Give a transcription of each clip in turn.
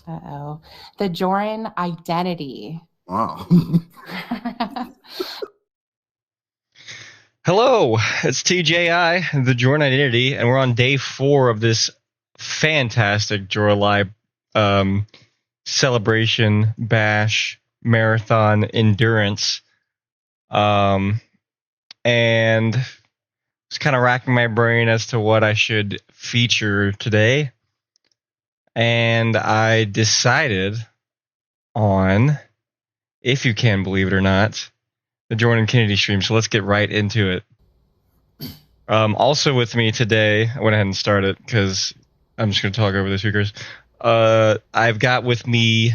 Uh-oh. The Jorrun identity. Wow. Hello, it's TJI, the Jorrun Identity, and we're on day 4 of this fantastic Jorrly celebration, bash, marathon, endurance. And just kind of racking my brain as to what I should feature today. And I decided on, if you can believe it or not, the Jordan Kennedy stream. So let's get right into it. Also with me today, I went ahead and started because I'm just going to talk over the speakers. I've got with me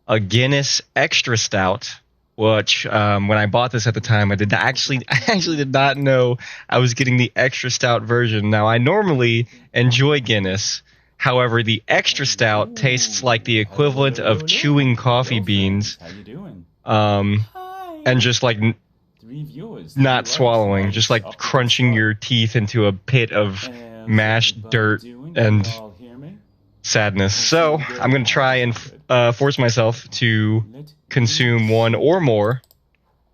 a Guinness Extra Stout, which when I bought this at the time, I actually did not know I was getting the Extra Stout version. Now, I normally enjoy Guinness. However, the Extra Stout tastes like the equivalent of chewing coffee beans. How you doing? And just like 3 viewers. not swallowing, just like crunching your teeth into a pit of mashed dirt and sadness. So I'm going to try and force myself to consume one or more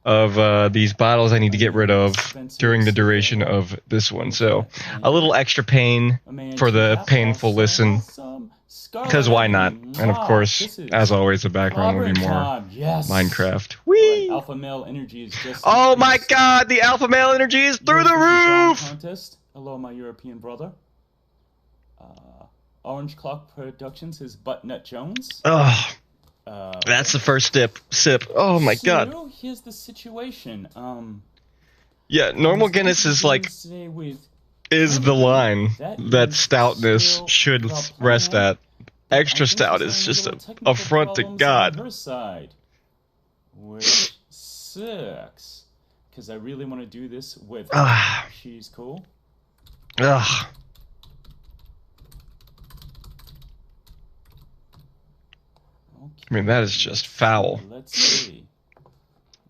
of these bottles I need to get rid of during the duration of this one. So a little extra pain for the painful listen, because why not? And of course, as always, the background will be more Minecraft. Whee! Alpha male energy is just. Oh my God! The alpha male energy is through the roof. Contest. Hello, my European brother. Orange Clock Productions is Buttnut Jones. Ugh. That's the first sip. Oh my God. Here's the situation. Yeah, normal Guinness is like is the line that stoutness should rest at. Extra stout is just an affront to God. Her side, which sucks, because I really want to do this with her. She's cool. Ugh. Okay. I mean, that is just foul. Let's see.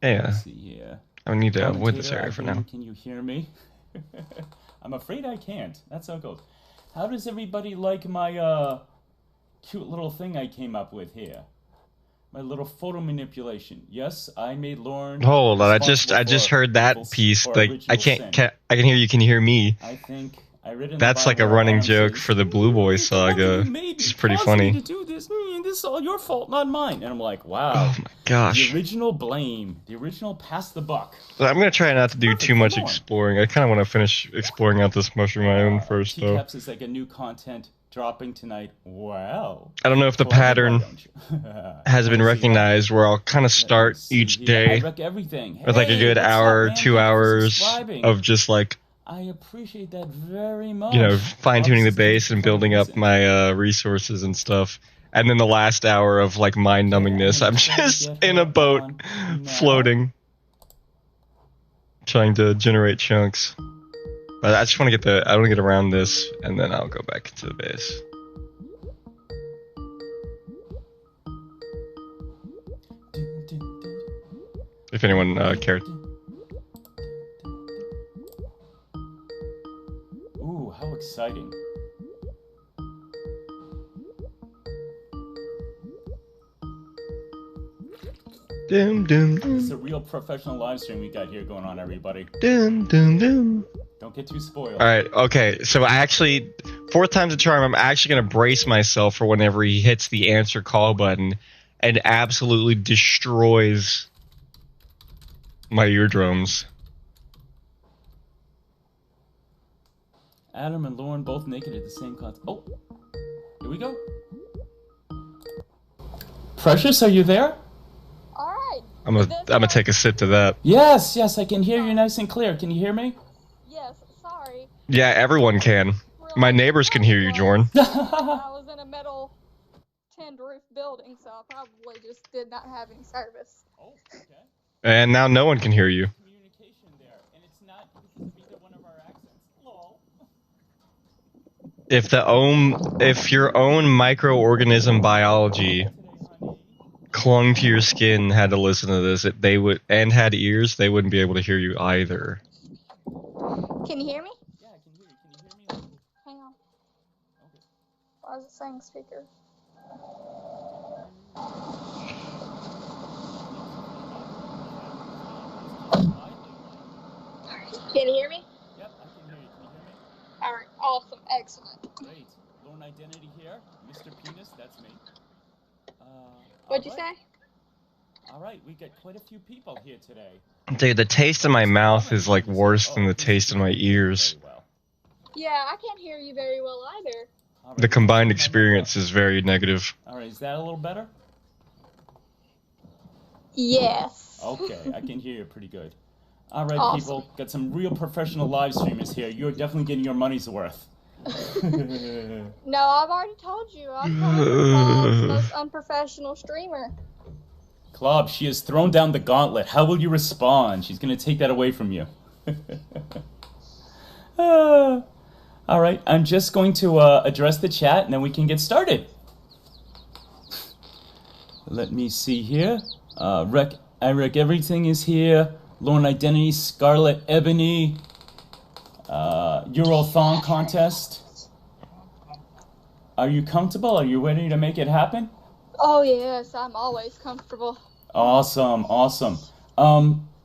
Yeah. Let's see here. I need to avoid this area for now. Can you hear me? I'm afraid I can't. That's how it goes. How does everybody like my cute little thing I came up with here? My little photo manipulation. Yes, I made Lauren. Hold on, I just heard that piece. Like I can hear you. Can you hear me? I think I read in That's the like a Bible, running joke for the Blue Boy saga. It's pretty funny. To do this. This is all your fault, not mine. And I'm like, wow. Oh my gosh. The original blame. The original pass the buck. I'm gonna try not to do too much exploring. I kind of want to finish exploring out this mushroom island first, though. T-Caps is like a new content dropping tonight. Wow. I don't know if the pattern has been recognized, where I'll kind of start each day with like a good hour, 2 hours of just like, I appreciate that very much. You know, fine-tuning the base and building up my resources and stuff. And then the last hour of like mind-numbingness, I'm just in a boat floating, trying to generate chunks. But I just want to I want to get around this, and then I'll go back to the base. If anyone cared. Ooh, how exciting. Dum, dum, dum. It's a real professional live stream we got here going on, everybody. Dum, dum, dum. Don't get too spoiled. Alright, okay, so I actually, 4th time's a charm, I'm actually going to brace myself for whenever he hits the answer call button and absolutely destroys my eardrums. Adam and Lauren both naked at the same concert. Oh, here we go. Precious, are you there? Alright. I'm gonna take a sip to that. Yes, I can hear you nice and clear. Can you hear me? Yes, sorry. Yeah, everyone can. My neighbors can hear you, Jorrun. I was in a metal tinned roof building, so I probably just did not have any service. Oh, okay. And now no one can hear you. Communication there, and it's not because of either one of our accents. Lol. If your own microorganism biology clung to your skin and had to listen to this, they would, and had ears, they wouldn't be able to hear you either. Can you hear me? Yeah, I can hear you. Can you hear me? Hang on. Why is it saying speaker? identity here, Mr. Penis. That's me. What'd you say? All right, we got quite a few people here today. Dude, the taste in my mouth is like worse than the taste in my ears. Yeah, I can't hear you very well either. Right, The combined experience is very negative. All right, is that a little better? Yes. Okay, I can hear you pretty good. All right, Awesome. people, got some real professional live streamers here. You're definitely getting your money's worth. No, I've already told you. I'm probably the most unprofessional streamer. Club, she has thrown down the gauntlet. How will you respond? She's going to take that away from you. All right, I'm just going to address the chat, and then we can get started. Let me see here. Eric, everything is here. Lorne Identity, Scarlet Ebony, Eurothon contest. Are you comfortable? Are you ready to make it happen? Oh, yes, I'm always comfortable. Awesome, awesome.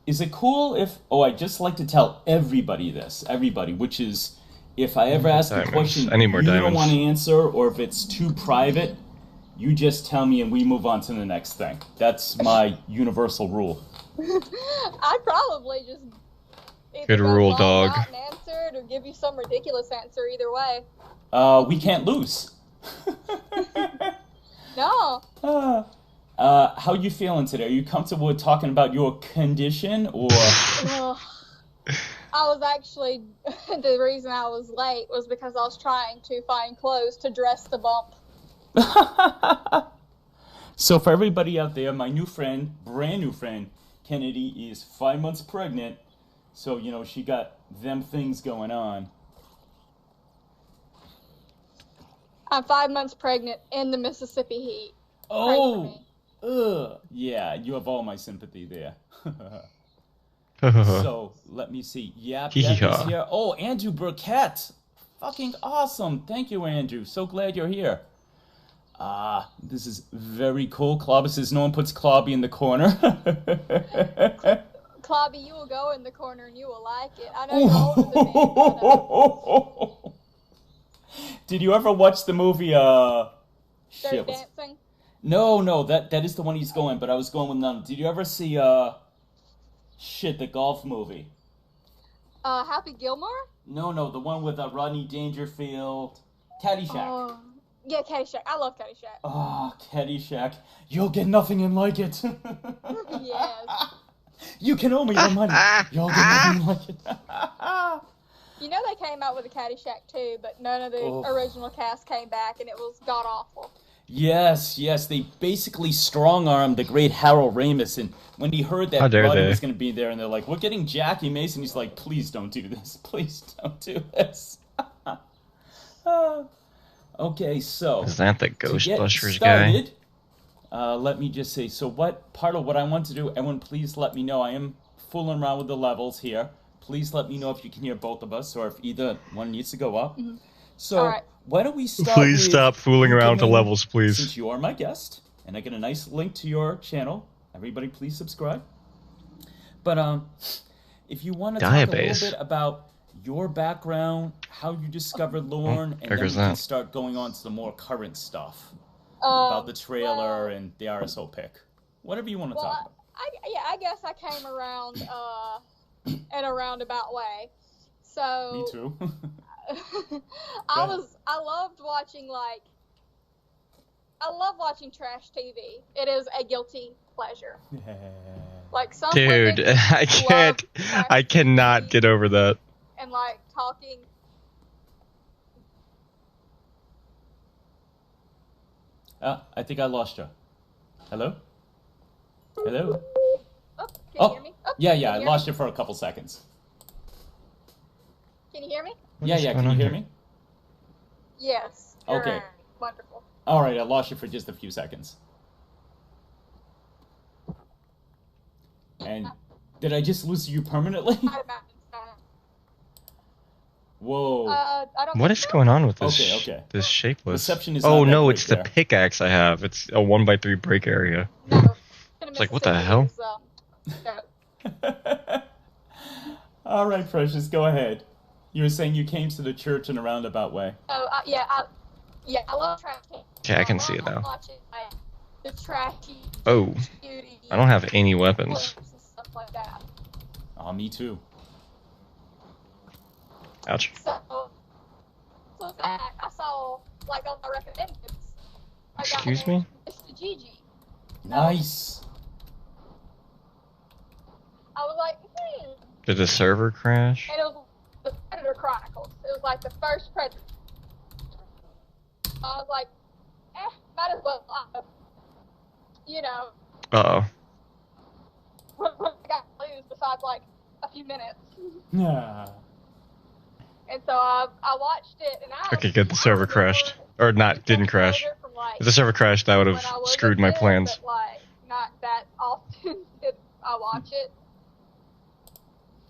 Is it cool if... Oh, I'd just like to tell everybody this. Everybody, which is... If I ever ask a question I need more you diamonds. don't want to answer, or if it's too private, you just tell me and we move on to the next thing. That's my universal rule. I'd probably just either Good go rule, balls dog. out and answer it or give you some ridiculous answer either way. We can't lose. No. How you feeling today? Are you comfortable with talking about your condition, or... Ugh. I was actually, the reason I was late was because I was trying to find clothes to dress the bump. So for everybody out there, my new friend, brand new friend, Kennedy, is 5 months pregnant. So, you know, she got them things going on. I'm 5 months pregnant in the Mississippi heat. Oh! Yeah, you have all my sympathy there. So, let me see. Yep, is here. Oh, Andrew Burkett! Fucking awesome! Thank you, Andrew. So glad you're here. This is very cool. Clobby says no one puts Clobby in the corner. Clobby, you will go in the corner and you will like it. I know you're older than me, but, Did you ever watch the movie, Dirty Dancing? No, that is the one he's going, but I was going with none. Did you ever see, the golf movie? Happy Gilmore? No, the one with Rodney Dangerfield. Caddyshack. Yeah, Caddyshack. I love Caddyshack. Oh, Caddyshack. You'll get nothing and like it. Yes. You can owe me the money. You'll get nothing and like it. You know they came out with a Caddyshack too, but none of the original cast came back, and it was god-awful. Yes, they basically strong-armed the great Harold Ramis, and when he heard that Rodney was going to be there, and they're like, we're getting Jackie Mason, he's like, please don't do this. Please don't do this. Okay, so... Is that the Ghostbusters guy? Let me just say, so what part of what I want to do, everyone please let me know. I am fooling around with the levels here. Please let me know if you can hear both of us, or if either one needs to go up. Mm-hmm. So, why don't we start Please stop fooling around with the levels, please. Since you are my guest, and I get a nice link to your channel, everybody please subscribe. But, if you want to talk a little bit about your background, how you discovered Lorne, and then we can start going on to the more current stuff. About the trailer and the RSO pick. Whatever you want to talk about. I guess I came around in a roundabout way. So me too. I loved watching trash TV. It is a guilty pleasure. Like some dude, I cannot get over that. And like talking. I think I lost you. Hello? Hello? Oh, can you hear me? Yeah, I lost you for a couple seconds. Can you hear me? Yeah, can you hear me? Yes. Okay. Wonderful. All right, I lost you for just a few seconds. And did I just lose you permanently? Whoa. What is going on with this? This shapeless. Reception is no, it's the pickaxe I have. It's a 1x3 break area. No. It's like, what the hell? All right, Precious, go ahead. You were saying you came to the church in a roundabout way. Oh, yeah. Yeah, I love trash TV. Okay, I can see it now. Watching like the trashy Oh, beauty I don't have any weapons. clips and stuff like that. Oh, me too. Ouch. So that I saw like on my recommendeds. Excuse me? Mr. Gigi. Nice. I was like, Did the server crash? And it was the Predator Chronicles. It was like the first Predator. I was like, might as well, you know. Uh-oh. I got to lose besides like a few minutes. Yeah. And so I watched it, and I Okay, good. The server crashed. Or not, didn't crash. from, like, If the server crashed, that would have when I was screwed a my kid, plans. But, like, not that often did I watch it.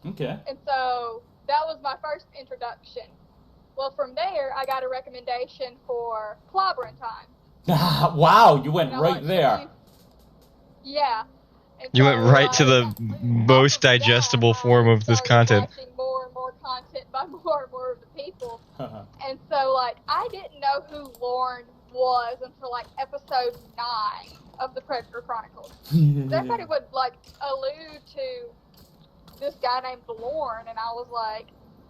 Okay. And so that was my first introduction. Well, from there, I got a recommendation for Clobbering Time. Wow, you went And I right watched there. a few- Yeah. And You so, went right to the most digestible form of this content. Watching more and more content by more and more of the people. And so, like, I didn't know who Lauren was until, like, episode 9 of the Predator Chronicles. Everybody would, like, allude to this guy named Lauren, and I was like,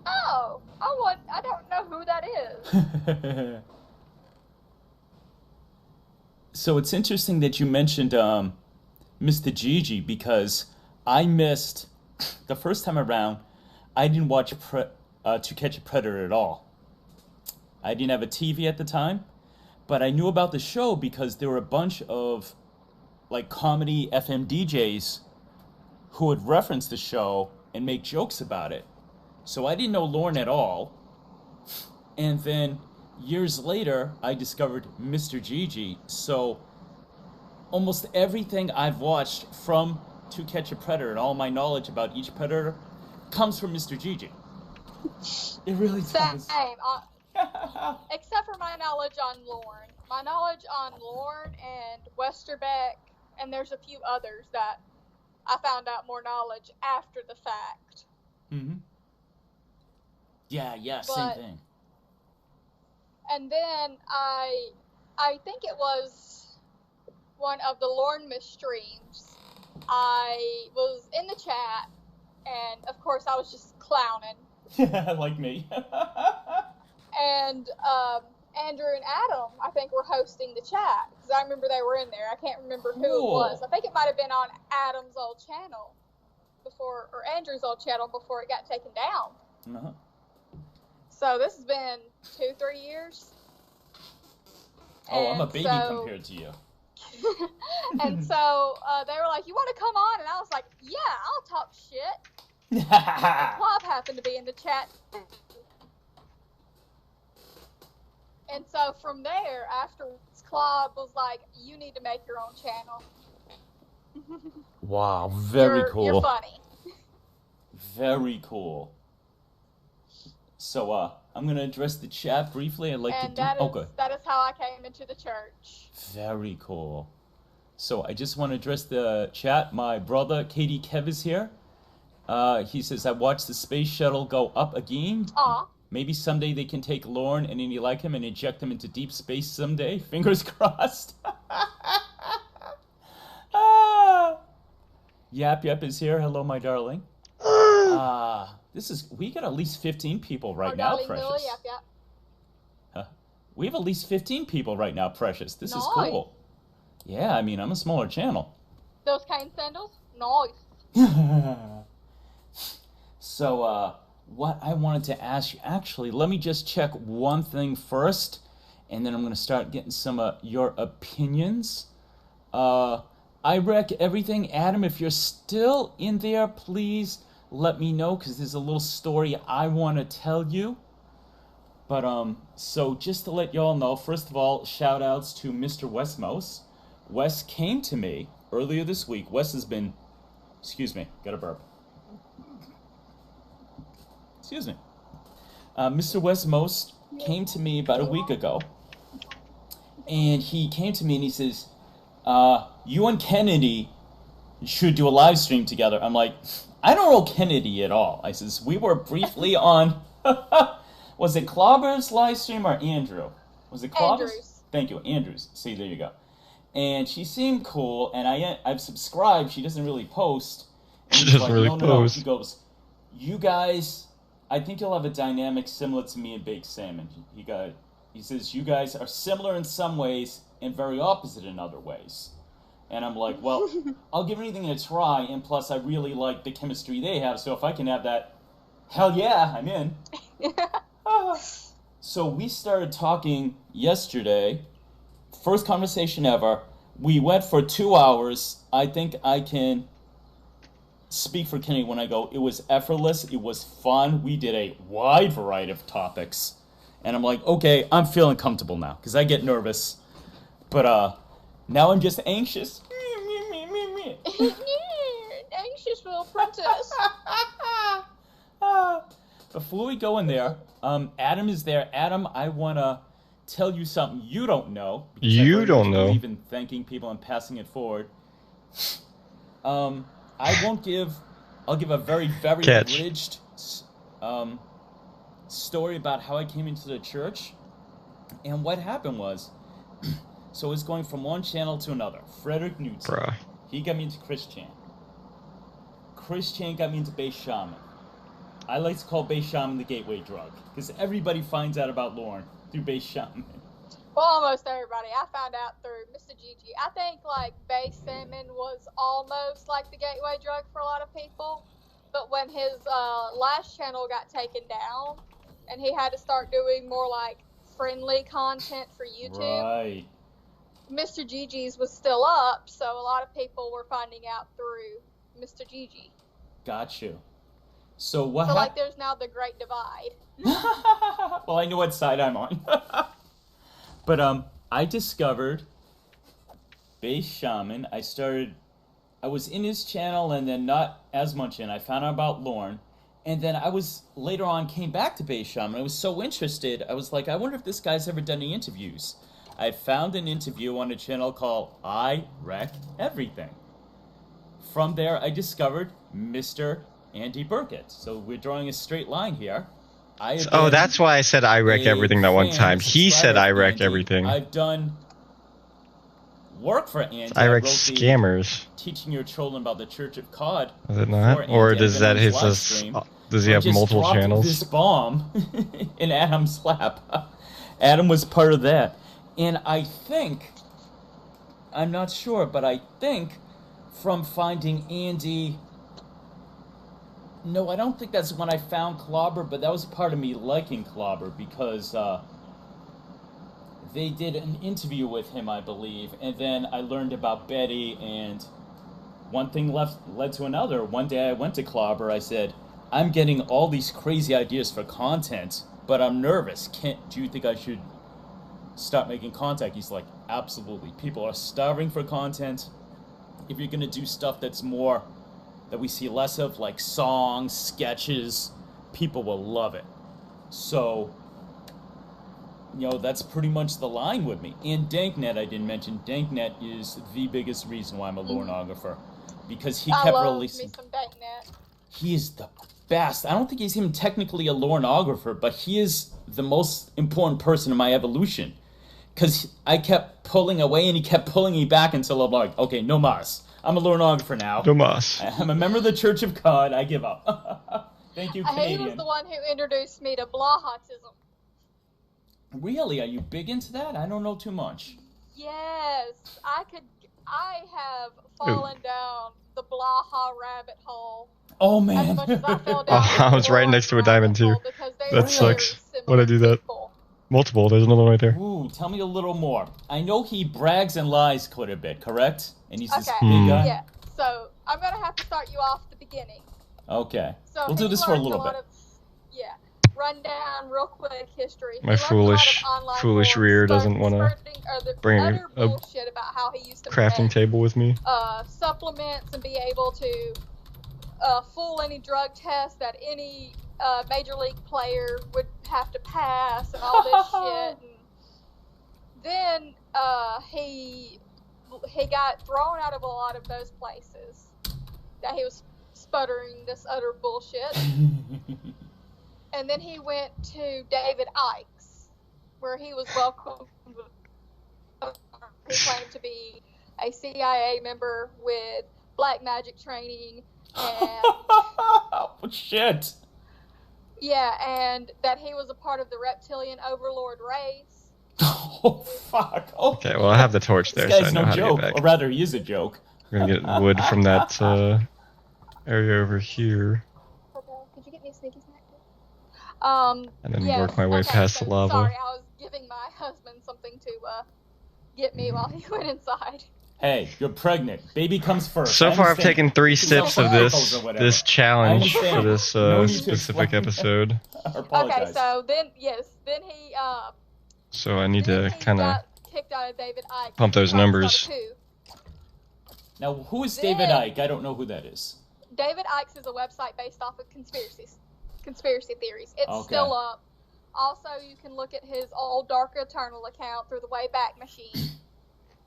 oh, I don't know who that is. So it's interesting that you mentioned Mr. Gigi, because I missed the first time around. I didn't watch To Catch a Predator at all. I didn't have a TV at the time, but I knew about the show because there were a bunch of like comedy FM DJs who would reference the show and make jokes about it. So I didn't know Lauren at all. And then years later, I discovered Mr. Gigi. So almost everything I've watched from To Catch a Predator and all my knowledge about each predator comes from Mr. Gigi. It really does. Same. Except for my knowledge on Lauren. My knowledge on Lauren and Westerbeck, and there's a few others that I found out more knowledge after the fact. Mm-hmm. Yeah, same But- thing. And then I think it was one of the Lornmas streams. I was in the chat, and of course I was just clowning. Like me. And Andrew and Adam, I think, were hosting the chat, because I remember they were in there. I can't remember who it was. I think it might have been on Adam's old channel before, or Andrew's old channel before it got taken down. Uh-huh. So this has been 2-3 years. Oh, I'm a And baby so- compared to you. And so they were like, you want to come on? And I was like, yeah, I'll talk shit. Club happened to be in the chat. And so from there, afterwards, Club was like, you need to make your own channel. Wow, very cool. You're funny. Very cool. So, I'm gonna address the chat briefly. I'd like And to do. that Oh, is, good. that is how I came into the church. Very cool. So I just want to address the chat. My brother Katie Kev is here. He says, I watched the space shuttle go up again. Aw. Maybe someday they can take Lauren and any like him and inject him into deep space someday. Fingers crossed. Yap is here. Hello, my darling. We got at least 15 people right now, darling Precious. Lily, yep. We have at least 15 people right now, Precious. This is Nice. cool. Yeah, I mean, I'm a smaller channel. Those cane sandals? Nice. So, what I wanted to ask you, actually, let me just check one thing first, and then I'm going to start getting some of your opinions. I wreck everything. Adam, if you're still in there, please let me know, because there's a little story I want to tell you. But, so just to let y'all know, first of all, shout outs to Mr. Westmos. Wes came to me earlier this week. Wes has been, excuse me, got a burp. Excuse me. Mr. Westmos came to me about a week ago. And he came to me and he says, you and Kennedy should do a live stream together. I'm like, I don't know Kennedy at all. I says, we were briefly on, was it Clobber's live stream or Andrew? Was it Clovis? Andrews. Thank you, Andrews. See, there you go. And she seemed cool, and I've subscribed. She doesn't really post. And She he's doesn't really post. He goes, you guys, I think you'll have a dynamic similar to me and Baked Salmon. He says, you guys are similar in some ways and very opposite in other ways. And I'm like, well, I'll give anything a try, and plus I really like the chemistry they have, so if I can have that, hell yeah, I'm in. So we started talking yesterday, first conversation ever. We went for 2 hours. I think I can speak for Kenny when I go, it was effortless, it was fun, we did a wide variety of topics. And I'm like, okay, I'm feeling comfortable now, because I get nervous. But now I'm just anxious. Anxious little princess. Before we go in there, Adam is there. Adam, I want to tell you something you don't know. You don't know. Believe in thanking people and passing it forward. I'll give a very, very abridged story about how I came into the church. And what happened was, so I was going from one channel to another. Frederick Newton. Bruh. He got me into Chris Chan. Chris Chan got me into Base Shaman. I like to call Base Shaman the gateway drug, because everybody finds out about Lauren through Base Shaman. Well, almost everybody. I found out through Mr. Gigi. I think, like, Base Salmon was almost like the gateway drug for a lot of people. But when his last channel got taken down, and he had to start doing more, like, friendly content for YouTube, Right. Mr. Gigi's was still up, so a lot of people were finding out through Mr. Gigi. Got you. So what So, like, there's now the great divide. Well, I know what side I'm on. But I discovered Base Shaman. I was in his channel and then not as much in. I found out about Lauren. And then later on came back to Base Shaman. I was so interested. I was like, I wonder if this guy's ever done any interviews. I found an interview on a channel called I Wreck Everything. From there, I discovered Mr. Andy Burkett. So we're drawing a straight line here. That's why I said I wreck everything that one time. He said I wreck everything. I've done work for Andy. I wreck scammers. Teaching your children about the Church of God. Is it not? Or does that does he have multiple channels? This bomb in Adam's lap. Adam was part of that. And I think, I'm not sure, but I think from finding Andy, no, I don't think that's when I found Clobber, but that was part of me liking Clobber because they did an interview with him, I believe, and then I learned about Betty, and one thing led to another. One day I went to Clobber, I said, I'm getting all these crazy ideas for content, but I'm nervous. Do you think I should start making content? He's like, absolutely. People are starving for content. If you're going to do stuff that's more, that we see less of, like songs, sketches, people will love it. So, that's pretty much the line with me. And Danknet, I didn't mention, Danknet is the biggest reason why I'm a Lornographer. Because he kept releasing... Me some Danknet. He is the best. I don't think he's even technically a Lornographer, but he is the most important person in my evolution. Because I kept pulling away and he kept pulling me back until I'm like, okay, no mas. I'm a Lornographer now. No mas. I'm a member of the Church of God. I give up. Thank you, Canadian. He was the one who introduced me to Blahotism. Really? Are you big into that? I don't know too much. Yes. I have fallen down the Blaha rabbit hole. Oh, man. As much as I fell down I was right next to a diamond, too. That sucks. Why'd I do that? People. Multiple. There's another one right there. Ooh, tell me a little more. I know he brags and lies quite a bit, correct? And he's this Okay. big guy? Yeah. So, I'm going to have to start you off at the beginning. Okay. So we'll do this for a little bit. Run down real quick history. My foolish rear doesn't want to bring a bullshit about how he used to crafting make, table with me. Supplements and be able to fool any drug test that any major league player would have to pass and all this shit. And then he got thrown out of a lot of those places that he was sputtering this utter bullshit. And then he went to David Icke's, where he was welcomed. He claimed to be a CIA member with black magic training, and shit. Yeah, and that he was a part of the reptilian overlord race. Oh fuck! Oh. Okay, well I have the torch there, This so guy's I know no how to joke, get back. or rather, he is a joke. We're gonna get wood from that area over here. Okay, could you get me a sneaky snack? And then yes, work my way okay, past so, the lava. Sorry, I was giving my husband something to get me while he went inside. Hey, you're pregnant. Baby comes first. So I far, I've understand. taken 3 You can sips sell of pickles or whatever. this challenge I for understand. this No need to specific explain. episode. I apologize. Okay, so then he So I need then to he kind of got kicked out of David Icke. pump those numbers. Now, who is David Icke? I don't know who that is. David Icke's is a website based off of conspiracy theories. It's Okay. still up. Also, you can look at his old Dark Eternal account through the Wayback Machine.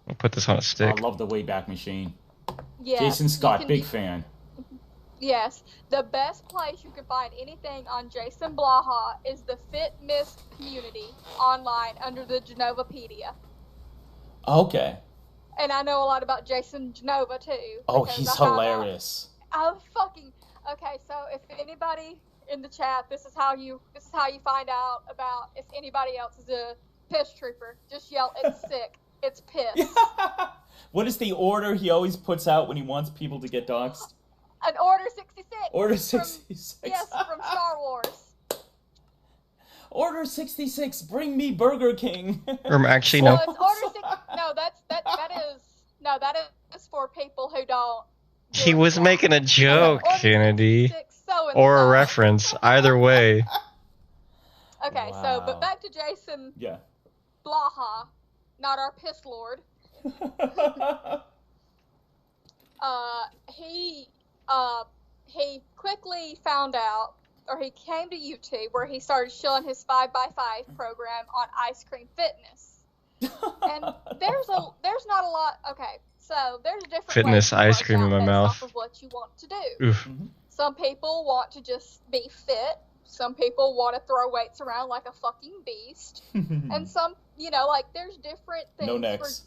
I'll put this on a I stick. love the Wayback Machine. Yes, Jason Scott, you can big fan. Yes, the best place you can find anything on Jason Blaha is the Fitness community online under the Genovapedia. Okay. And I know a lot about Jason Genova too. Oh, because he's I found out- hilarious. Okay. So if anybody in the chat, this is how you find out about if anybody else is a piss trooper. Just yell, "It's sick! It's piss!" What is the order he always puts out when he wants people to get doxxed? An Order 66. Order from- 66. Yes, from Star Wars. Order 66, bring me Burger King. Or actually, Well, no. it's Order 6. No, that is for people who don't. He was making a joke, Order Kennedy. 66, so and Or a so. reference. Either way. Okay, Wow. so but back to Jason Yeah. Blaha, not our piss lord. He quickly found out, or he came to YouTube where he started showing his 5x5 program on Ice Cream Fitness. And there's not a lot. Okay, so there's different Fitness ways to ice work cream out in my based mouth. off of what you want to do. Oof. Some people want to just be fit. Some people want to throw weights around like a fucking beast. And some, like there's different things. No necks.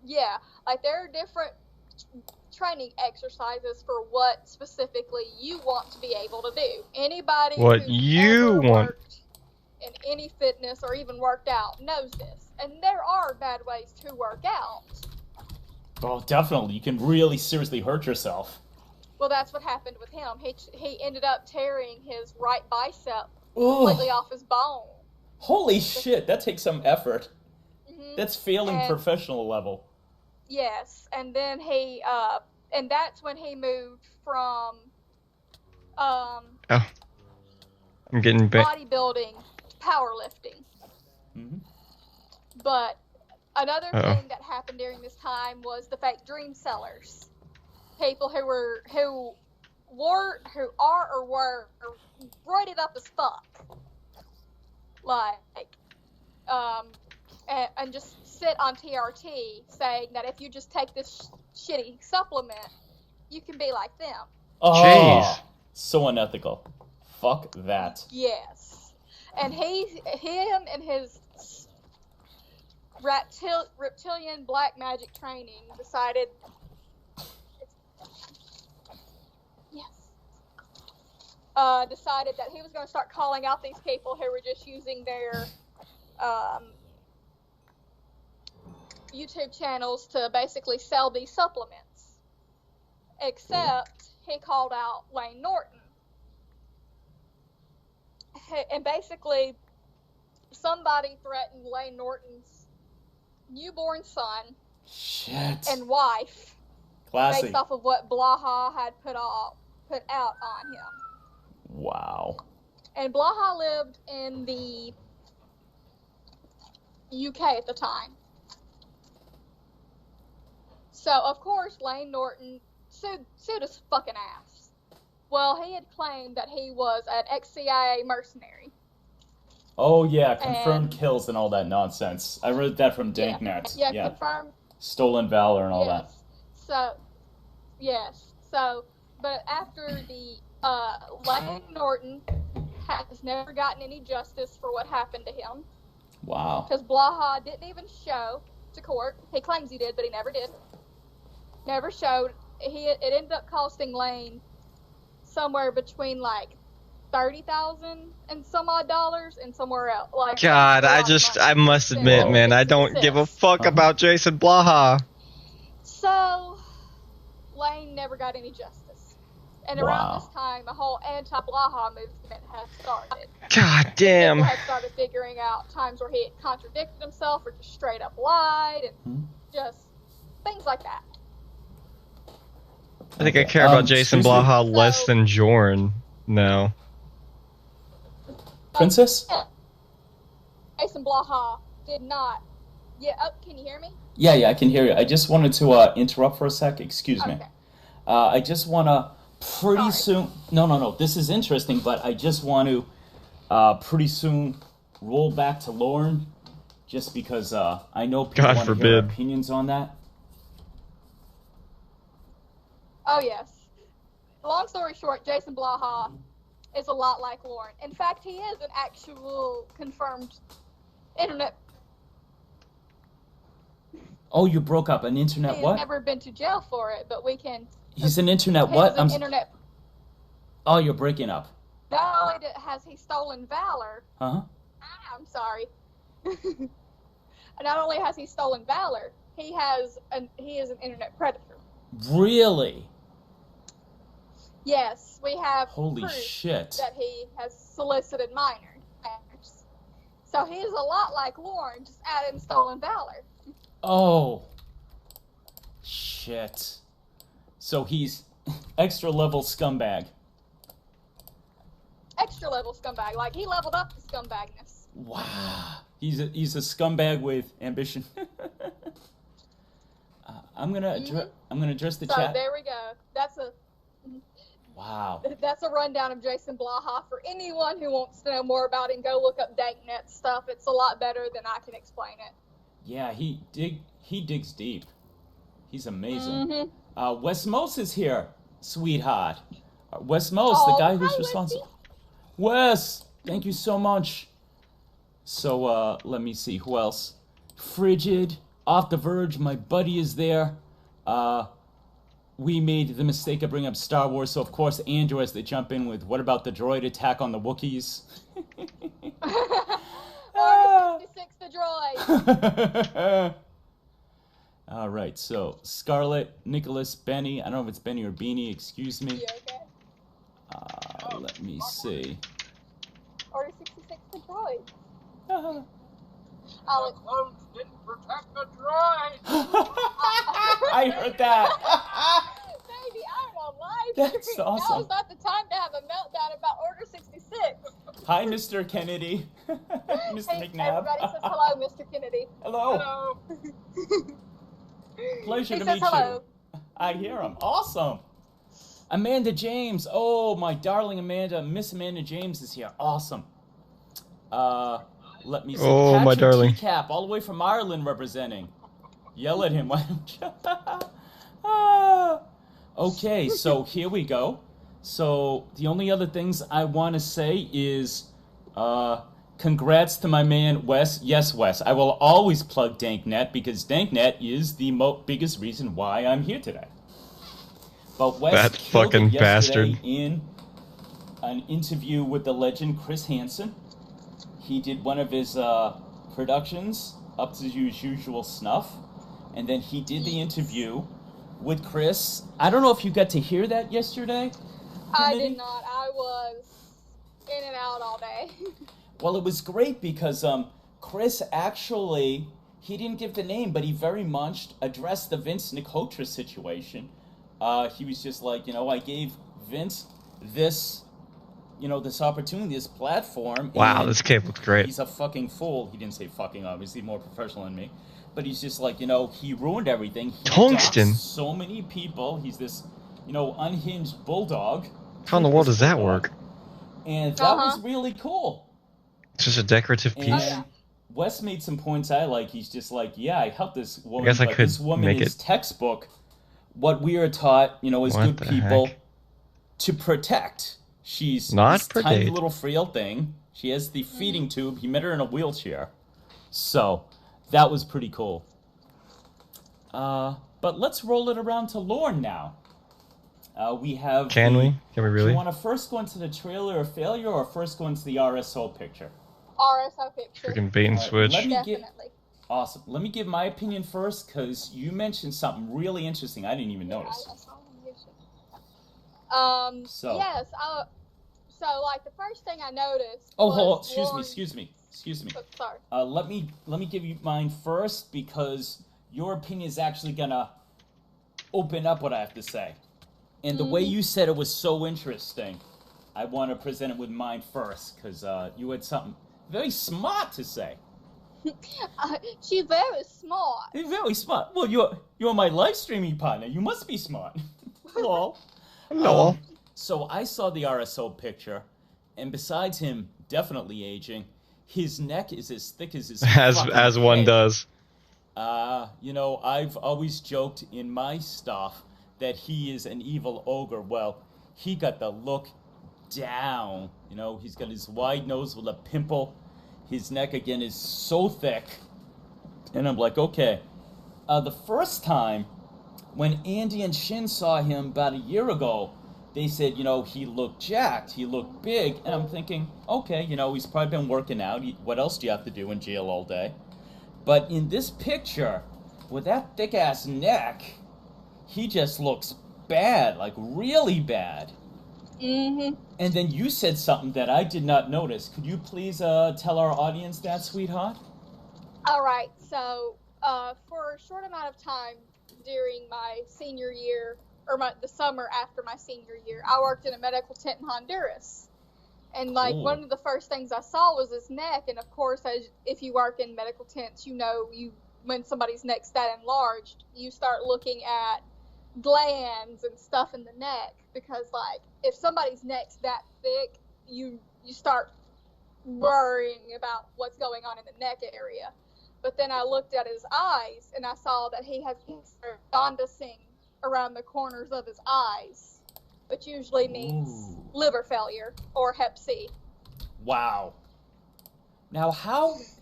Yeah, like there are different training exercises for what specifically you want to be able to do. Anybody What who's you ever want. worked in any fitness or even worked out knows this. And there are bad ways to work out. Oh, definitely. You can really seriously hurt yourself. Well, that's what happened with him. He ended up tearing his right bicep completely off his bone. Holy shit, that takes some effort. Mhm. That's failing And- professional level. Yes, and then and that's when he moved from I'm getting back. bodybuilding to powerlifting. Mm-hmm. But another Uh-oh. thing that happened during this time was the fake dream sellers. People who are or were roided up as fuck. And just sit on TRT saying that if you just take this shitty supplement, you can be like them. Oh, Jeez. so unethical. Fuck that. Yes. And him and his reptilian black magic training decided. Decided that he was going to start calling out these people who were just using their YouTube channels to basically sell these supplements. Except he called out Lane Norton. And basically, somebody threatened Lane Norton's newborn son Shit. and wife Classy. based off of what Blaha had put out on him. Wow. And Blaha lived in the UK at the time. So, of course, Lane Norton sued his fucking ass. Well, he had claimed that he was an ex-CIA mercenary. Oh, yeah, confirmed kills and all that nonsense. I read that from Danknet. Yeah, confirmed. Stolen valor and all that. So, but after the, Lane Norton has never gotten any justice for what happened to him. Wow. Because Blaha didn't even show to court. He claims he did, but he never did. Never showed. It ended up costing Lane somewhere between like $30,000 and some odd dollars, and somewhere else. Like, God, I must admit, man, I don't give a fuck about Jason Blaha. So, Lane never got any justice. And around this time, a whole anti-Blaha movement had started. God damn. People had started figuring out times where he had contradicted himself or just straight up lied, and just things like that. I think I care about Jason Blaha less than Jorrun now. Princess? Jason Blaha did not. Yeah, can you hear me? Yeah, I can hear you. I just wanted to interrupt for a sec. Excuse me. Okay. I just want to pretty soon... No. This is interesting, but I just want to pretty soon roll back to Lauren, just because I know people want to hear our opinions on that. Oh, yes. Long story short, Jason Blaha is a lot like Lauren. In fact, he is an actual confirmed internet... Oh, you broke up. An internet what? He's never been to jail for it, but we can... He's an internet what? Internet... Oh, you're breaking up. Not only has he stolen valor... Uh-huh. I'm sorry. Not only has he stolen valor, he is an internet predator. Really? Yes, we have Holy proof shit. that he has solicited minors. So he is a lot like Lauren, just added stolen valor. Oh. Shit. So he's extra level scumbag. Extra level scumbag. Like, he leveled up the scumbagness. Wow. He's a scumbag with ambition. I'm gonna address the chat. So there we go. Wow. That's a rundown of Jason Blaha. For anyone who wants to know more about it, go look up Danknet stuff. It's a lot better than I can explain it. Yeah, he digs deep. He's amazing. Wes Mose is here, sweetheart. Wes Mose, the guy who's responsible. Wes, thank you so much. So let me see who else. Frigid, Off the Verge, my buddy is there. We made the mistake of bringing up Star Wars, so of course Andrew has to jump in with, what about the droid attack on the Wookiees? Order 66 the droid. All right, so Scarlett, Nicholas, Benny. I don't know if it's Benny or Beanie. Excuse me. Okay. Let me see. Order 66 the droid. The clones didn't protect the droid. I heard that. Baby, I'm on live. That's awesome. Now is not the time to have a meltdown about Order 66. Hi, Mr. Kennedy. Mr. Hey, McNabb. everybody says hello, Mr. Kennedy. Hello. Pleasure to meet you. I hear him. Awesome. Amanda James. Oh, my darling Amanda. Miss Amanda James is here. Awesome. Let me see. Oh, Patrick my darling. Cap, all the way from Ireland representing. Yell at him. Why don't you? Okay, so here we go. So the only other things I want to say is congrats to my man Wes. Yes, Wes. I will always plug Danknet because Danknet is the biggest reason why I'm here today. But Wes that killed fucking it yesterday bastard in an interview with the legend Chris Hansen. He did one of his productions up to his usual snuff, and then he did the interview with Chris. I don't know if you got to hear that yesterday. I did not. I was in and out all day. Well, it was great because Chris actually, he didn't give the name, but he very much addressed the Vince Nicotra situation. He was just like, I gave Vince this, this opportunity, this platform. Wow, this kid looks great. He's a fucking fool. He didn't say fucking, obviously, more professional than me. But he's just like, he ruined everything. He Tungsten. doxed so many people. He's this, unhinged bulldog. How in the world does that work? And that was really cool. It's just a decorative piece. And Wes made some points I like. He's just like, yeah, I helped this woman. I guess I could this woman make is it. Textbook. What we are taught, as What good the people, heck? to protect. She's Not this tiny predate. little frail thing. She has the feeding tube. He met her in a wheelchair. So that was pretty cool. But let's roll it around to Lorne now. We have. Can we really? Do you want to first go into the trailer of failure, or first go into the RSO picture? RSO picture. Freaking bait and switch. Definitely. Awesome. Let me give my opinion first, because you mentioned something really interesting I didn't even notice. I saw him mention. So. Yes. So like the first thing I noticed. Oh, was hold on. Excuse me. Oh, sorry. Let me give you mine first, because your opinion is actually gonna open up what I have to say. And the way you said it was so interesting, I want to present it with mine first, because you had something very smart to say. She's very smart. You're very smart. Well, you're my live streaming partner. You must be smart. Hello. Hello. So I saw the RSO picture, and besides him definitely aging, his neck is as thick as his as one head. does. You know, I've always joked in my stuff that he is an evil ogre. Well, he got the look down. You know, he's got his wide nose with a pimple. His neck, again, is so thick. And I'm like, okay. The first time, when Andy and Shin saw him about a year ago, they said, you know, he looked jacked. He looked big. And I'm thinking, okay, you know, he's probably been working out. What else do you have to do in jail all day? But in this picture, with that thick-ass neck, he just looks bad, like really bad. Mm-hmm. And then you said something that I did not notice. Could you please tell our audience that, sweetheart? All right. So for a short amount of time during my senior year, or the summer after my senior year, I worked in a medical tent in Honduras. And like one of the first things I saw was his neck. And of course, if you work in medical tents, you know, when somebody's neck's that enlarged, you start looking at glands and stuff in the neck, because like if somebody's neck's that thick, you start worrying about what's going on in the neck area. But then I looked at his eyes and I saw that he has jaundicing around the corners of his eyes, which usually means liver failure or Hep C. Wow. Now,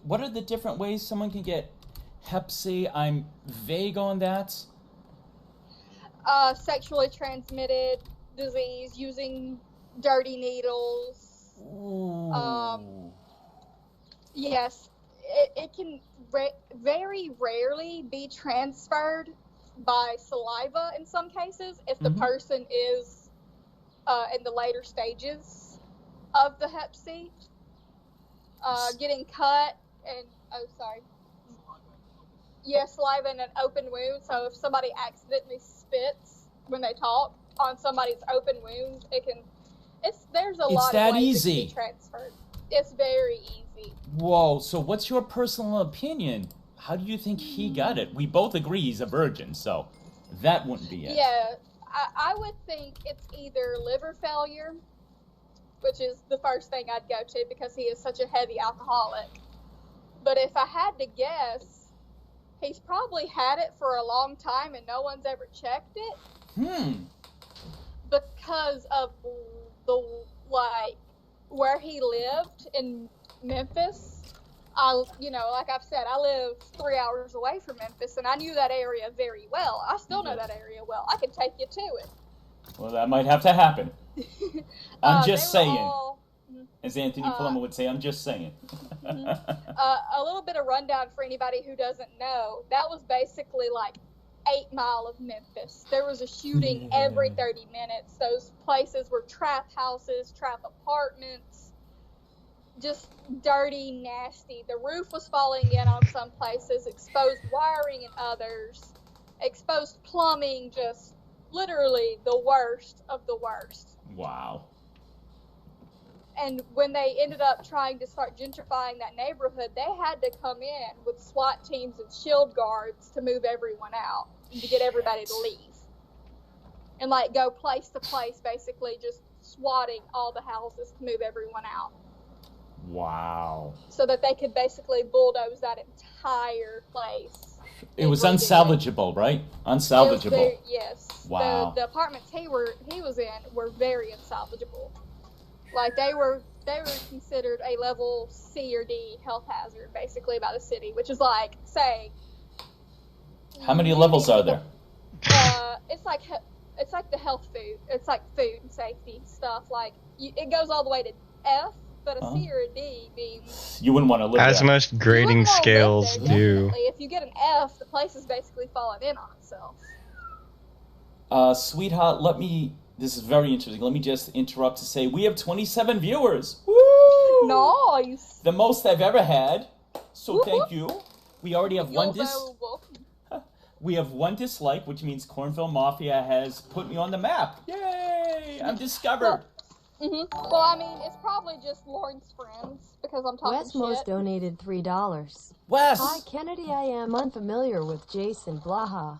what are the different ways someone can get Hep C? I'm vague on that. Sexually transmitted disease using dirty needles. Yes, it can very rarely be transferred by saliva in some cases if the person is in the later stages of the Hep C. Getting cut and saliva in an open wound. So if somebody accidentally spits when they talk on somebody's open wound, there's a lot of ways it can be transferred. It's very easy. Whoa, so what's your personal opinion? How do you think he got it? We both agree he's a virgin, so that wouldn't be it. Yeah, I would think it's either liver failure, which is the first thing I'd go to because he is such a heavy alcoholic. But if I had to guess, he's probably had it for a long time and no one's ever checked it. Because of where he lived in Memphis. Like I've said, I live 3 hours away from Memphis, and I knew that area very well. I still know that area well. I can take you to it. Well, that might have to happen. I'm just saying. As Anthony Palumbo would say, I'm just saying. A little bit of rundown for anybody who doesn't know. That was basically like 8 Mile of Memphis. There was a shooting every 30 minutes. Those places were trap houses, trap apartments. Just dirty, nasty. The roof was falling in on some places, exposed wiring in others, exposed plumbing, just literally the worst of the worst. Wow. And when they ended up trying to start gentrifying that neighborhood, they had to come in with SWAT teams and shield guards to move everyone out and to get everybody to leave. And like go place to place, basically just swatting all the houses to move everyone out. Wow. So that they could basically bulldoze that entire place. It was unsalvageable, right? Unsalvageable. Yes. Wow. The apartments he was in were very unsalvageable. Like they were they were considered a level C or D health hazard, basically, by the city, which is like, say... How many levels are there? It's like the health food. It's like food and safety stuff. Like, it goes all the way to F, but a C or a D means... You wouldn't want to live As there. most grading scales do. Definitely. If you get an F, the place is basically falling in on itself. Sweetheart, this is very interesting. Let me just interrupt to say we have 27 viewers. Woo! Nice. The most I've ever had. So thank you. We already have We have one dislike, which means Cornville Mafia has put me on the map. Yay! I'm discovered. Well, I mean, it's probably just Lauren's friends, because I'm talking Wesmos shit. donated $3. Wes! Hi, Kennedy. I am unfamiliar with Jason Blaha.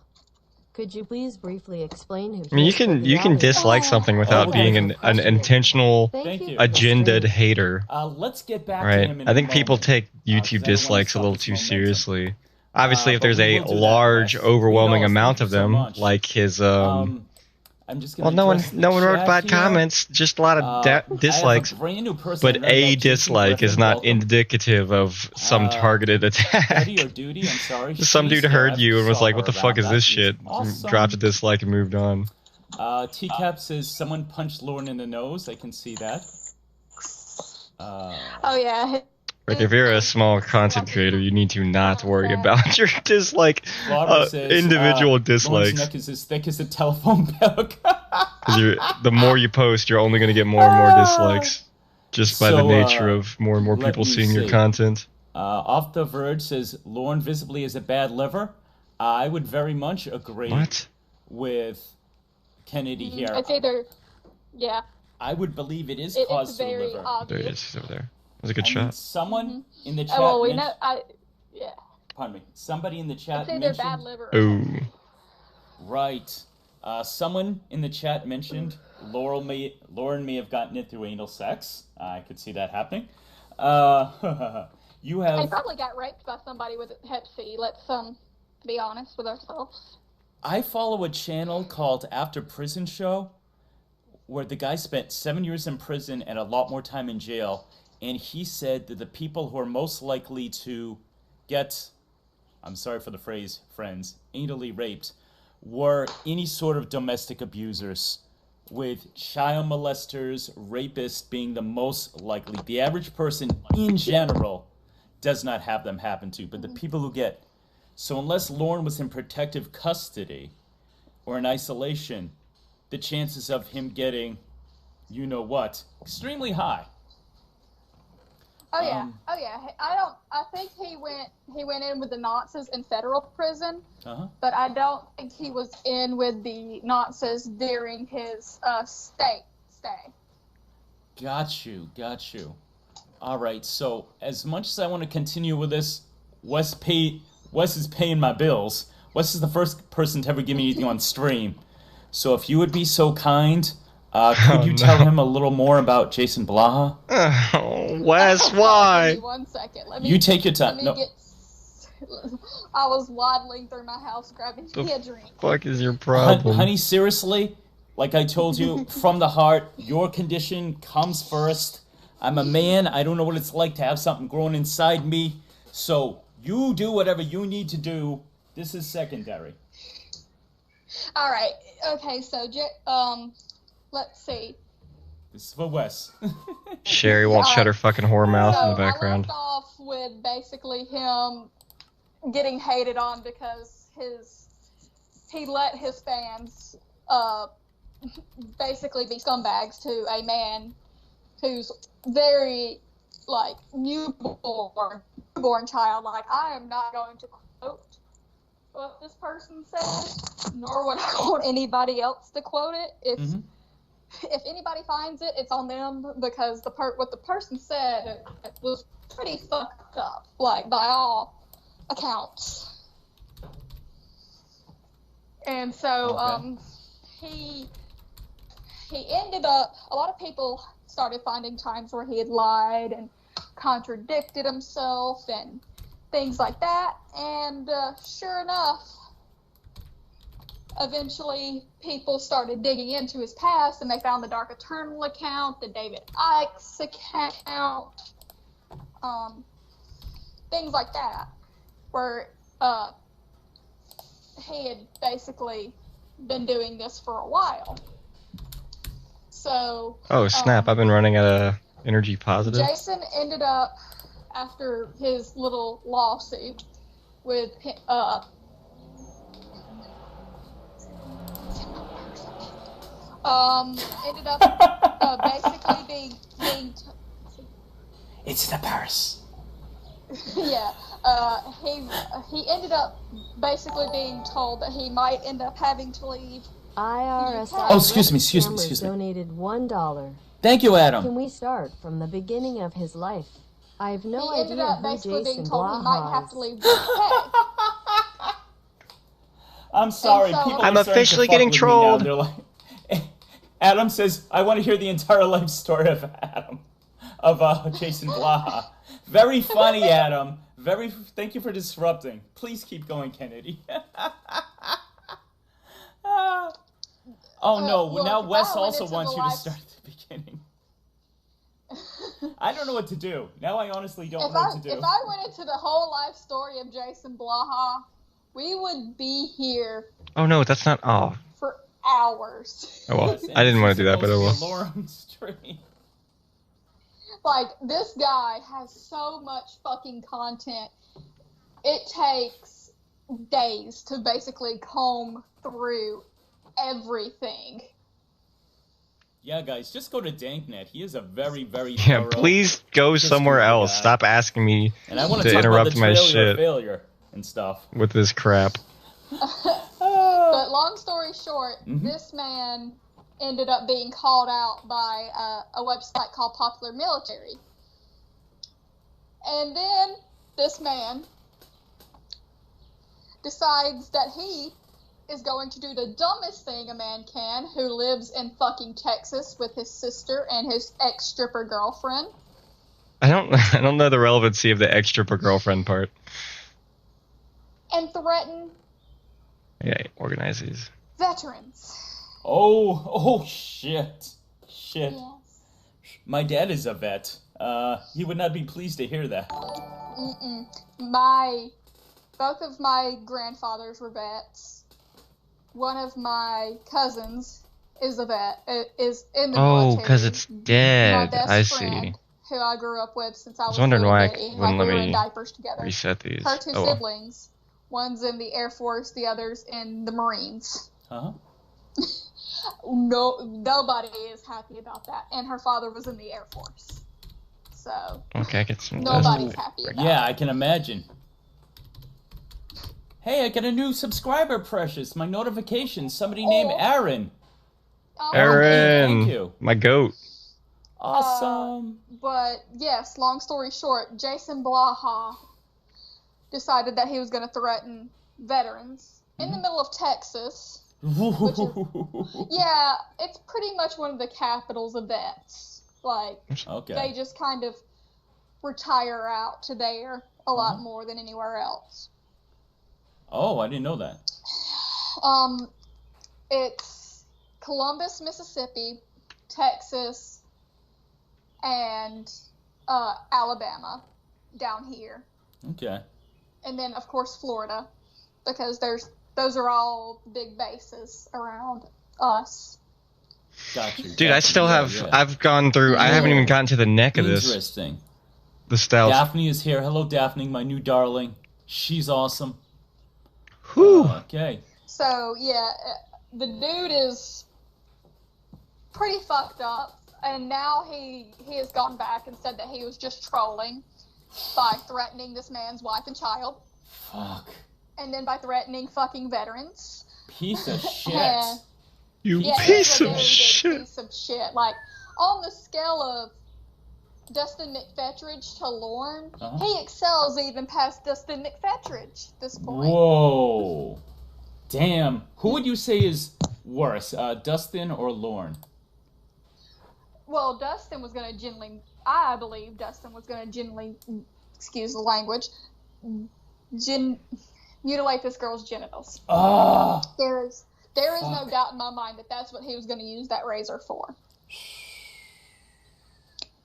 Could you please briefly explain who? I mean, you can dislike something without being an intentional, Thank you. agenda'd hater. Let's get back to Right? him in I think a people moment. take 'Cause I YouTube don't wanna dislikes a stop little this too momentum. seriously. Obviously, if But there's we a will do that, large, Wes. overwhelming $3, amount thank of you so them, much. like his I'm just well, gonna no one address the wrote chat bad here. comments, just a lot of I dislikes. have a brand new person. But a dislike is not indicative of some targeted attack. Study or duty, I'm sorry. Some dude She's heard there. you and was Saw like, her "What the around. fuck is That this shit?" Awesome. Dropped a dislike and moved on. TCAP says someone punched Lauren in the nose. I can see that. Oh, yeah. Like, if you're a small content creator, you need to not worry about your dislike, individual Lauren's dislikes. neck is as thick as a telephone book. Because the more you post, you're only going to get more and more dislikes, just by the nature of more and more let people me seeing your see. content. Off the Verge says Lauren visibly is a bad liver. I would very much agree with Kennedy here. It's either, yeah. I would believe it is It's caused to the very liver. obvious. There he is. He's over there. That was a good I shot. mean, someone in the chat. Oh, well, we mentioned- know. Yeah. Pardon me. Somebody in the chat It's either mentioned. bad liver. Ooh. Right. Someone in the chat mentioned Lauren may have gotten it through anal sex. I could see that happening. You He have. probably got raped by somebody with Hep C. Let's be honest with ourselves. I follow a channel called After Prison Show, where the guy spent 7 years in prison and a lot more time in jail, and he said that the people who are most likely to get, I'm sorry for the phrase, friends, anally raped, were any sort of domestic abusers, with child molesters, rapists being the most likely. The average person in general does not have them happen to, but the people who get. So unless Lauren was in protective custody or in isolation, the chances of him getting, you know what, extremely high. Oh yeah, I think he went in with the Nazis in federal prison, but I don't think he was in with the Nazis during his state stay. Got you. All right, so as much as I want to continue with this, Wes is paying my bills. Wes is the first person to ever give me anything on stream. So if you would be so kind, could you tell him a little more about Jason Blaha? Oh, Wes, why? Give me 1 second. You take your time. No. I was waddling through my house grabbing me a drink. Fuck is your problem? Honey, seriously? Like I told you, from the heart, your condition comes first. I'm a man. I don't know what it's like to have something growing inside me. So you do whatever you need to do. This is secondary. All right. Okay. So, let's see. This is for Wes. Sherry won't shut her fucking whore mouth in the I background. left off with basically him getting hated on because he let his fans basically be scumbags to a man who's very like newborn child. Like, I am not going to quote what this person said, nor would I want anybody else to quote it. If anybody finds it, it's on them, because what the person said was pretty fucked up, like, by all accounts. And so, he ended up, a lot of people started finding times where he had lied and contradicted himself and things like that, and sure enough, eventually people started digging into his past, and they found the Dark Eternal account, the David Icke account, things like that, where he had basically been doing this for a while. So Oh snap! I've been running out of energy positive. Jason ended up, after his little lawsuit with ended up basically being It's the purse. yeah, he ended up basically being told that he might end up having to leave. IRS. Oh, excuse me. Donated $1. Thank you, Adam. Can we start from the beginning of his life? I have no He ended idea up who basically Jason being told he might have to Blaha is. leave with pay. I'm sorry. And so- People I'm are starting officially to fuck getting with me now. trolled. They're like, Adam says, I want to hear the entire life story of Adam, of Jason Blaha. Very funny, Adam. Thank you for disrupting. Please keep going, Kennedy. Oh no! Look, Now if Wes I went also into wants the you to life- start at the beginning. I don't know what to do. Now I honestly don't If know what to do. I went into the whole life story of Jason Blaha, we would be here Oh no, that's not. Oh, for hours. oh well. I didn't want to do that, but oh well. Lauren stream. Like, this guy has so much fucking content. It takes days to basically comb through everything. Yeah, guys, just go to Danknet. He is a very, very Yeah, thorough please go history somewhere else. guy. Stop asking me And I want to to talk about interrupt the my trailer shit failure and stuff. with this crap. But long story short, Mhm. this man ended up being called out by a website called Popular Military. And then this man decides that he is going to do the dumbest thing a man can, who lives in fucking Texas with his sister and his ex-stripper girlfriend. I don't know the relevancy of the extra per girlfriend part. And threaten Yeah, organize these. veterans. Oh, shit. Shit. Yes. My dad is a vet. He would not be pleased to hear that. Both of my grandfathers were vets. One of my cousins is a vet, is in the military. Oh, because it's My dead. best I friend, see. who I grew up with since I was wondering little why bitty, it wouldn't like we let were in me diapers together. Reset these. Her two Oh well. siblings, one's in the Air Force, the other's in the Marines. Uh-huh. Nobody is happy about that, and her father was in the Air Force, so Okay, I get some. nobody's happy about Yeah, it. I can imagine. Hey, I got a new subscriber, Precious. My notifications. Somebody named Aaron. Oh, Aaron, Thank you. my goat. Awesome. But yes, long story short, Jason Blaha decided that he was going to threaten veterans in the middle of Texas. Yeah, it's pretty much one of the capitals of vets. Like, Okay. they just kind of retire out to there a lot more than anywhere else. Oh, I didn't know that. It's Columbus, Mississippi, Texas, and Alabama down here. Okay. And then, of course, Florida, because those are all big bases around us. Got you. Dude, I still have. Yeah. I've gone through. I haven't even gotten to the neck of this. Interesting. The stout. Daphne is here. Hello, Daphne, my new darling. She's awesome. Whew. Okay. So, yeah, the dude is pretty fucked up, and now he has gone back and said that he was just trolling by threatening this man's wife and child, Fuck. and then by threatening fucking veterans. Piece of shit. Yeah. You Yeah, piece he's a of very shit. big piece of shit. Like, on the scale of Dustin McFetridge to Lorne, he excels even past Dustin McFetridge at this point. Whoa. Damn. Who would you say is worse, Dustin or Lorne? Well, Dustin was going to I believe Dustin was going to excuse the language, mutilate this girl's genitals. Ah. There's There is no doubt in my mind that that's what he was going to use that razor for.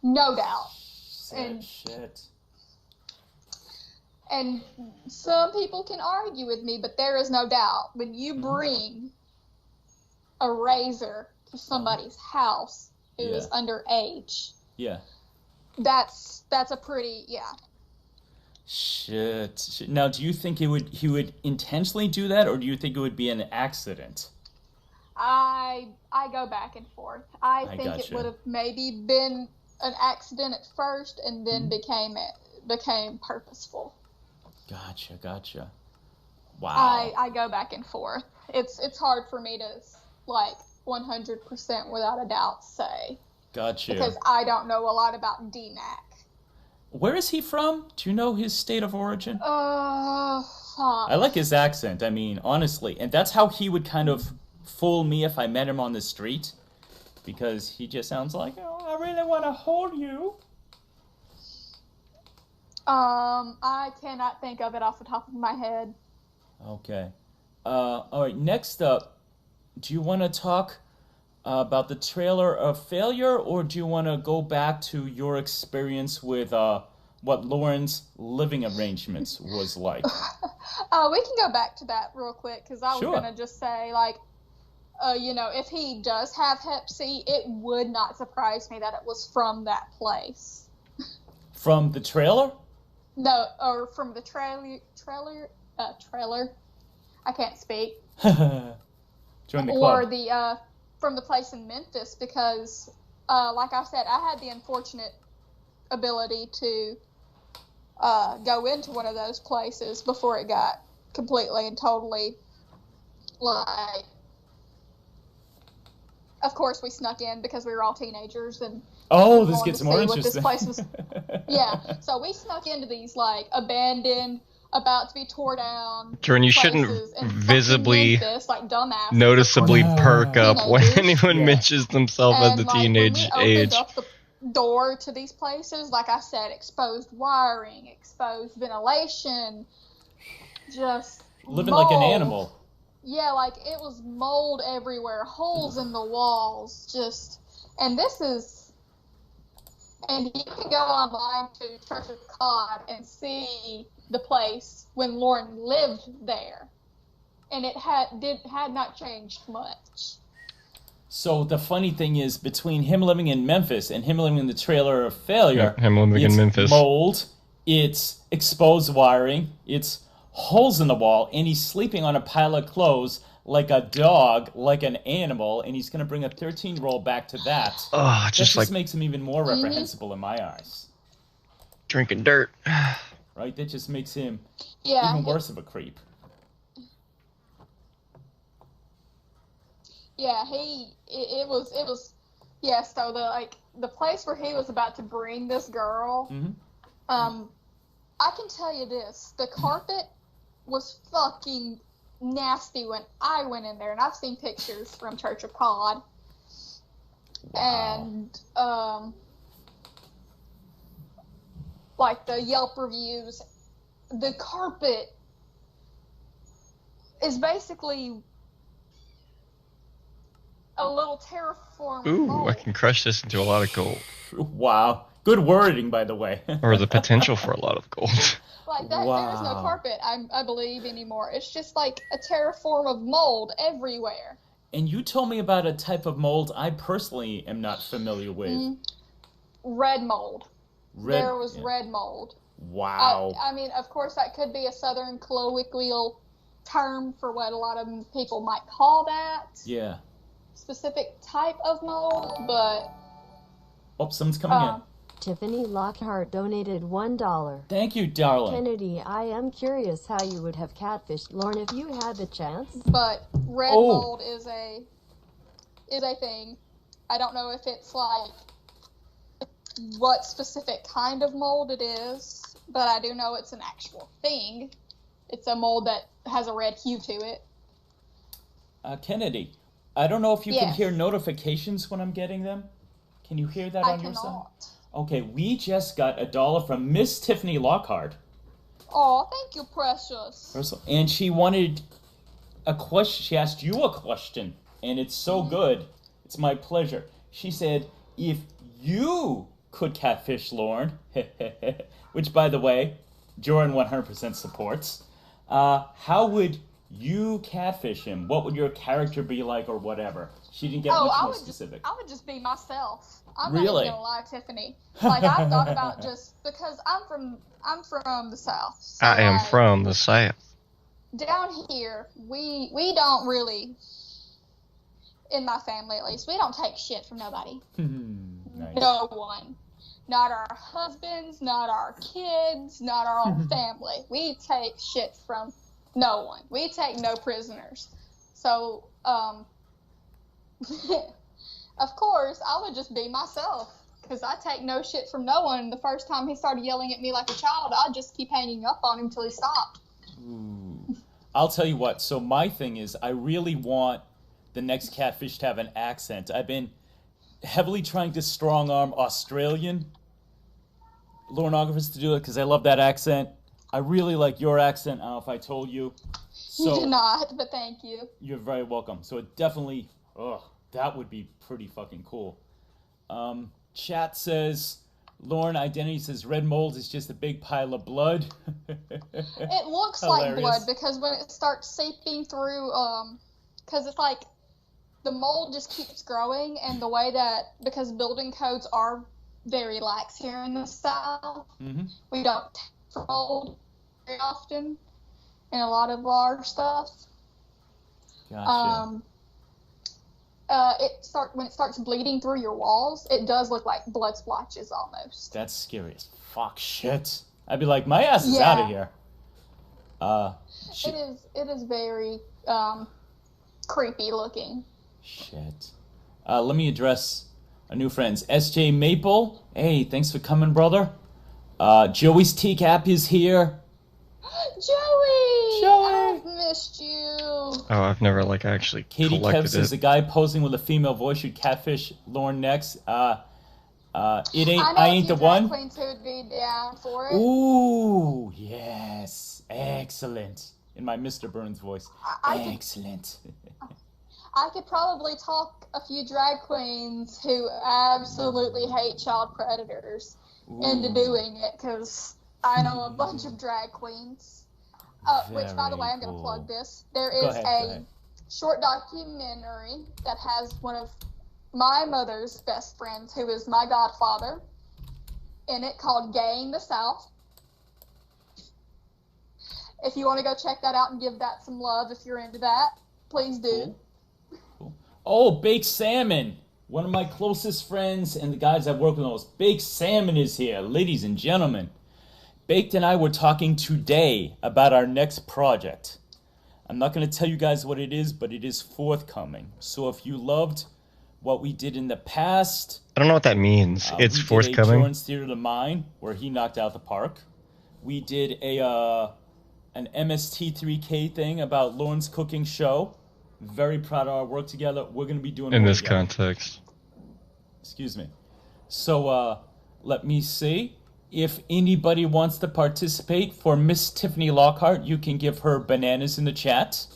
No doubt. Shit. And some people can argue with me, but there is no doubt when you bring a razor to somebody's house who is underage. Yeah. That's a pretty Shit. Now, do you think he would intentionally do that, or do you think it would be an accident? I go back and forth. I think gotcha. it would have maybe been an accident at first, and then became purposeful. Gotcha. Wow. I go back and forth. It's hard for me to 100% without a doubt say. Gotcha. Because I don't know a lot about DMAC. Where is he from? Do you know his state of origin? Fuck. I like his accent, I mean, honestly. And that's how he would kind of fool me if I met him on the street. Because he just sounds like, oh, I really want to hold you. I cannot think of it off the top of my head. Okay. All right, next up, do you want to talk about the trailer of failure, or do you want to go back to your experience with what Lauren's living arrangements was like? We can go back to that real quick, because I was Sure. going to just say, if he does have Hep C, it would not surprise me that it was from that place. From the trailer? No, or from the trailer. I can't speak. Join the club. Or from the place in Memphis, because, like I said, I had the unfortunate ability to go into one of those places before it got completely and totally, of course we snuck in because we were all teenagers and This gets more interesting. this place was. Yeah, so we snuck into these abandoned, about to be tore down. Jorrun, you shouldn't visibly, noticeably perk up when anyone mentions themselves at the teenage age. Up the door to these places, like I said, exposed wiring, exposed ventilation, just living mold. like an animal. Yeah, it was mold everywhere, holes in the walls, and you can go online to Church of God and see the place when Lauren lived there, and it had not changed much. So the funny thing is, between him living in Memphis and him living in the trailer of failure, him living in Memphis, mold, it's exposed wiring, it's holes in the wall, and he's sleeping on a pile of clothes like a dog, like an animal, and he's going to bring a 13-year-old back to that. Oh, that just makes him even more reprehensible in my eyes. Drinking dirt. Right? That just makes him even worse of a creep. Yeah, so the place where he was about to bring this girl, I can tell you this, the carpet was fucking nasty when I went in there, and I've seen pictures from Church of God. Wow. And the Yelp reviews, the carpet is basically a little terraform. Ooh, mold. I can crush this into a lot of gold. Wow. Good wording, by the way. Or the potential for a lot of gold. Like that, there's no carpet, I believe, anymore. It's just like a terraform of mold everywhere. And you told me about a type of mold I personally am not familiar with. Red mold. There was red mold. Wow. I mean, of course, that could be a southern colloquial term for what a lot of people might call that. Yeah. Specific type of mold, but... Oh, someone's coming in. Tiffany Lockhart donated $1. Thank you, darling. Kennedy, I am curious how you would have catfished Lauren if you had the chance. But red mold is a thing. I don't know if it's what specific kind of mold it is, but I do know it's an actual thing. It's a mold that has a red hue to it. Kennedy, I don't know if you can hear notifications when I'm getting them. Can you hear that on your side? Okay, we just got $1 from Miss Tiffany Lockhart. Oh, thank you, precious. And she wanted a question. She asked you a question, and it's so good. It's my pleasure. She said, if you could catfish Lorne, which, by the way, Jorrun 100% supports, how would you catfish him? What would your character be like, or whatever? She didn't get much more specific. I would just be myself. I'm Really? not even gonna lie, Tiffany. Like, I've thought about just because I'm from the South. So I am from the South. Down here, we don't really, in my family at least, we don't take shit from nobody. Nice. No one. Not our husbands, not our kids, not our own family. We take shit from no one. We take no prisoners. So, of course, I would just be myself, because I take no shit from no one. The first time he started yelling at me like a child, I'd just keep hanging up on him till he stopped. Ooh. I'll tell you what, so my thing is, I really want the next catfish to have an accent. I've been heavily trying to strong-arm Australian Lornographers to do it, because I love that accent. I really like your accent. I don't know if I told you. So, You did not, but thank you. You're very welcome. So it definitely, that would be pretty fucking cool. Chat says, Lorne Identity says red mold is just a big pile of blood. It looks like blood because when it starts seeping through, because it's like the mold just keeps growing, and the way that, because building codes are very lax here in the South, we don't take mold very often in a lot of our stuff. Gotcha. When it starts bleeding through your walls, it does look like blood splotches almost. That's scary as fuck. Shit. I'd be like, my ass is out of here. It is very creepy looking. Shit. Let me address our new friends. SJ Maple. Hey, thanks for coming, brother. Joey's Teacap is here. Joey! I've missed you. Oh, I've never actually Katie collected Kev says it. a guy posing with a female voice should catfish Lorne next. I ain't the one. Queens who would be down for it. Ooh, yes, excellent. In my Mr. Burns voice, excellent. I could probably talk a few drag queens who absolutely hate child predators into doing it, because I know a bunch of drag queens. Which, by the way, I'm going to plug this. There is a short documentary that has one of my mother's best friends, who is my godfather, in it, called Gaying the South. If you want to go check that out and give that some love, if you're into that, please do. Cool. Oh, Baked Salmon. One of my closest friends and the guys I've worked with most. Baked Salmon is here, ladies and gentlemen. Baked and I were talking today about our next project. I'm not going to tell you guys what it is, but it is forthcoming. So if you loved what we did in the past... I don't know what that means. It's forthcoming? We did a Jorrun's Theater of the Mind, where he knocked out the park. We did an MST3K thing about Lorne's cooking show. Very proud of our work together. We're going to be doing in more this together. context. Excuse me. So, let me see. If anybody wants to participate, for Miss Tiffany Lockhart, you can give her bananas in the chat.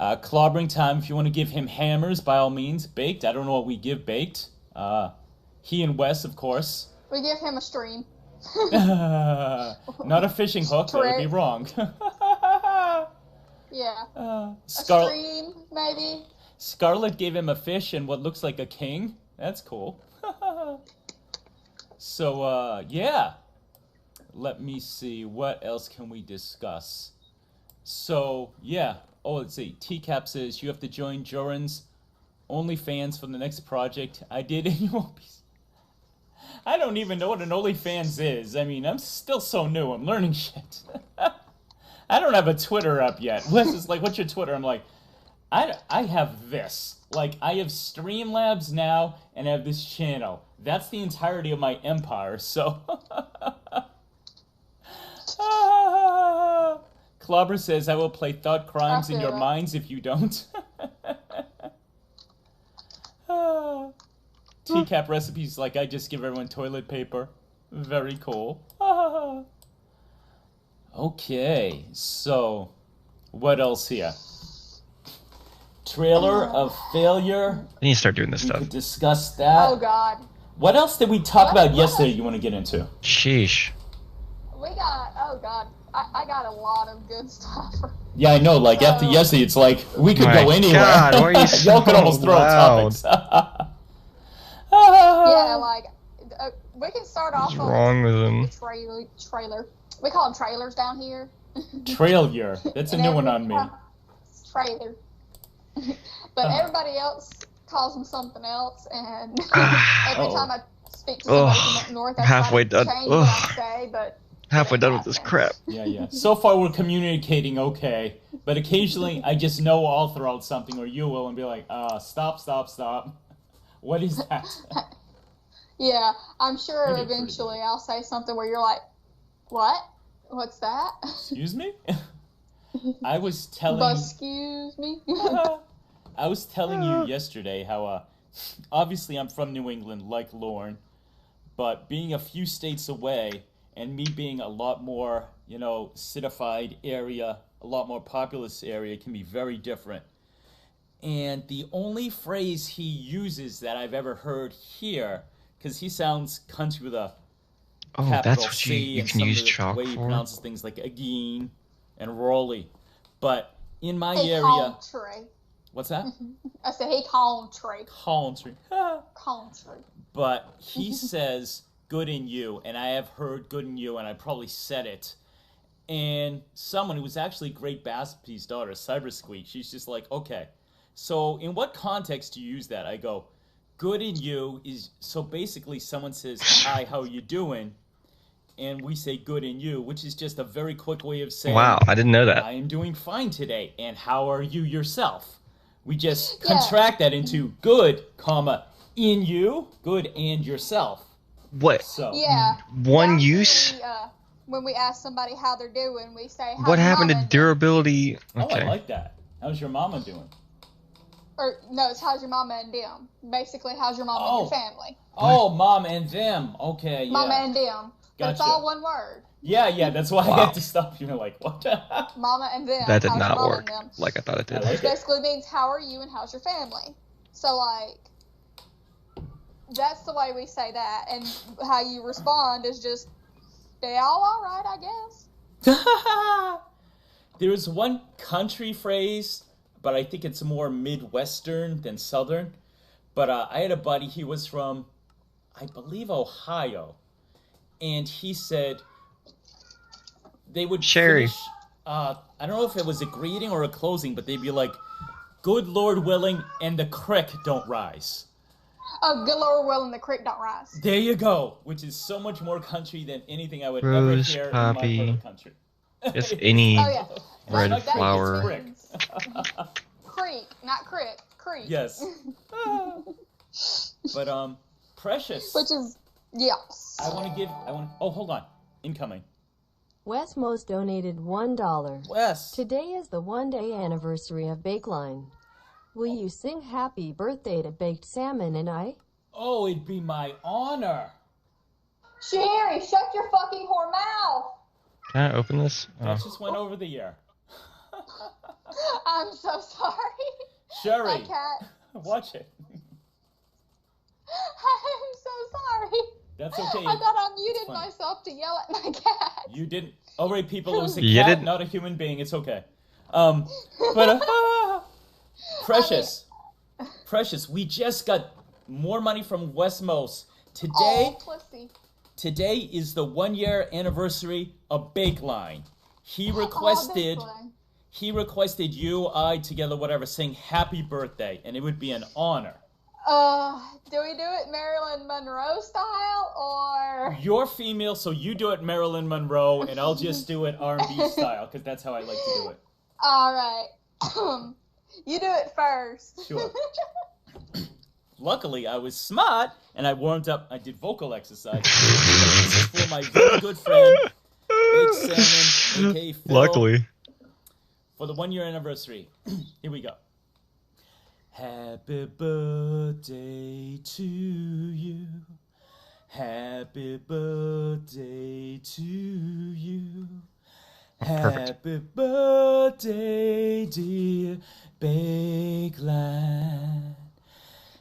Clobbering Time, if you want to give him hammers, by all means. Baked, I don't know what we give Baked. He and Wes, of course. We give him a stream. Not a fishing hook, that would be wrong. Yeah. A Scarlet, stream, maybe. Scarlet gave him a fish and what looks like a king. That's cool. So, yeah. Let me see. What else can we discuss? So, yeah. Oh, let's see. TCAP says you have to join Jorrun's OnlyFans for the next project. I did, and you won't be... I don't even know what an OnlyFans is. I mean, I'm still so new. I'm learning shit. I don't have a Twitter up yet. Wes is like, what's your Twitter? I'm like, I have this. Like, I have Streamlabs now, and I have this channel. That's the entirety of my empire, so... Clobber says, I will play Thought Crimes in your minds if you don't. TCAP recipes like I just give everyone toilet paper. Very cool. Okay, so what else here? Trailer of failure. I need to start doing this We stuff. could discuss that. Oh God. What else did we talk about yesterday you want to get into? Sheesh. We got. Oh God. I got a lot of good stuff. Yeah, I know. Like after yesterday, it's like we could My go anywhere. God, why are you so Y'all could almost throw loud? topics. Yeah, like we can start off What's on wrong with him? trailer. We call them trailers down here. Trailer. That's a new one on me. Trailer. But everybody else calls them something else, and every time I speak to somebody from up north, I halfway try to done. change what I say, but Halfway done with this crap. Yeah. So far, we're communicating okay, but occasionally I just know I'll throw out something, or you will, and be like, stop. What is that? Yeah, I'm sure You did pretty eventually I'll say something where you're like, what? What's that? Excuse me? I was telling Excuse me? I was telling you yesterday how, obviously I'm from New England, like Lauren, but being a few states away, and me being a lot more, citified area, a lot more populous area, can be very different. And the only phrase he uses that I've ever heard here, because he sounds country with a capital that's what C, you and can some use of the chalk way he for? pronounces things like again and Jorrly. But in my He area, country. what's that? I said he country. Country. Country. But he says good in you, and I have heard good in you, and I probably said it. And someone who was actually Great Bass's daughter, Cyber Squeak, she's just like, okay, so in what context do you use that? I go, good in you is, so basically someone says, hi, how you doing? And we say good in you, which is just a very quick way of saying, Wow, I didn't know that. I am doing fine today, and how are you yourself? We just contract that into good, comma, in you, good, and yourself. What? So Yeah. One Down here use? when we ask somebody how they're doing, we say, how's What your happened to mama doing? durability? Oh, Okay. I like that. How's your mama doing? Or, no, it's how's your mama and them. Basically, how's your mama and your family? Oh, mom and them. Okay, yeah. Mama and them. But it's Gotcha. all one word. Yeah, that's why Wow. I had to stop you. Like, what? Mama and them. That did how's your not mama work and them? like I thought it I did. like Which it. basically means how are you and how's your family. So, like, that's the way we say that. And how you respond is just, they all right, I guess. There's one country phrase, but I think it's more Midwestern than Southern. But I had a buddy, he was from, I believe, Ohio. And he said they would Sherry. finish, I don't know if it was a greeting or a closing, but they'd be like, good Lord willing, and the creek don't rise. Oh, good Lord willing, the creek don't rise. There you go, which is so much more country than anything I would Rose, ever hear poppy. in my part of country. Just any Oh, yeah. red That flower. means creek, not crick. Creek. Yes. But Precious. Which is, yes. Oh, hold on. Incoming. Wes Most donated $1. Wes. Today is the one-day anniversary of Bakeline. Will you sing happy birthday to Baked Salmon and I? Oh, it'd be my honor. Sherry, shut your fucking whore mouth. Can I open this? That Oh. just went over the air. I'm so sorry. Sherry. My cat. Watch it. I'm so sorry. That's okay. I thought I muted fine. myself to yell at my cat. You didn't. All right, people. It was a You cat, didn't- not a human being. It's okay. But Precious. Precious, we just got more money from Westmos. Oh, pussy. Today is the 1-year anniversary of Bakeline. He requested you, I, together, whatever, saying happy birthday, and it would be an honor. Do we do it Marilyn Monroe style or? You're female, so you do it Marilyn Monroe, and I'll just do it R&B style, because that's how I like to do it. All right. You do it first. Sure. Luckily, I was smart, and I warmed up. I did vocal exercise. This is for my very good friend, Big Salmon, a.k.a. Phil, Luckily. for the 1-year anniversary. Here we go. Happy birthday to you. Happy birthday to you. Perfect. Happy birthday, dear Bakeline.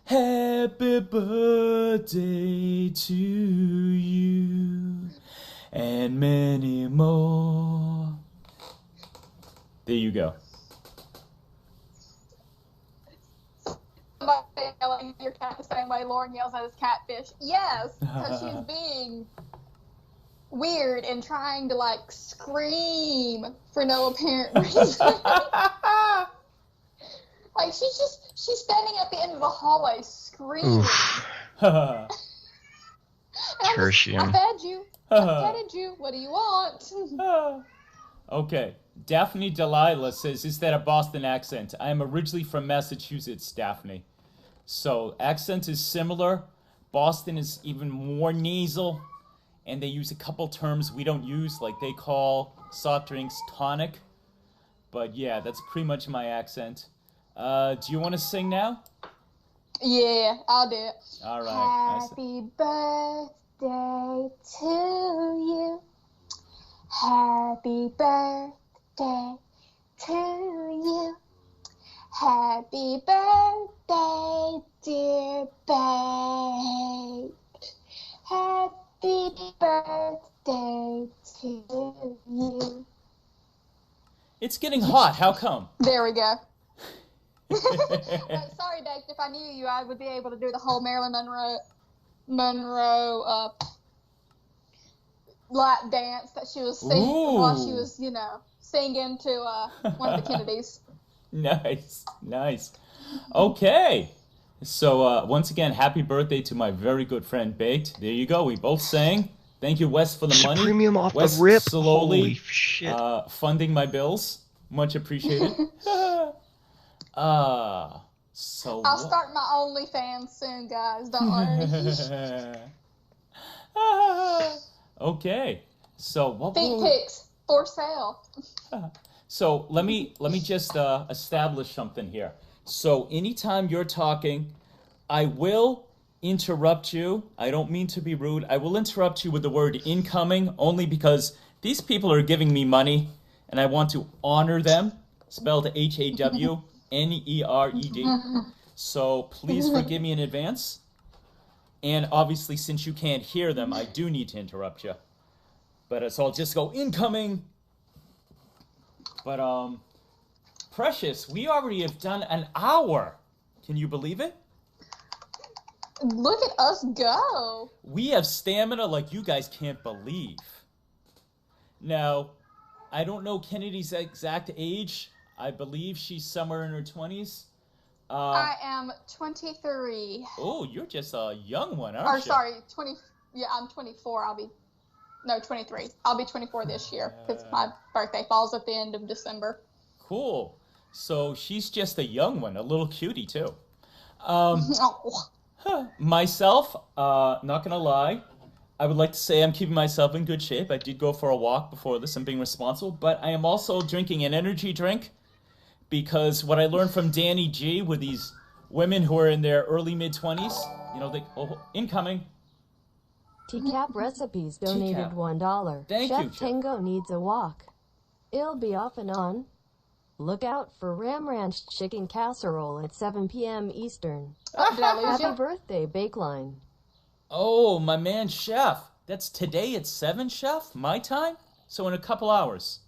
Happy birthday to you, and many more. There you go. Yelling at your cat the same way Lauren yells at his catfish. Yes, because she's being weird and trying to like scream for no apparent reason. Like she's standing at the end of the hallway screaming. Tertium. I fed you. I petted you. What do you want? Okay. Daphne Delilah says, is that a Boston accent? I am originally from Massachusetts, Daphne. So, accent is similar. Boston is even more nasal. And they use a couple terms we don't use, like they call soft drinks tonic. But yeah, that's pretty much my accent. Do you want to sing now? Yeah, I'll do it. All right. Happy birthday to you. Happy birthday to you. Happy birthday, dear babe. Happy birthday to you. It's getting hot. How come? There we go. Sorry, Dave. If I knew you, I would be able to do the whole Marilyn Monroe lap dance that she was singing while she was, singing to one of the Kennedys. Nice. Okay. So, once again, happy birthday to my very good friend Baked. There you go. We both sang. Thank you, Wes, for the money. Premium off Wes the rip. slowly Holy shit. Funding my bills. Much appreciated. I'll start my OnlyFans soon, guys. Don't worry. Okay. So what? Feet pics for sale. So let me just establish something here. So anytime you're talking, I will interrupt you. I don't mean to be rude. I will interrupt you with the word incoming only because these people are giving me money and I want to honor them. Spelled HAWNERED. So please forgive me in advance. And obviously, since you can't hear them, I do need to interrupt you. But so I'll just go incoming. But Precious, we already have done an hour. Can you believe it? Look at us go. We have stamina like you guys can't believe. Now, I don't know Kennedy's exact age. I believe she's somewhere in her 20s. I am 23. Oh, you're just a young one, aren't you? Sorry, 20. Yeah, I'm 24. 23. I'll be 24 this year because my birthday falls at the end of December. Cool. So she's just a young one, a little cutie too. Myself, not gonna lie, I would like to say I'm keeping myself in good shape. I did go for a walk before this. I'm being responsible, but I am also drinking an energy drink. Because what I learned from Danny G with these women who are in their early mid-20s, incoming. TCAP Recipes donated TCAP. $1. Thank you, Chef Chef. Tango needs a walk. It'll be off and on. Look out for Ram Ranch Chicken Casserole at 7 p.m. Eastern. Did I lose Happy you? birthday, Bakeline. Oh, my man, Chef. That's today at 7, Chef? My time? So in a couple hours.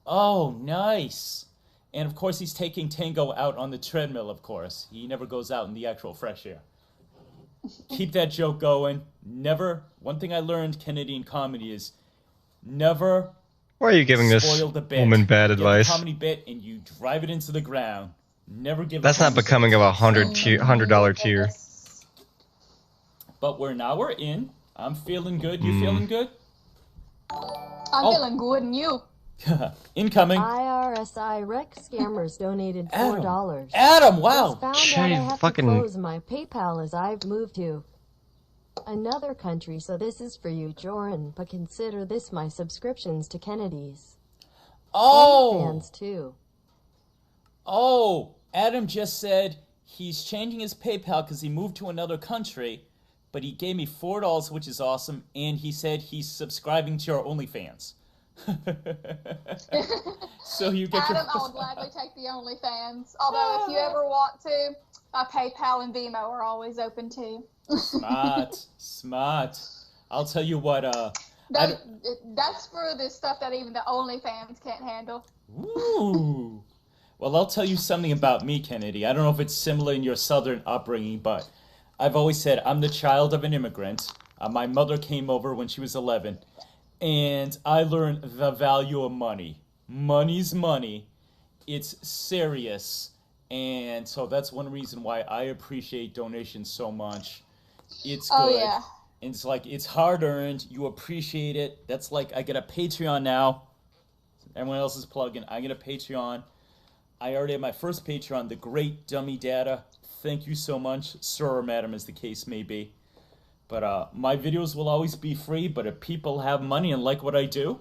Oh, nice. And, of course, he's taking Tango out on the treadmill, of course. He never goes out in the actual fresh air. Keep that joke going. Never. One thing I learned, Kennedy, in comedy is never Why are you giving this spoil the bit. woman bad You get advice? the comedy bit and you drive it into the ground. Never give That's a not comedy becoming bit. of $100 tier. But we're in. I'm feeling good. You feeling good? I'm feeling good, and you? Incoming. IRSI Rec Scammers donated Adam. $4. Adam, wow. Just found Jay, out I have fucking- to close my PayPal as I've moved to another country, so this is for you, Jorrun, but consider this my subscriptions to Kennedy's. Oh. Fans too. Oh, Adam just said he's changing his PayPal because he moved to another country, but he gave me $4, which is awesome, and he said he's subscribing to your OnlyFans. So you get Adam, I would gladly take the OnlyFans. Although, if you ever want to, PayPal and Venmo are always open too. Smart. I'll tell you what. That's for the stuff that even the OnlyFans can't handle. Ooh. Well, I'll tell you something about me, Kennedy. I don't know if it's similar in your southern upbringing, but I've always said I'm the child of an immigrant. My mother came over when she was 11, and I learned the value of money. Money's money. It's serious. And so that's one reason why I appreciate donations so much. It's good. Oh, yeah. And it's like, it's hard earned. You appreciate it. That's like, I get a Patreon now. Everyone else is plugging. I get a Patreon. I already have my first Patreon, The Great Dummy Data. Thank you so much, sir or madam, as the case may be. But my videos will always be free, but if people have money and like what I do,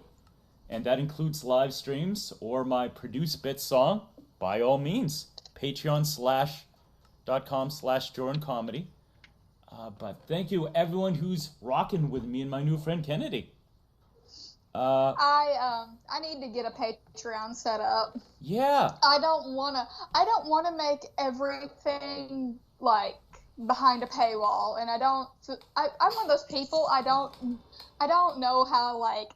and that includes live streams or my Produce Bit song, by all means, patreon.com/JorrunComedy. But thank you, everyone who's rocking with me and my new friend Kennedy. I need to get a Patreon set up. Yeah. I don't wanna make everything like behind a paywall, and I'm one of those people. I don't know how like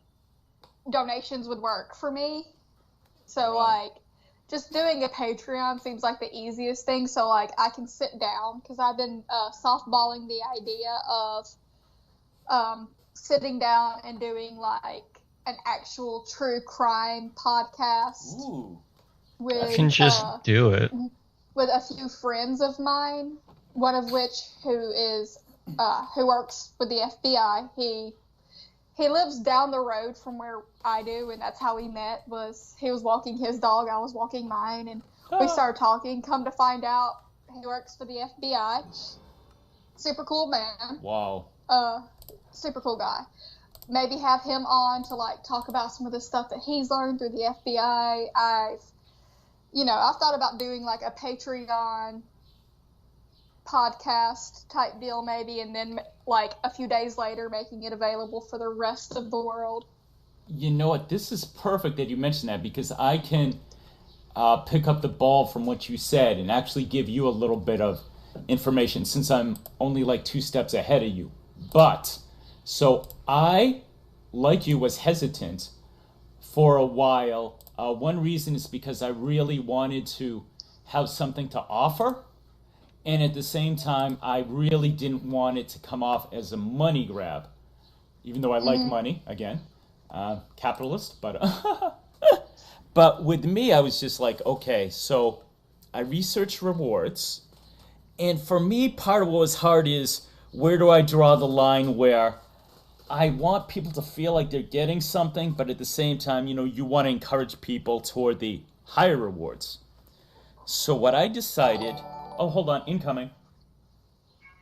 donations would work for me. So like just doing a Patreon seems like the easiest thing. So like I can sit down, because I've been softballing the idea of sitting down and doing like an actual true crime podcast. Ooh. You can just do it. With a few friends of mine, one of which who works for the FBI. He lives down the road from where I do, and that's how we met. He was walking his dog, I was walking mine, and we started talking. Come to find out, he works for the FBI. Super cool man. Wow. Super cool guy. Maybe have him on to like talk about some of the stuff that he's learned through the FBI. I've thought about doing like a Patreon podcast type deal maybe, and then like a few days later making it available for the rest of the world. You know what? This is perfect that you mentioned that, because I can pick up the ball from what you said and actually give you a little bit of information, since I'm only like 2 steps ahead of you. But so I, like you, was hesitant for a while. One reason is because I really wanted to have something to offer. And at the same time, I really didn't want it to come off as a money grab. Even though I like money, again, capitalist. But with me, I was just like, okay, so I researched rewards. And for me, part of what was hard is, where do I draw the line where I want people to feel like they're getting something, but at the same time, you want to encourage people toward the higher rewards. So what I decided... Oh, hold on, incoming.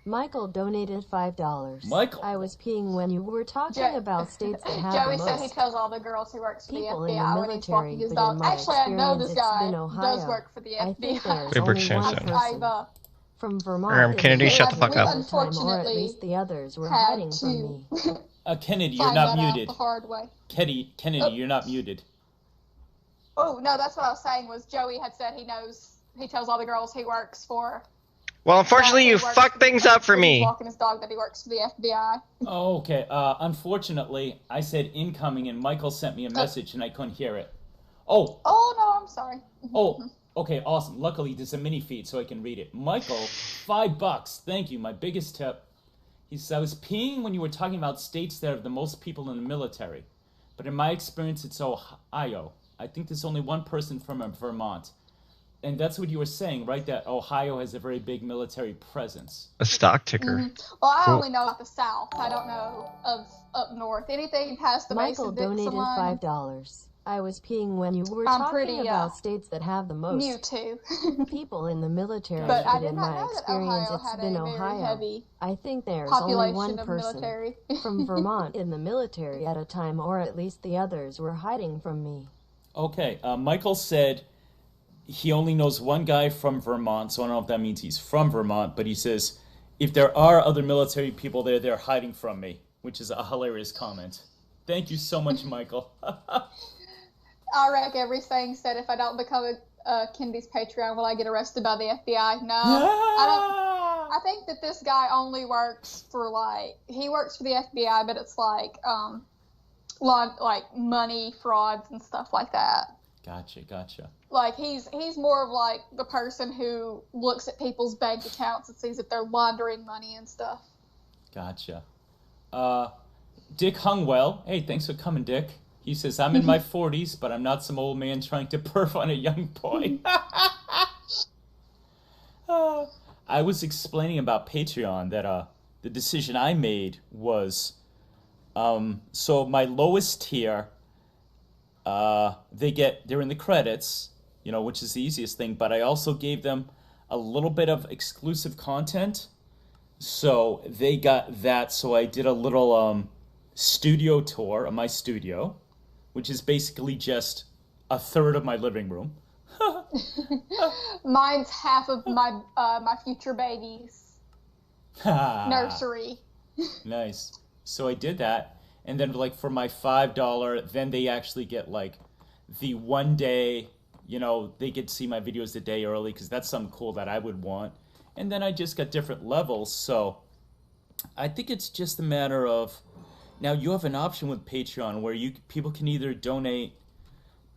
Michael donated $5. Michael. I was peeing when you were talking about states that have Joey the said he most tells all the girls he works for the people in FBI the when he's walking military, his but in dog. my Actually, I know this experience, it's guy been Ohio. does work for the I think FBI. there's only one Extension. person from Vermont. Kennedy, shut the fuck we up. Or at unfortunately least the others were had hiding from me. Kennedy, you're find not that out muted. the hard way. Kennedy, you're not muted. Oh, no, that's what I was saying, was Joey had said he tells all the girls he works for. Well, unfortunately, you fucked things up for He's me. walking his dog that he works for the FBI. Oh, okay. Unfortunately, I said incoming, and Michael sent me a message, and I couldn't hear it. Oh, no, I'm sorry. okay, awesome. Luckily, there's a mini feed, so I can read it. Michael, $5. Thank you. My biggest tip. He says, I was peeing when you were talking about states that have the most people in the military. But in my experience, it's Ohio. I think there's only one person from Vermont. And that's what you were saying, right? That Ohio has a very big military presence. A stock ticker. Well, I Cool. only know about the South. I don't know of up north. Anything past the Michael Mason-Dixon donated line. $5. I was peeing when you were I'm talking pretty, about states that have the most New too. people in the military, But I but did in not my know that experience, Ohio it's had been a very Ohio. heavy I think there's only population one of person military. from Vermont in the military at a time, or at least the others were hiding from me. Okay, Michael said he only knows one guy from Vermont, so I don't know if that means he's from Vermont, but he says, if there are other military people there, they're hiding from me, which is a hilarious comment. Thank you so much, Michael. I wreck everything. Said if I don't become a Kennedy's Patreon, will I get arrested by the FBI? No, I don't. I think that this guy only works for he works for the FBI, but it's like money frauds and stuff like that. Gotcha. Like he's more of like the person who looks at people's bank accounts and sees if they're laundering money and stuff. Gotcha. Dick Hungwell. Hey, thanks for coming, Dick. He says, I'm in my 40s, but I'm not some old man trying to perf on a young boy. I was explaining about Patreon that the decision I made was, so my lowest tier, they're in the credits, which is the easiest thing, but I also gave them a little bit of exclusive content. So they got that. So I did a little studio tour of my studio, which is basically just a third of my living room. Mine's half of my future baby's nursery. Nice. So I did that, and then like for my $5, then they actually get like the 1 day. They get to see my videos a day early because that's something cool that I would want. And then I just got different levels. So I think it's just a matter of, now you have an option with Patreon where people can either donate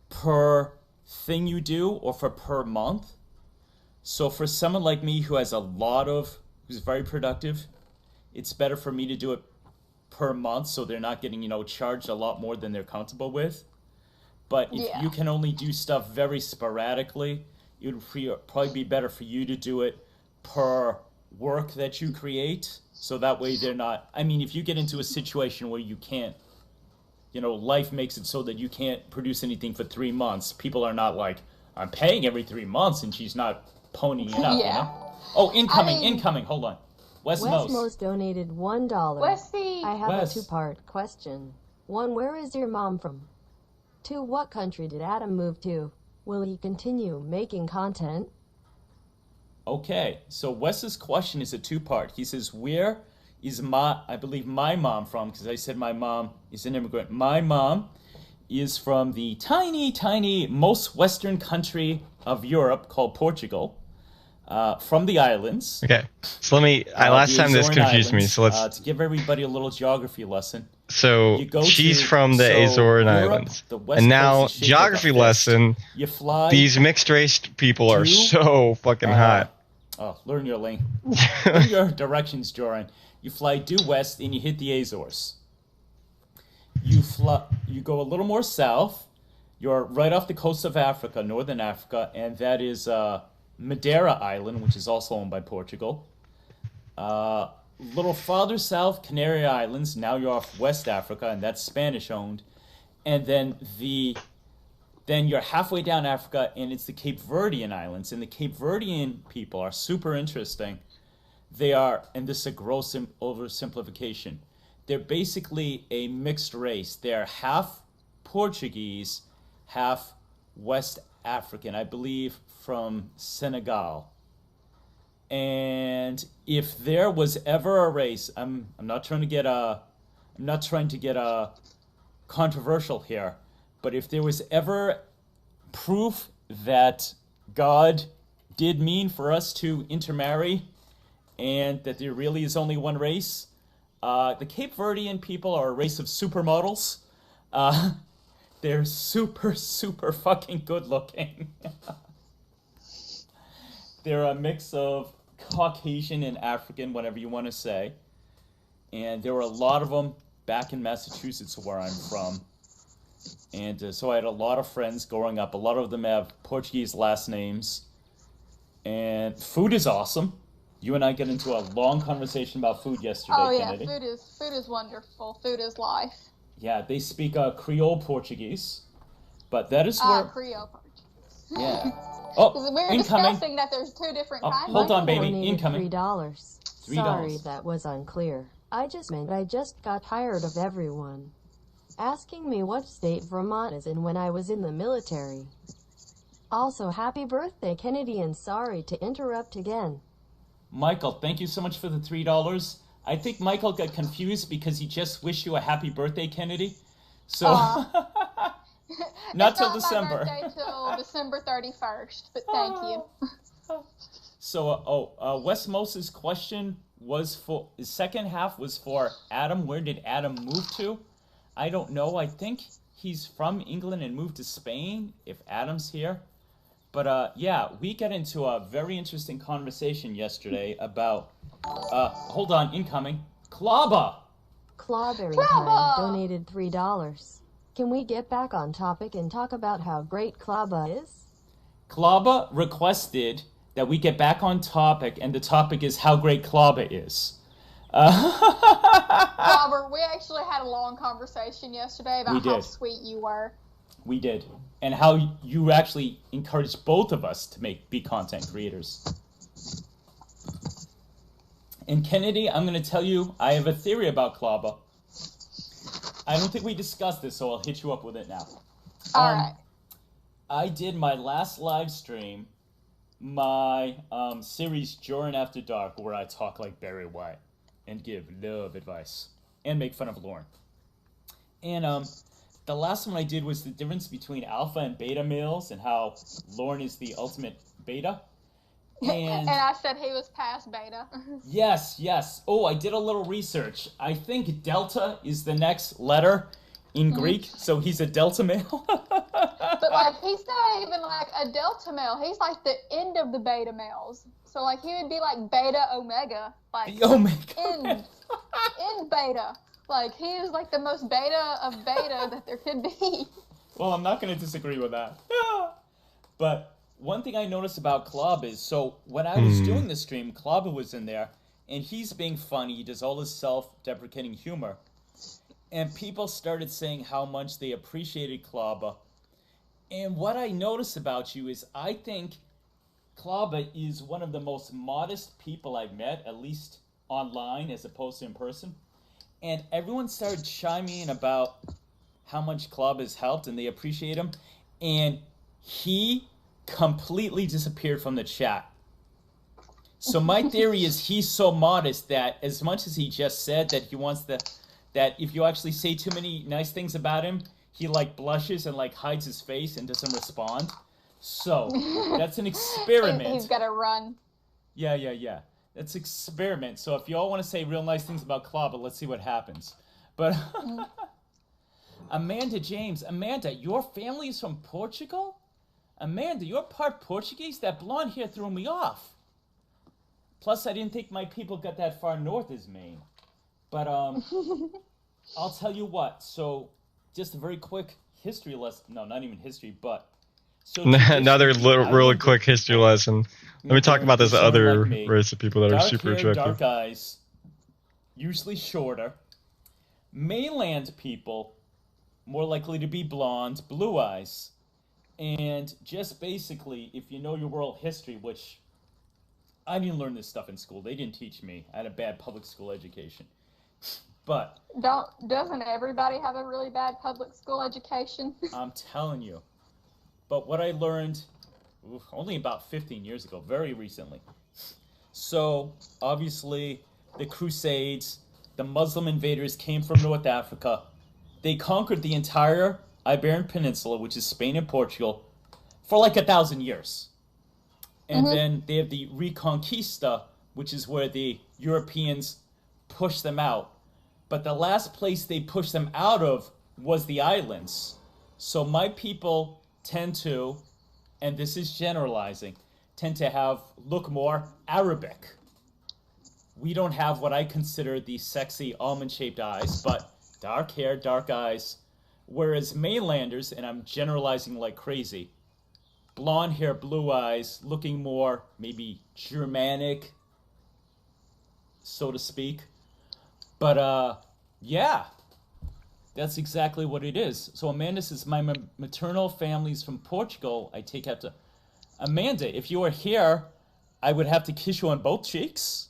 per thing you do or for per month. So for someone like me who's very productive, it's better for me to do it per month so they're not getting, charged a lot more than they're comfortable with. But if you can only do stuff very sporadically, it would probably be better for you to do it per work that you create. So that way they're not, if you get into a situation where you can't, life makes it so that you can't produce anything for 3 months, people are not like, I'm paying every 3 months and she's not ponying it up, Oh, incoming, hold on. Westmos donated $1. Westy! I have a two-part question. 1, where is your mom from? 2, what country did Adam move to? Will he continue making content? Okay, so Wes's question is a two-part. He says, where is I believe my mom from? Because I said my mom is an immigrant. My mom is from the tiny, tiny, most western country of Europe called Portugal, from the islands. Okay, so last time this confused me, so let's... to give everybody a little geography lesson. So she's from the Azorean Islands. And now, geography lesson, you fly these mixed-race people are so fucking hot. Learn your lane. Learn your directions, Jorrun. You fly due west and you hit the Azores. You go a little more south. You're right off the coast of Africa, northern Africa, and that is Madeira Island, which is also owned by Portugal. Little farther south, Canary Islands. Now you're off West Africa, and that's Spanish-owned. And then you're halfway down Africa, and it's the Cape Verdean Islands. And the Cape Verdean people are super interesting. They are, and this is a gross oversimplification, they're basically a mixed race. They're half Portuguese, half West African, I believe from Senegal. And if there was ever a race, I'm not trying to get controversial here, but if there was ever proof that God did mean for us to intermarry and that there really is only one race, the Cape Verdean people are a race of supermodels. They're super, super fucking good looking. They're a mix of Caucasian and African, whatever you want to say. And there were a lot of them back in Massachusetts, where I'm from. And so I had a lot of friends growing up. A lot of them have Portuguese last names. And food is awesome. You and I get into a long conversation about food yesterday, Kennedy. Food is wonderful. Food is life. Yeah, they speak Creole Portuguese. But that is where... Creole Portuguese. Yeah. We're discussing that there's 2 different kinds. Hold on, baby. Incoming. $3. Sorry, that was unclear. I just got tired of everyone asking me what state Vermont is in when I was in the military. Also, happy birthday, Kennedy, and sorry to interrupt again. Michael, thank you so much for the $3. I think Michael got confused because he just wished you a happy birthday, Kennedy. So, not till December. My birthday till December 31st, but thank you. So, Wes Mosa's question was for, the second half was for Adam. Where did Adam move to? I don't know. I think he's from England and moved to Spain, if Adam's here. But, yeah, we got into a very interesting conversation yesterday about, hold on, incoming, Klaba. Clawberry Time donated $3. Can we get back on topic and talk about how great Klaba is? Klaba requested that we get back on topic, and the topic is how great Klaba is. Robert, we actually had a long conversation yesterday about how sweet you were. We did. And how you actually encouraged both of us to be content creators. And Kennedy, I'm going to tell you, I have a theory about Klaba. I don't think we discussed this, so I'll hit you up with it now. All right. I did my last live stream, my series Jorrun After Dark, where I talk like Barry White and give love advice and make fun of Lauren. And the last one I did was the difference between alpha and beta males and how Lauren is the ultimate beta. And I said he was past beta. Yes. Oh, I did a little research. I think delta is the next letter in Greek, so he's a delta male. But, like, he's not even, like, a delta male. He's, like, the end of the beta males. So, like, he would be, like, beta omega. Like, the omega. In beta. Like, he is, like, the most beta of beta that there could be. Well, I'm not going to disagree with that. But one thing I noticed about Klob is, so when I was doing the stream, Klob was in there, and he's being funny. He does all this self-deprecating humor. And people started saying how much they appreciated Klaba. And what I noticed about you is I think Klaba is one of the most modest people I've met, at least online as opposed to in person. And everyone started chiming in about how much Klaba has helped and they appreciate him. And he completely disappeared from the chat. So my theory is he's so modest that as much as he just said that he wants that if you actually say too many nice things about him, he like blushes and like hides his face and doesn't respond. So that's an experiment. He's got to run. Yeah. That's an experiment. So if you all want to say real nice things about Klaba, let's see what happens. But Amanda James, Amanda, your family is from Portugal? Amanda, you're part Portuguese? That blonde hair threw me off. Plus, I didn't think my people got that far north as Maine. But I'll tell you what. So, just a very quick history lesson. No, not even history, but so another really quick history lesson. Let me talk about this other race of people that are super attractive. Dark eyes, usually shorter. Mainland people, more likely to be blonde, blue eyes. And just basically, if you know your world history, which I didn't learn this stuff in school. They didn't teach me. I had a bad public school education. But doesn't everybody have a really bad public school education? I'm telling you. But what I learned only about 15 years ago, very recently. So, obviously, the Crusades, the Muslim invaders came from North Africa. They conquered the entire Iberian Peninsula, which is Spain and Portugal, for like 1,000 years. And then they have the Reconquista, which is where the Europeans pushed them out. But the last place they pushed them out of was the islands. So my people tend to, and this is generalizing, tend to look more Arabic. We don't have what I consider the sexy almond-shaped eyes, but dark hair, dark eyes. Whereas mainlanders, and I'm generalizing like crazy, blonde hair, blue eyes, looking more maybe Germanic, so to speak. But, yeah, that's exactly what it is. So Amanda says, my maternal family's from Portugal. I take out to... Amanda, if you were here, I would have to kiss you on both cheeks.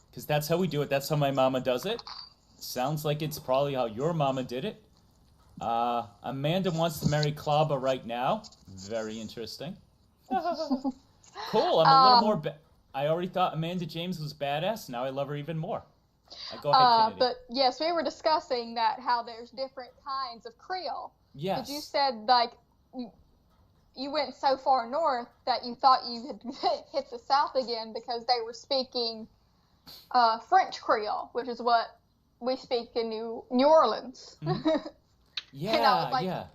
Because that's how we do it. That's how my mama does it. Sounds like it's probably how your mama did it. Amanda wants to marry Klaba right now. Very interesting. Cool. I'm a little more... I already thought Amanda James was badass. Now I love her even more. Go ahead, Kennedy. But yes, we were discussing that how there's different kinds of Creole. Yes. But you said like you went so far north that you thought you had hit the South again because they were speaking French Creole, which is what we speak in New Orleans. Mm-hmm. Yeah, and I was like, yeah.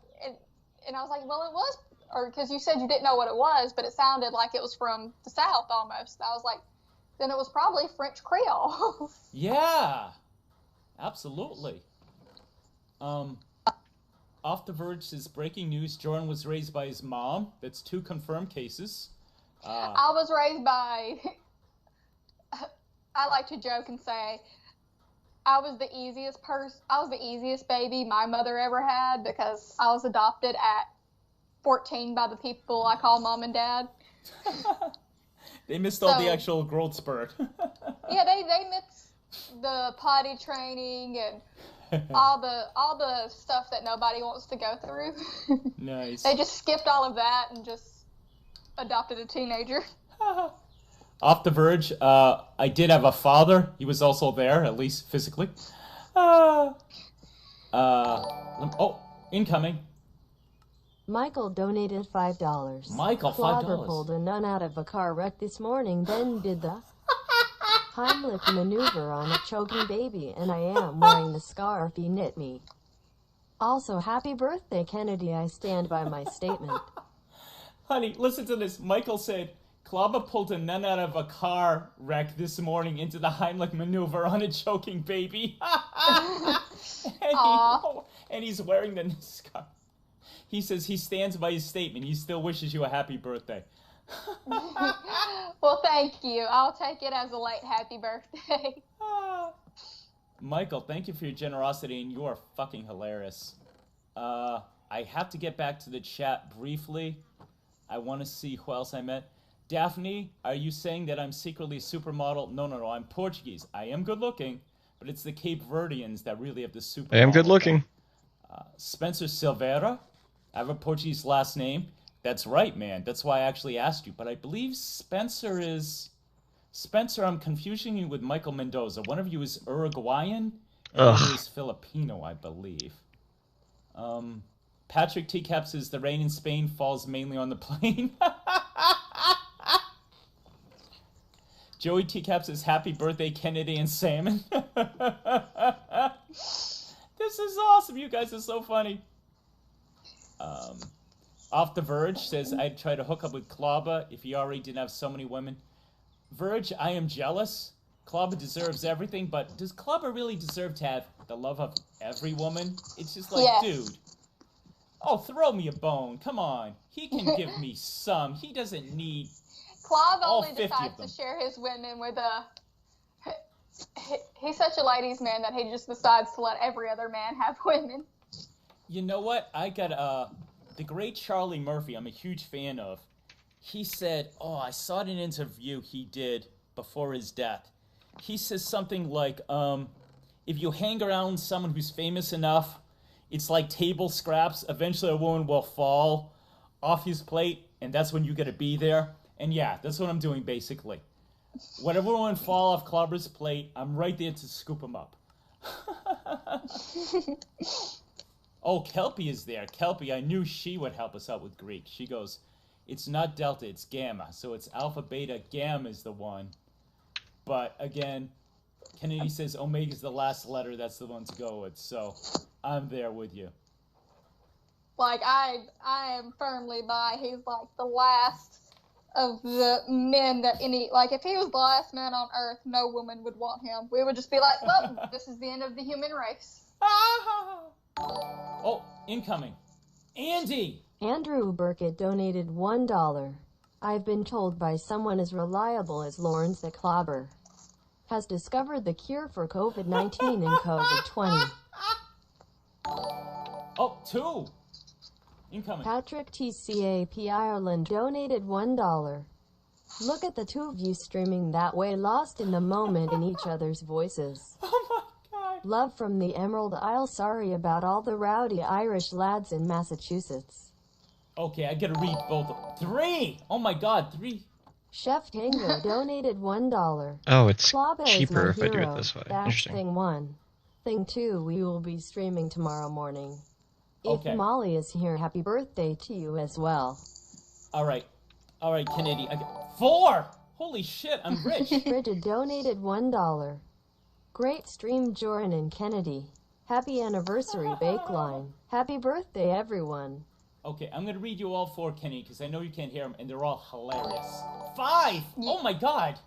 And I was like, well, it was, or because you said you didn't know what it was, but it sounded like it was from the South almost. I was like, then it was probably French Creole. Yeah, absolutely. Off the Verge says, breaking news, Jorrun was raised by his mom. That's 2 confirmed cases. I was raised by, I like to joke and say, I was the easiest baby my mother ever had because I was adopted at 14 by the people I call mom and dad. They missed all the actual growth spurt. Yeah, they missed the potty training and all the stuff that nobody wants to go through. Nice. They just skipped all of that and just adopted a teenager. Off the Verge, I did have a father. He was also there, at least physically. Oh, incoming. Michael donated $5. Michael, $5. Clobber pulled a nun out of a car wreck this morning, then did the Heimlich maneuver on a choking baby, and I am wearing the scarf he knit me. Also, happy birthday, Kennedy. I stand by my statement. Honey, listen to this. Michael said, Klaba pulled a nun out of a car wreck this morning into the Heimlich maneuver on a choking baby. and he's wearing the scarf. He says he stands by his statement. He still wishes you a happy birthday. Well, thank you. I'll take it as a late happy birthday. Michael, thank you for your generosity, and you are fucking hilarious. I have to get back to the chat briefly. I want to see who else I met. Daphne, are you saying that I'm secretly a supermodel? No, I'm Portuguese. I am good looking, but it's the Cape Verdeans that really have the supermodel. I am good looking. Spencer Silveira. I have a Portuguese last name. That's right, man. That's why I actually asked you. But I believe Spencer is... Spencer, I'm confusing you with Michael Mendoza. One of you is Uruguayan, and the other is Filipino, I believe. Patrick Teacaps says the rain in Spain falls mainly on the plane. Joey Teacaps says happy birthday, Kennedy and Salmon. This is awesome. You guys are so funny. Off the Verge says I'd try to hook up with Klaba if he already didn't have so many women. Verge, I am jealous. Klaba deserves everything, but does Klaba really deserve to have the love of every woman? It's just like, yes. Dude. Oh, throw me a bone. Come on. He can give me some. He doesn't need Klaba all only 50 decides of them. to share his women with he's such a ladies' man that he just decides to let every other man have women. You know what? I got the great Charlie Murphy, I'm a huge fan of. He said, I saw it in an interview he did before his death. He says something like, if you hang around someone who's famous enough, it's like table scraps. Eventually a woman will fall off his plate, and that's when you got to be there. And yeah, that's what I'm doing, basically. Whenever one fall off Clobber's plate, I'm right there to scoop him up. Oh, Kelpie is there. Kelpie, I knew she would help us out with Greek. She goes, it's not Delta, it's Gamma. So it's Alpha, Beta, Gamma is the one. But again, Kennedy says Omega's the last letter. That's the one to go with. So I'm there with you. Like, I am firmly by, he's like the last of the men that like, if he was the last man on Earth, no woman would want him. We would just be like, well, this is the end of the human race. Oh, incoming. Andy! Andrew Burkett donated $1. I've been told by someone as reliable as Lawrence the Clobber has discovered the cure for COVID-19 and COVID-20. Oh, 2! Incoming. Patrick TCAP Ireland donated $1. Look at the two of you streaming that way, lost in the moment in each other's voices. Oh my god. Love from the Emerald Isle. Sorry about all the rowdy Irish lads in Massachusetts. Okay, I gotta read both of them. 3! Oh my god, 3. Chef Tango donated $1. Oh, it's Clawba is cheaper my if I do it hero. this way. That's Interesting. thing 1. Thing 2, we will be streaming tomorrow morning. Okay. If Molly is here, happy birthday to you as well. All right, Kennedy. 4. Holy shit, I'm rich. Bridget donated $1. Great stream, Jorrun and Kennedy. Happy anniversary, Bakeline. Happy birthday, everyone. Okay, I'm gonna read you all 4, Kenny, because I know you can't hear them, and they're all hilarious. 5. Oh my God.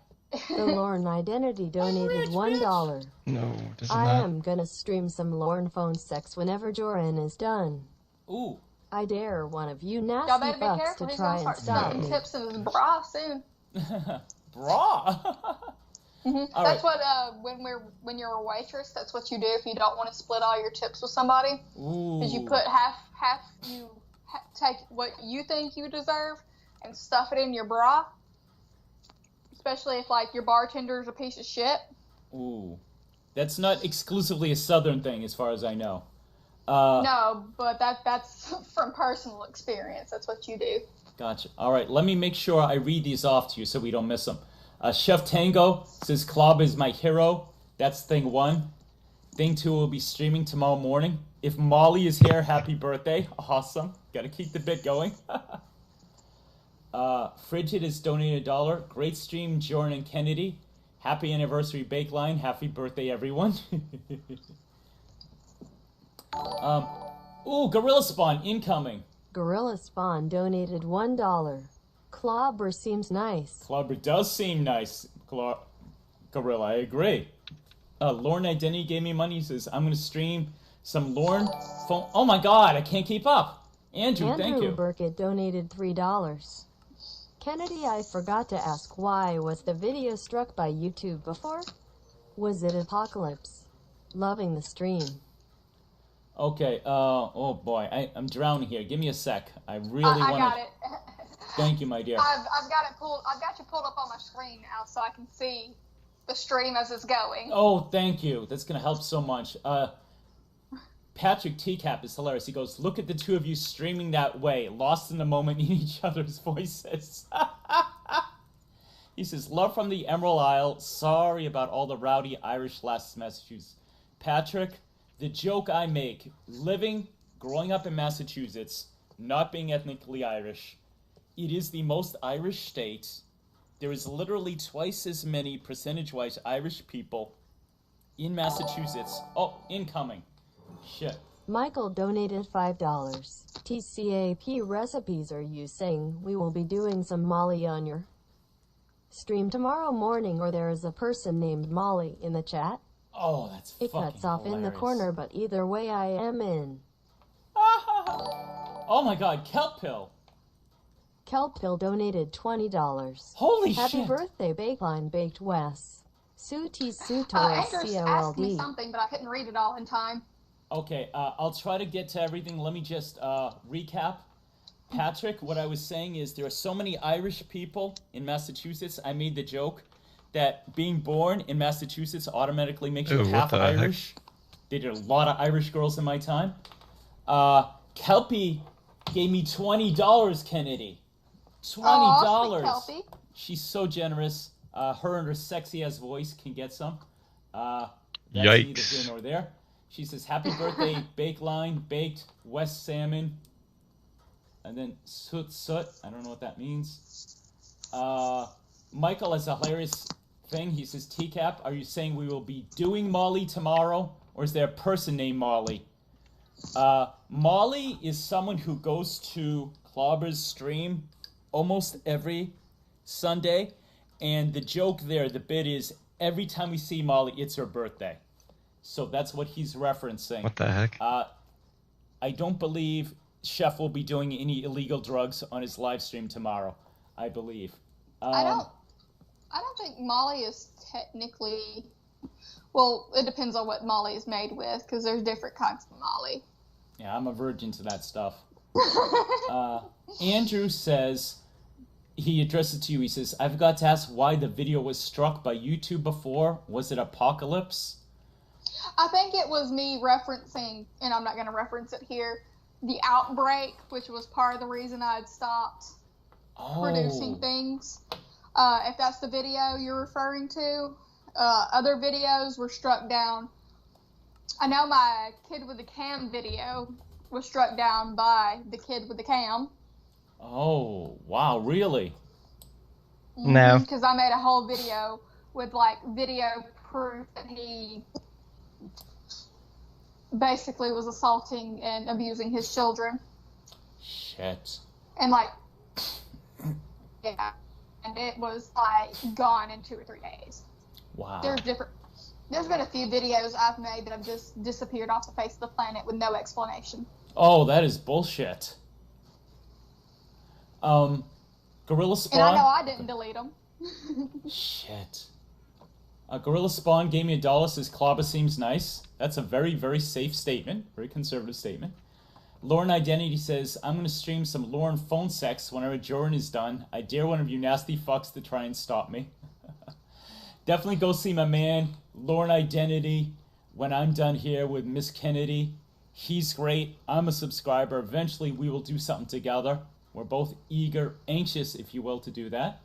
The Lorne Identity donated $1. No, does it I not? am gonna stream some Lorne phone sex whenever Jorrun is done. Ooh. I dare one of you Y'all nasty better be fucks careful. to He's try gonna and start stop stuffing me. tips in his bra soon. Bra. All That's right. what when you're a waitress, that's what you do if you don't want to split all your tips with somebody. Ooh. Is you put half take what you think you deserve and stuff it in your bra. Especially if like your bartender's a piece of shit. Ooh. That's not exclusively a Southern thing, as far as I know. No, but that's from personal experience. That's what you do. Gotcha. All right, let me make sure I read these off to you so we don't miss them. Chef Tango says, Club is my hero. That's thing 1. Thing 2 will be streaming tomorrow morning. If Molly is here, happy birthday. Awesome. Gotta keep the bit going. Frigid has donated $1. Great stream, Jorrun and Kennedy. Happy anniversary, Bakeline. Happy birthday, everyone. Ooh, Gorilla Spawn incoming. Gorilla Spawn donated $1. Clobber seems nice. Clobber does seem nice, Gorilla. I agree. Lorne Identity gave me money. He says, I'm going to stream some Lorne phone. Oh my God, I can't keep up. Andrew, thank you. Burkett donated $3. Kennedy, I forgot to ask, why was the video struck by YouTube before? Was it Apocalypse? Loving the stream. Okay, oh boy, I'm drowning here. Give me a sec. I really want to... I got it. Thank you, my dear. I've got it pulled. I've got you pulled up on my screen now, so I can see the stream as it's going. Oh, thank you. That's gonna help so much. Patrick Teacap is hilarious. He goes, "Look at the two of you streaming that way, lost in the moment in each other's voices." He says, "Love from the Emerald Isle. Sorry about all the rowdy Irish last Massachusetts." Patrick, the joke I make, growing up in Massachusetts, not being ethnically Irish, it is the most Irish state. There is literally twice as many percentage-wise Irish people in Massachusetts. Oh, incoming. Shit. Michael donated $5. TCAP recipes, are you saying we will be doing some Molly on your stream tomorrow morning, or there is a person named Molly in the chat? Oh, that's It fucking cuts off hilarious. in the corner, but either way I am in. Oh my God, Kelp Pill. Kelp Pill donated $20. Holy Happy shit. birthday, Bakeline Baked Wes. Suti Suto Andrews asked me COLD. something, but I couldn't read it all in time. Okay, I'll try to get to everything. Let me just recap. Patrick, what I was saying is there are so many Irish people in Massachusetts. I made the joke that being born in Massachusetts automatically makes you Ooh, half what the heck? Irish. Dated a lot of Irish girls in my time. Kelpie gave me $20, Kennedy. $20. Aw, sweet Kelpie. She's so generous. Her and her sexy ass voice can get some. That's Yikes. neither here nor there. She says, "Happy birthday, Bakeline, baked West salmon." And then soot. I don't know what that means. Michael has a hilarious thing. He says, "TCAP, are you saying we will be doing Molly tomorrow, or is there a person named Molly?" Molly is someone who goes to Clobber's stream almost every Sunday, and the joke there, the bit is, every time we see Molly, it's her birthday. So that's what he's referencing. What the heck? I don't believe Chef will be doing any illegal drugs on his live stream tomorrow. I believe. I don't think Molly is technically. Well, it depends on what Molly is made with, because there's different kinds of Molly. Yeah, I'm a virgin to that stuff. Andrew says, he addressed it to you. He says, "I forgot to ask why the video was struck by YouTube before. Was it Apocalypse?" I think it was me referencing, and I'm not going to reference it here, the outbreak, which was part of the reason I had stopped producing things. if that's the video you're referring to. Other videos were struck down. I know my kid with the cam video was struck down by the kid with the cam. Oh, wow, really? No. Because I made a whole video with, like, video proof that he basically was assaulting and abusing his children. Shit. And, like, yeah. And it was, like, gone in 2 or 3 days. Wow. There's been a few videos I've made that have just disappeared off the face of the planet with no explanation. Oh, that is bullshit. Gorilla Spawn. And I know I didn't delete them. Shit. Gorilla Spawn gave me $1, says Clobber seems nice. That's a very, very safe statement. Very conservative statement. Lauren Identity says, I'm going to stream some Lauren phone sex whenever Jorrun is done. I dare one of you nasty fucks to try and stop me. Definitely go see my man, Lauren Identity, when I'm done here with Miss Kennedy. He's great. I'm a subscriber. Eventually, we will do something together. We're both eager, anxious, if you will, to do that.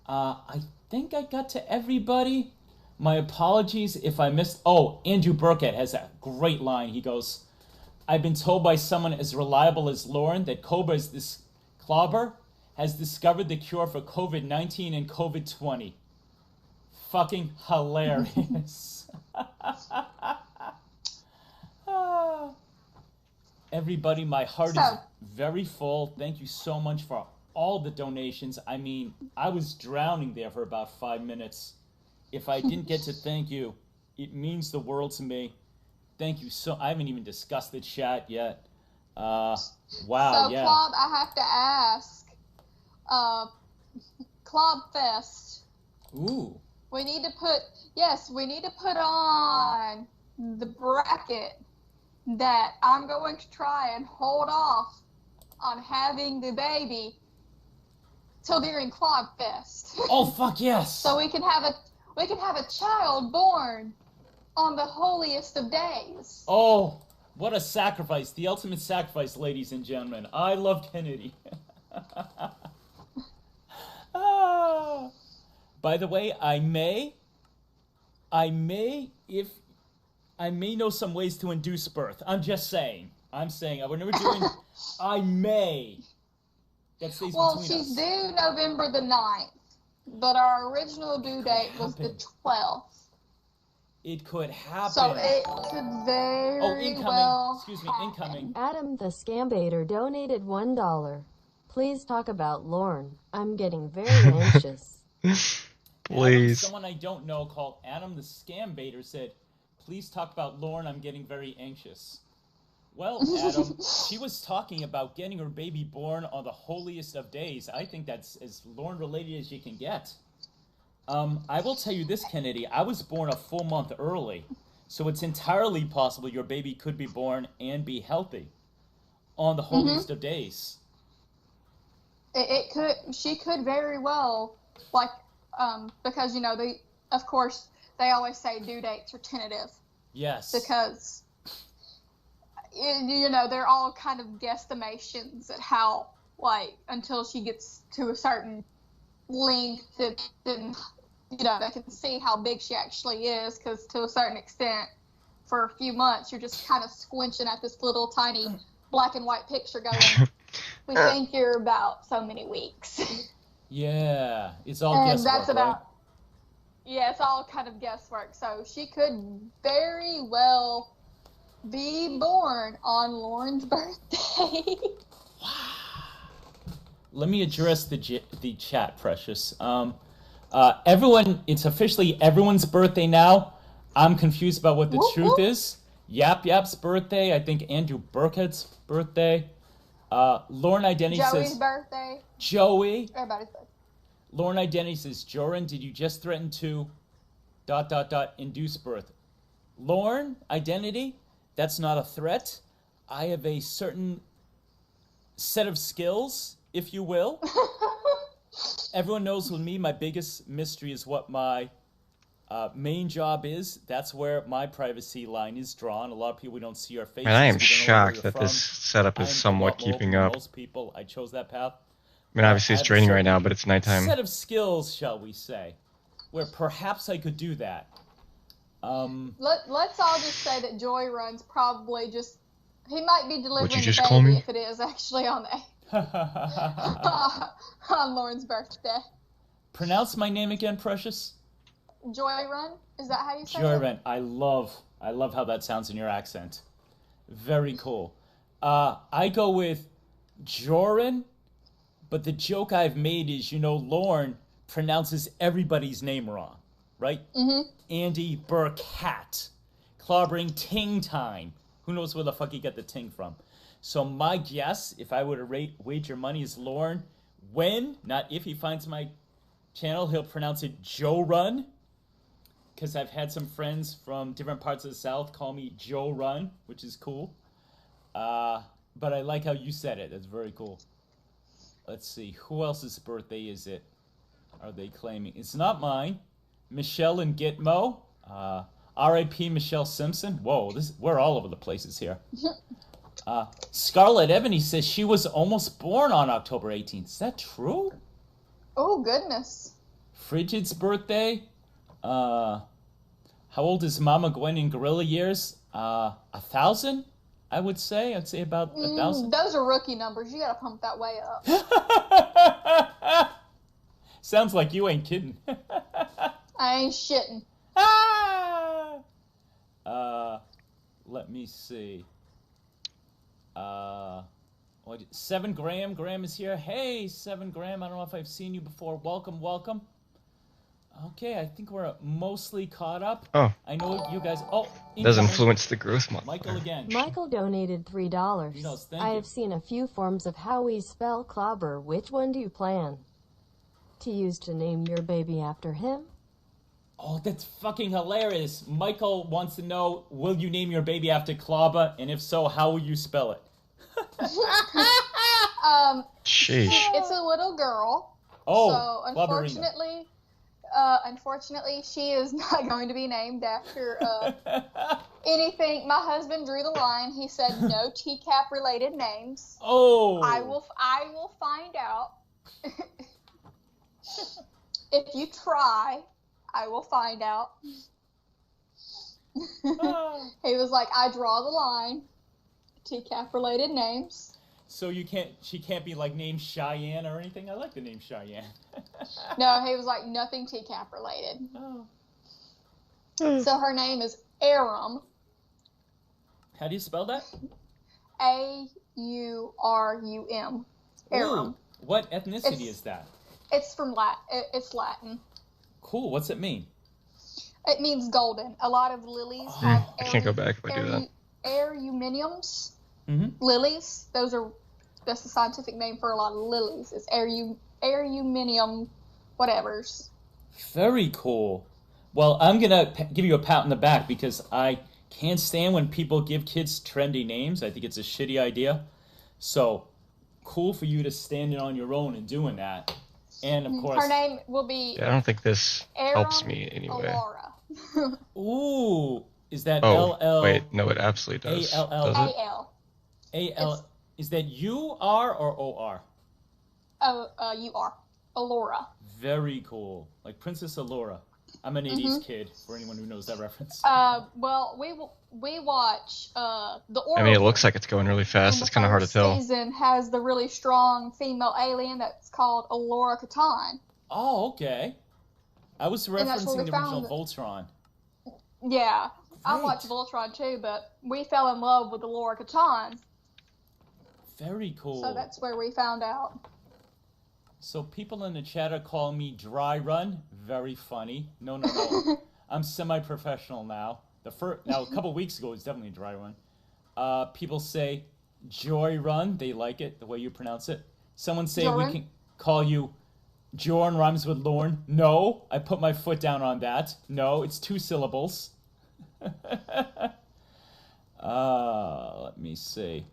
I think I got to everybody. My apologies if I missed... Oh, Andrew Burkett has a great line. He goes, I've been told by someone as reliable as Lauren that Clobber has discovered the cure for COVID-19 and COVID-20. Fucking hilarious. Everybody, my heart is very full. Thank you so much for all the donations. I mean, I was drowning there for about 5 minutes. If I didn't get to thank you, it means the world to me. Thank you so... I haven't even discussed the chat yet. Wow, yeah. Clob, I have to ask. Clob Fest. Ooh. We need to put on the bracket that I'm going to try and hold off on having the baby till during Clog Fest. Oh, fuck yes. So we can have a child born on the holiest of days. Oh, what a sacrifice. The ultimate sacrifice, ladies and gentlemen. I love Kennedy. By the way, I may know some ways to induce birth. I'm just saying. I'm saying. We're never doing... I may. That stays between us. Well, she's due November the 9th, but our original due date was the 12th. It could happen. So it could very well Excuse me, incoming. Adam the Scambator donated $1. Please talk about Lauren. I'm getting very anxious. Please. Someone I don't know called Adam the Scambaiter said, please talk about Lauren, I'm getting very anxious. Well, Adam, she was talking about getting her baby born on the holiest of days. I think that's as Lauren related as you can get. I will tell you this, Kennedy, I was born a full month early, so it's entirely possible your baby could be born and be healthy on the holiest of days. She could very well, like, because, you know, of course, they always say due dates are tentative. Yes. Because, you know, they're all kind of guesstimations at how, like, until she gets to a certain length, then, you know, they can see how big she actually is, because to a certain extent, for a few months, you're just kind of squinching at this little tiny black and white picture going, we think you're about so many weeks. Yeah, it's all guesswork, that's about, right? Yeah, it's all kind of guesswork. So she could very well be born on Lauren's birthday. Let me address the chat, Precious. Everyone, it's officially everyone's birthday now. I'm confused about what the truth is. Yap's birthday. I think Andrew Burkett's birthday. Lauren Identity says... Joey's birthday. Joey. Everybody's birthday. Lauren Identity says, Jorrun, did you just threaten to... ... induce birth? Lauren Identity, that's not a threat. I have a certain set of skills, if you will. Everyone knows with me, my biggest mystery is what my main job is. That's where my privacy line is drawn. A lot of people, we don't see our faces. And I am shocked that this setup is somewhat keeping up. Most people, I chose that path. I mean, obviously it's draining right now, but it's nighttime. Set of skills, shall we say, where perhaps I could do that. Let's all just say that Jorrun's probably just, he might be delivering What'd you the just baby call me? if it is actually on Lauren's birthday. Pronounce my name again, Precious. Jorrun? Is that how you say it? Jorrun. I love how that sounds in your accent. Very cool. I go with Jorrun, but the joke I've made is, Lauren pronounces everybody's name wrong, right? Mm-hmm. Andy Burkhat. Clobbering Ting Time. Who knows where the fuck he got the ting from? So my guess, if I were to wager money, is Lauren, when, not if he finds my channel, he'll pronounce it Jorrun. Because I've had some friends from different parts of the South call me Jorrun, which is cool. But I like how you said it. That's very cool. Let's see. Who else's birthday is it? Are they claiming? It's not mine. Michelle and Gitmo. R.I.P. Michelle Simpson. Whoa, we're all over the places here. Scarlett Ebony says she was almost born on October 18th. Is that true? Oh, goodness. Frigid's birthday. How old is Mama Gwen in gorilla years? 1,000, I would say. I'd say about 1,000. Those are rookie numbers. You gotta pump that way up. Sounds like you ain't kidding. I ain't shitting. Let me see. 7 Graham. Graham is here. Hey, 7 Graham. I don't know if I've seen you before. Welcome, welcome. Okay, I think we're mostly caught up. Oh. I know you guys. Oh, Does influence the growth model. Michael again. Michael donated $3. Yes, thank I you. have seen a few forms of how we spell clobber. Which one do you plan to use to name your baby after him? Oh, that's fucking hilarious. Michael wants to know, will you name your baby after Clobber? And if so, how will you spell it? Sheesh. It's a little girl. Oh, so unfortunately, she is not going to be named after anything. My husband drew the line. He said no TCAP related names. Oh. I will find out. If you try, I will find out. He was like, I draw the line. TCAP related names. So she can't be like named Cheyenne or anything? I like the name Cheyenne. No, he was like, nothing TCAP related. Oh. So her name is Arum. How do you spell that? Aurum. Arum. Ooh, what ethnicity is that? It's from it's Latin. Cool. What's it mean? It means golden. A lot of lilies have I can't go back if I do that. Eruminiums. Mm-hmm. Lilies. That's the scientific name for a lot of lilies. It's Eruminium whatevers. Very cool. Well, I'm going to give you a pat on the back because I can't stand when people give kids trendy names. I think it's a shitty idea. So, cool for you to stand on your own and doing that. And, of course... Her name will be... Yeah, I don't think this helps me anyway. Alora. Ooh, is that Oh, LL? wait, no, it absolutely does. A-L-L. Does it? A-L. A-L. Is that U-R or O-R? U-R. Alora. Very cool. Like Princess Alora. I'm an 80s kid, for anyone who knows that reference. Well, we watch the Oracle. I mean, it looks like it's going really fast. It's kind of hard to tell. The season has the really strong female alien that's called Alora Catan. Oh, okay. I was referencing the original it. Voltron. Yeah, I Great. watched Voltron too, but we fell in love with Alora Catan. Very cool. So that's where we found out. So people in the chat are calling me Dry Run. Very funny. No. I'm semi-professional now. Now, a couple weeks ago, it was definitely Dry Run. People say Joy Run. They like it, the way you pronounce it. Someone say Jorrun? we can call you Jorrun rhymes with Lorne. No, I put my foot down on that. No, it's 2 syllables. Let me see.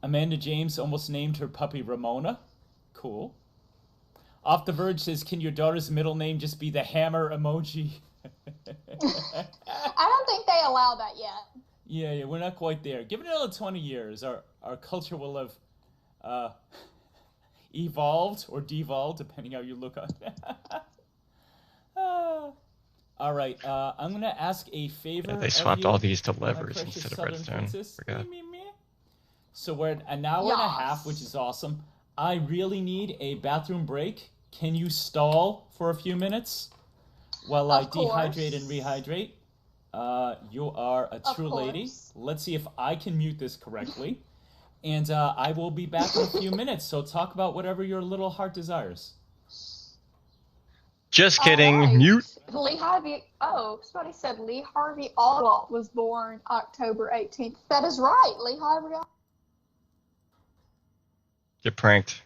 Amanda James almost named her puppy Ramona. Cool. Off the Verge says, can your daughter's middle name just be the hammer emoji? I don't think they allow that yet. Yeah, we're not quite there. Give it another 20 years. Our culture will have... evolved or devolved, depending how you look at it. All right, I'm gonna ask a favor. Yeah, they of swapped you, all these to my levers precious instead of Southern redstone. princess. Forgot. So we're at an hour and a half, which is awesome. I really need a bathroom break. Can you stall for a few minutes while I dehydrate and rehydrate? You are a true lady. Let's see if I can mute this correctly. And I will be back in a few minutes, so talk about whatever your little heart desires. Just kidding. Right. Mute. Lee Harvey. Oh, somebody said Lee Harvey Oswald was born October 18th. That is right. Lee Harvey. Get pranked.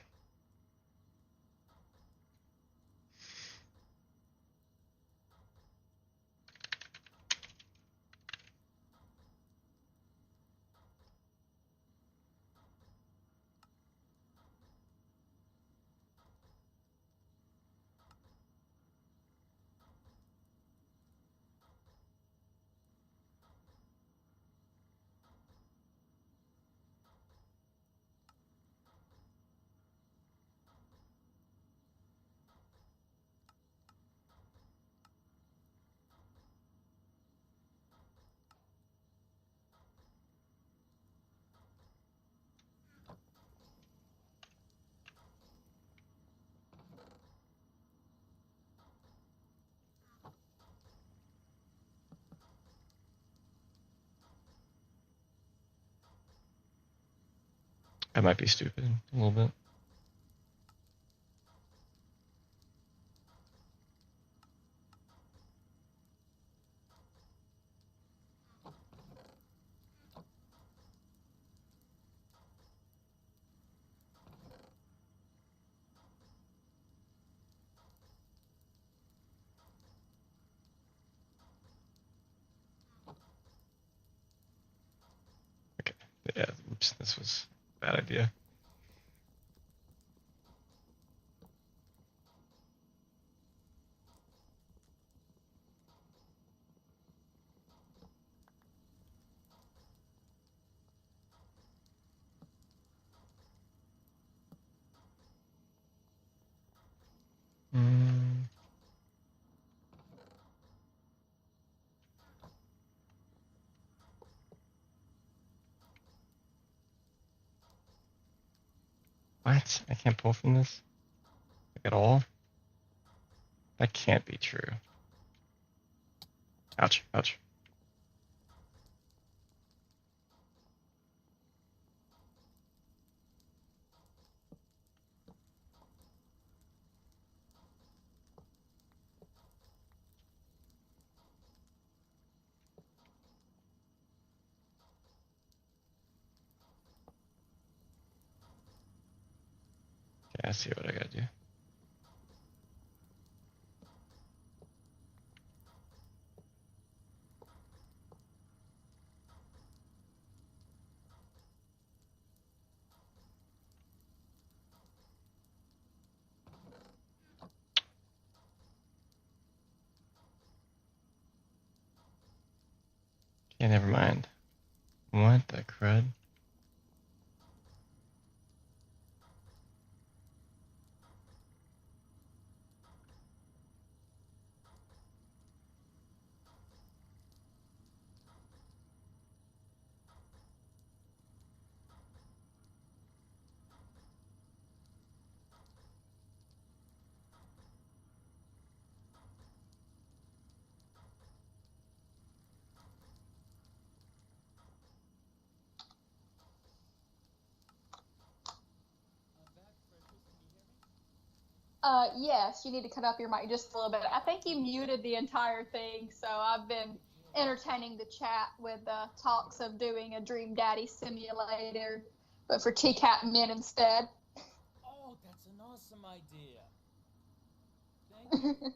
I might be stupid a little bit. Okay. Yeah, oops, this was a bad idea. What? I can't pull from this? Like at all? That can't be true. Ouch, ouch. Okay, I see what I gotta do. Okay, never mind. What the crud? Yes, you need to cut up your mic just a little bit. I think you muted the entire thing, so I've been entertaining the chat with talks of doing a Dream Daddy simulator, but for TCAP men instead. Oh, that's an awesome idea. Thank you.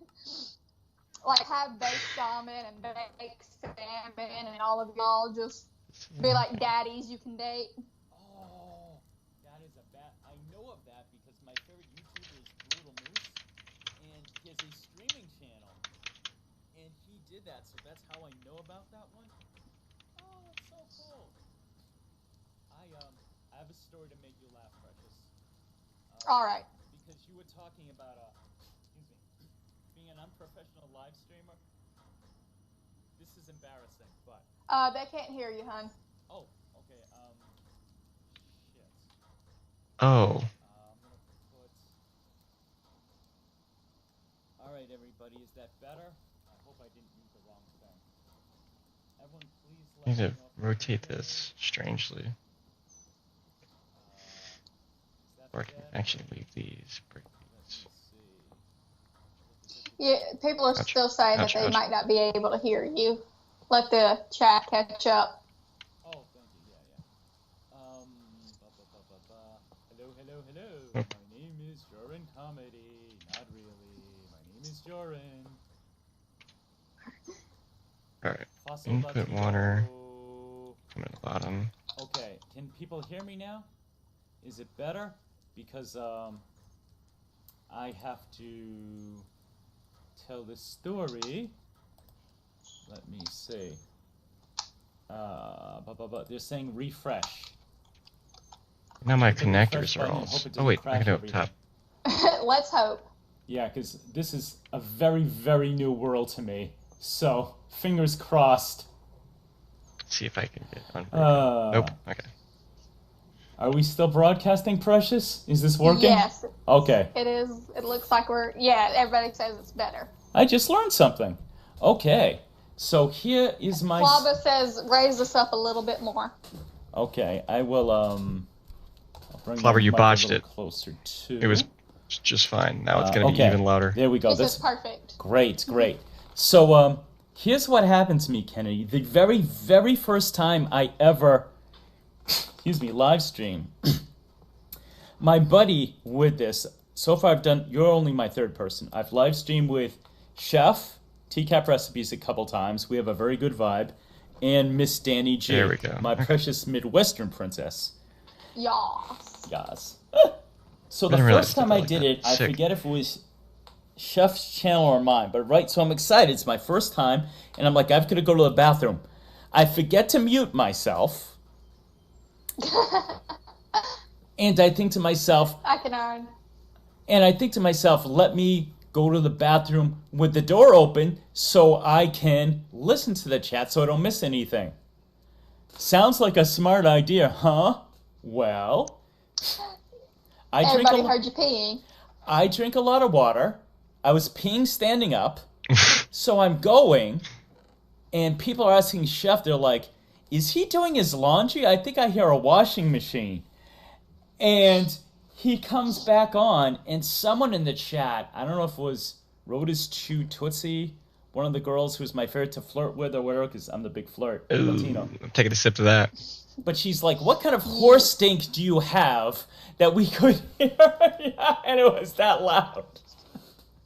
Like have baked salmon and baked salmon, and all of y'all just be like daddies you can date. Oh, that is a bad. I know of that because my favorite YouTuber is Brutal Moose, and he has a streaming channel, and he did that, so that's how I know about that one. Oh, that's so cool. I have a story to make you laugh, Precious. All right. Because you were talking about, being an unprofessional live streamer. This is embarrassing, but... They can't hear you, hon. Oh, okay, shit. Oh. I'm gonna put... Alright, everybody, is that better? I hope I didn't use the wrong thing. Everyone, please I need let to me know if rotate this strangely. Or I can actually leave these. Break these. Yeah, people are still saying that they might not be able to hear you. Let the chat catch up. Oh, thank you. Yeah. Hello. Oh. My name is Jorrun Comedy. Not really. My name is Jorrun. Alright. Fossil Input Latino. water. Come at the bottom. Okay. Can people hear me now? Is it better? Because I have to tell this story. Let me see. They're saying refresh. Now my connectors are all... Oh wait, I can do it up top. Let's hope. Yeah, because this is a very, very new world to me. So, fingers crossed. Let's see if I can get on. Nope. Okay. Are we still broadcasting, Precious? Is this working? Yes. Okay. It is. It looks like we're... Yeah, everybody says it's better. I just learned something. Okay. So here is my... Flava says raise us up a little bit more. Okay, I will, I'll bring Flava, you botched it. Closer to... It was just fine. Now it's going to be even louder. There we go. This is perfect. Great. So, here's what happened to me, Kennedy. The very, very first time I ever... live stream. My buddy with this, so far I've done, you're only my third person. I've live streamed with Chef, TCAP Recipes a couple times. We have a very good vibe. And Miss Danny G. There we go. My precious Midwestern princess. Yas. So the first time I did it, I forget if it was Chef's channel or mine, but right, so I'm excited. It's my first time, and I'm like, I've got to go to the bathroom. I forget to mute myself. And I think to myself, let me go to the bathroom with the door open so I can listen to the chat so I don't miss anything. Sounds like a smart idea, huh? Well, everybody heard you peeing. I drink a lot of water. I was peeing standing up. So I'm going, and people are asking Chef, they're like, is he doing his laundry? I think I hear a washing machine. And he comes back on, and someone in the chat, I don't know if it was Rhoda's Chew Tootsie, one of the girls who's my favorite to flirt with or whatever, because I'm the big flirt, Latino. I'm taking a sip to that. But she's like, what kind of horse stink do you have that we could hear? And it was that loud.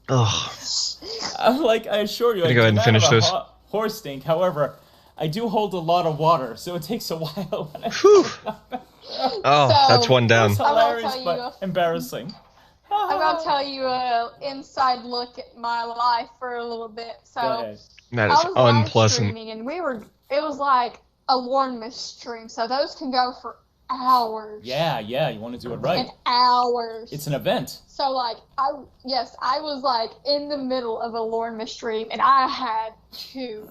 Ugh. I'm like, I assure you, I go ahead and finish this. Horse stink. However, I do hold a lot of water, so it takes a while. Oh, that's one down. It's hilarious, but embarrassing. I'm going to tell you an inside look at my life for a little bit. So that is unpleasant. And it was like a Lorne stream, so those can go for hours. Yeah, you want to do it right. And hours. It's an event. So, like, I was, like, in the middle of a Lorne stream, and I had to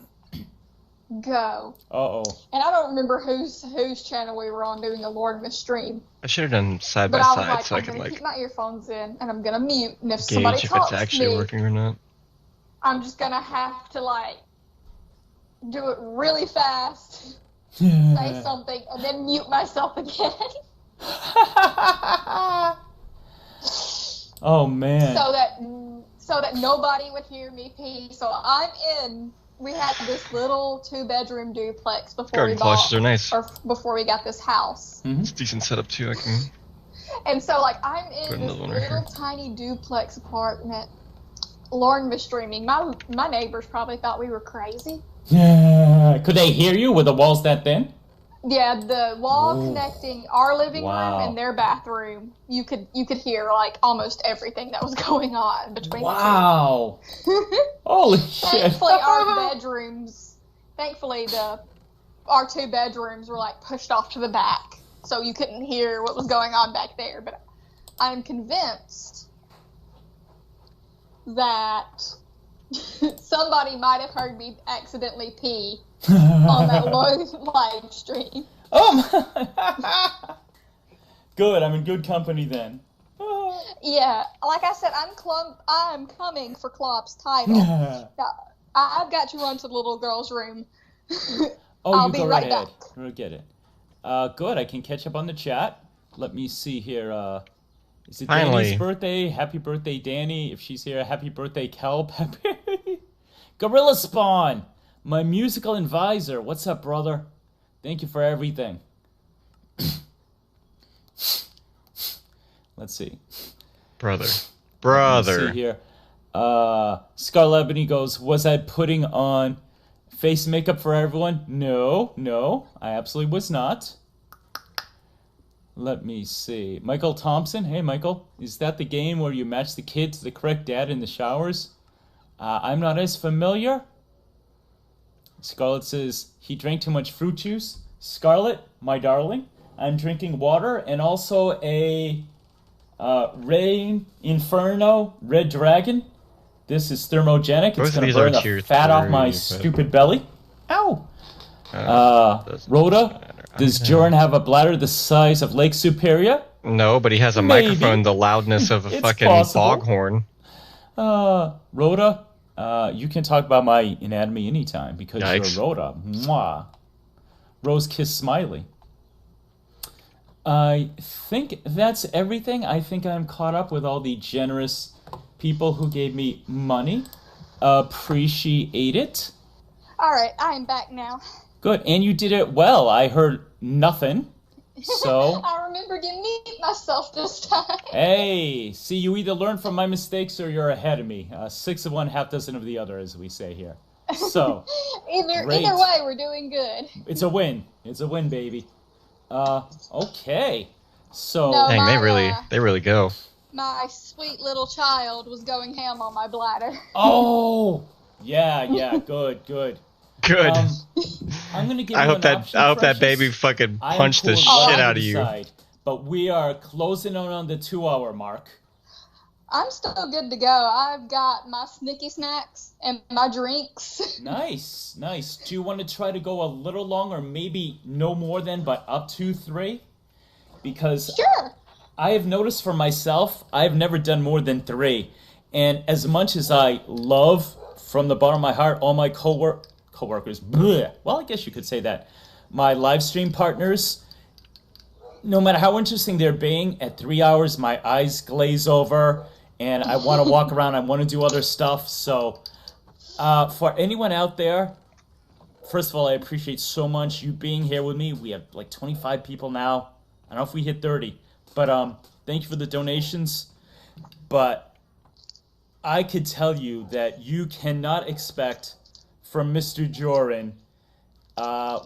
go. Uh-oh. And I don't remember whose channel we were on doing the Lorne stream. I should have done side by side so I could, like, keep my earphones in, and I'm gonna mute, and if gauge somebody if talks it's actually to me, working or not. I'm just gonna have to, like, do it really fast, say something, and then mute myself again. Oh, man. So that nobody would hear me pee. So we had this little 2-bedroom duplex before we are nice. or before we got this house. Mm-hmm. It's a decent setup too. I can. And so, like, I'm in this little tiny duplex apartment, Lorne streaming. My neighbors probably thought we were crazy. Yeah. Could they hear you with the walls that thin? Yeah, the wall connecting our living room and their bathroom, you could hear, like, almost everything that was going on between the two. Holy shit. Thankfully our 2 bedrooms were, like, pushed off to the back, so you couldn't hear what was going on back there. But I'm convinced that somebody might have heard me accidentally pee on that live stream. Oh, good. I'm in good company then. Yeah, like I said, I'm coming for Klopp's title. I've got to run to the little girl's room. I'll be right back. We'll get it. Good. I can catch up on the chat. Let me see here. Is it Finally. Danny's birthday? Happy birthday, Danny. If she's here, happy birthday, Kelp. Happy Gorilla Spawn, my musical advisor. What's up, brother? Thank you for everything. Let's see. Brother. Let's see here. Scarlet Ebony goes, was I putting on face makeup for everyone? No, I absolutely was not. Let me see. Michael Thompson. Hey, Michael. Is that the game where you match the kid to the correct dad in the showers? I'm not as familiar. Scarlett says, he drank too much fruit juice. Scarlett, my darling, I'm drinking water and also a Rain Inferno Red Dragon. This is thermogenic. It's going to burn the fat off my stupid belly. Ow! Rhoda, does Jorrun have a bladder the size of Lake Superior? No, but he has a microphone the loudness of a fucking foghorn. Rhoda, you can talk about my anatomy anytime because you're Rhoda. Mwah. Rose Kiss Smiley. I think that's everything. I think I'm caught up with all the generous people who gave me money. Appreciate it. All right, I am back now. Good, and you did it well. I heard nothing, so... I remember to mute myself this time. Hey, see, you either learn from my mistakes or you're ahead of me. 6 of one, half dozen of the other, as we say here. So, either way, we're doing good. It's a win. It's a win, baby. Okay. So... No, dang, they really go. My sweet little child was going ham on my bladder. Oh! Yeah, good. Good. I'm gonna give I you hope that baby fucking punched the shit out of you. But we are closing on the 2-hour mark. I'm still good to go. I've got my snicky snacks and my drinks. Nice. Do you want to try to go a little longer, maybe no more than, but up to 3? Because sure. I have noticed for myself, I've never done more than 3. And as much as I love, from the bottom of my heart, all my co-workers, bleh, well, I guess you could say that, my live stream partners, no matter how interesting they're being, at 3 hours, my eyes glaze over, and I want to walk around, I want to do other stuff. So for anyone out there, first of all, I appreciate so much you being here with me. We have like 25 people now. I don't know if we hit 30, but thank you for the donations. But I could tell you that you cannot expect from Mr. Jorrun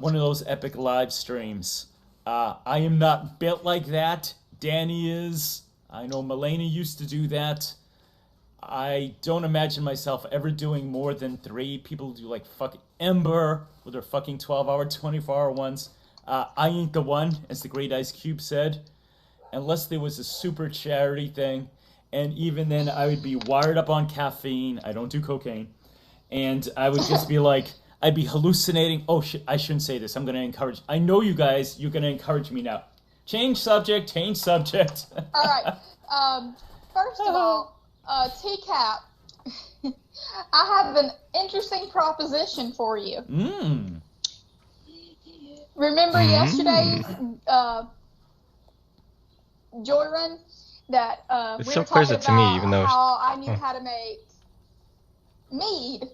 one of those epic live streams. I am not built like that. Danny is. I know Mulaney used to do that. I don't imagine myself ever doing more than 3. People do like fucking Ember with their fucking 12-hour, 24-hour ones. I ain't the one, as the great Ice Cube said. Unless there was a super charity thing. And even then, I would be wired up on caffeine. I don't do cocaine. And I would just be like, I'd be hallucinating. Oh, shit, I shouldn't say this. I'm going to encourage. I know you guys, you're going to encourage me now. Change subject. All right. First of all, TCAP, I have an interesting proposition for you. Remember yesterday's Jorrun that it we still were clears talking it to me, about even though how I knew how to make mead.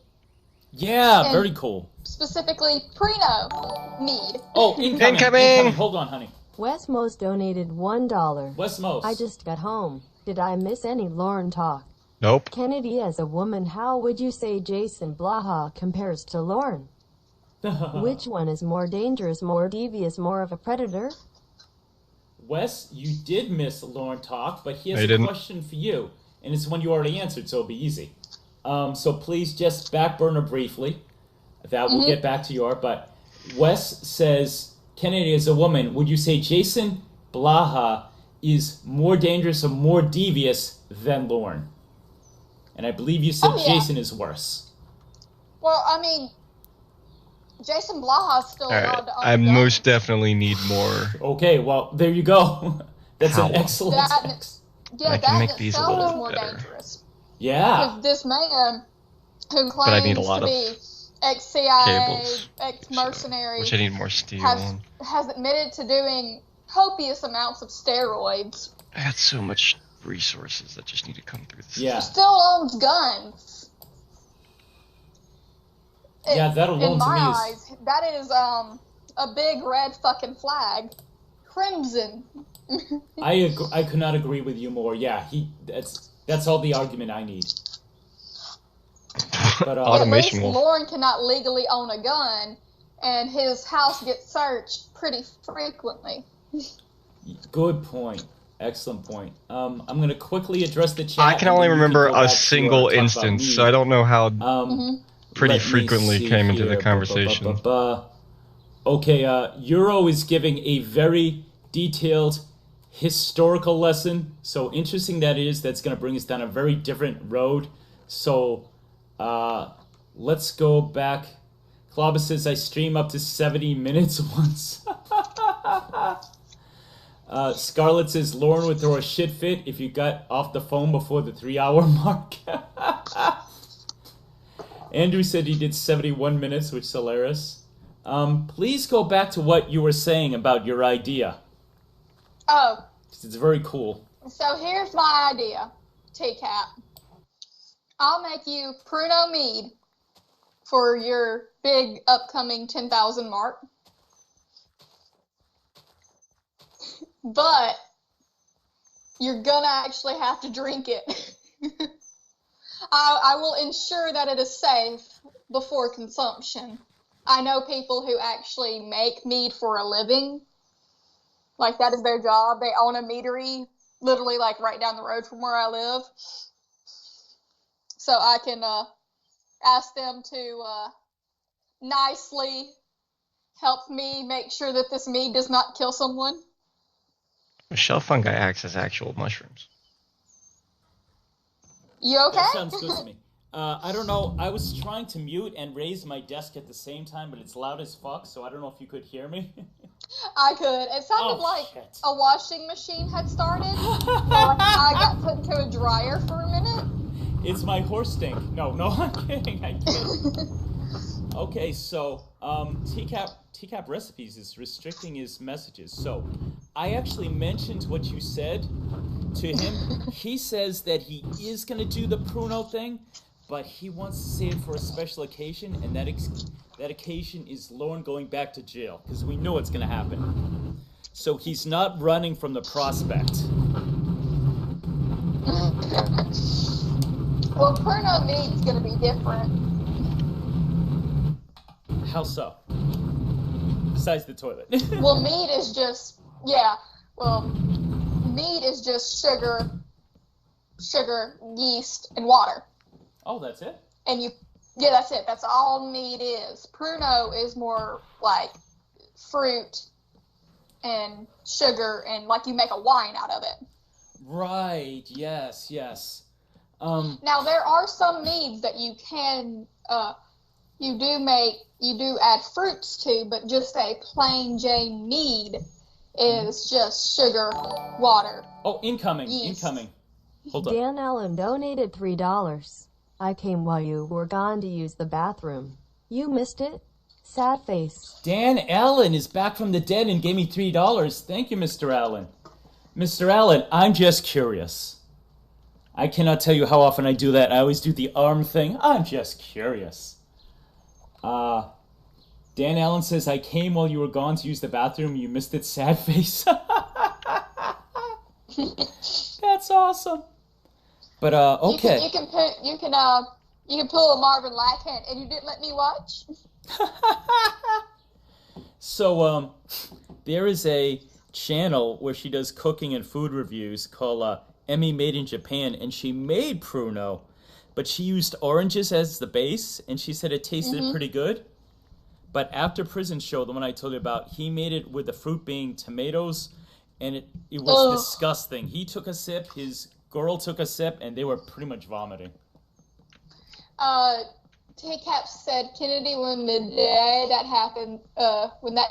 Yeah, very cool. Specifically, Prino mead. Oh, incoming. Hold on, honey. Westmos donated $1. Westmos. I just got home. Did I miss any Lauren talk? Nope. Kennedy, as a woman, how would you say Jason Blaha compares to Lauren? Which one is more dangerous, more devious, more of a predator? Wes, you did miss Lauren talk, but he has a question for you, and it's one you already answered, so it'll be easy. So please just back burner briefly. That will get back to your. But Wes says, Kennedy, as a woman, would you say Jason Blaha is more dangerous or more devious than Lorne. And I believe you said Jason is worse. Well, I mean, Jason Blaha's still allowed to own I guns. most definitely need more. Okay, well, there you go. That's an excellent text. Yeah, that in itself is more dangerous. Yeah. Because this man who But I need a claims lot to of be ex-CIA, cables, ex-mercenary, which I need more steel. has admitted to doing copious amounts of steroids. I got so much resources that just need to come through this. Yeah. Still owns guns. Yeah, that alone in to my me eyes, that is a big red fucking flag. Crimson. I could not agree with you more. Yeah, that's all the argument I need. But automation. At least Lorne cannot legally own a gun, and his house gets searched pretty frequently. Good point. Excellent point. I'm gonna quickly address the chat. I can only remember a single instance, so I don't know how pretty frequently came into the conversation. Okay, Euro is giving a very detailed historical lesson. So interesting that is. That's going to bring us down a very different road. So let's go back. Klobba says I stream up to 70 minutes once. Scarlett says Lorne would throw a shit fit if you got off the phone before the 3-hour mark. Andrew said he did 71 minutes, which is hilarious. Please go back to what you were saying about your idea. Oh. It's very cool. So here's my idea, T-Cap. I'll make you Pruno Mead for your big upcoming 10,000 mark. But you're gonna actually have to drink it. I will ensure that it is safe before consumption. I know people who actually make mead for a living. Like, that is their job. They own a meadery, literally, like, right down the road from where I live. So I can ask them to nicely help me make sure that this mead does not kill someone. Shell fungi acts as actual mushrooms. You okay? That sounds good to me. I don't know. I was trying to mute and raise my desk at the same time, but it's loud as fuck, so I don't know if you could hear me. I could. It sounded like shit. a washing machine had started. Like I got put into a dryer for a minute. It's my horse stink. No, I'm kidding. I kid. Okay, so TCAP Recipes is restricting his messages. So I actually mentioned what you said to him. He says that he is going to do the Pruno thing, but he wants to save it for a special occasion, and that occasion is Lorne going back to jail, because we know it's going to happen. So he's not running from the prospect. Well, Pruno meat's going to be different. How so? Besides the toilet. Well, meat is just, meat is just sugar, yeast, and water. Oh, that's it? And that's it. That's all meat is. Pruno is more like fruit and sugar, and like you make a wine out of it. Right, yes. Now, there are some meads that you can, you do add fruits to, but just a plain Jane mead is just sugar, water. Oh, incoming. Hold on. Dan Allen donated $3. I came while you were gone to use the bathroom. You missed it? Sad face. Dan Allen is back from the dead and gave me $3. Thank you, Mr. Allen. Mr. Allen, I'm just curious. I cannot tell you how often I do that. I always do the arm thing. I'm just curious. Dan Allen says, I came while you were gone to use the bathroom. You missed it, sad face. That's awesome. But, okay. You can pull a Marvin Lackhand, and you didn't let me watch? So, there is a channel where she does cooking and food reviews called Emmy Made in Japan, and she made Pruno, but she used oranges as the base, and she said it tasted pretty good. But after Prison Show, the one I told you about, he made it with the fruit being tomatoes and it was disgusting. He took a sip, his girl took a sip, and they were pretty much vomiting. T-Cap said, Kennedy, when that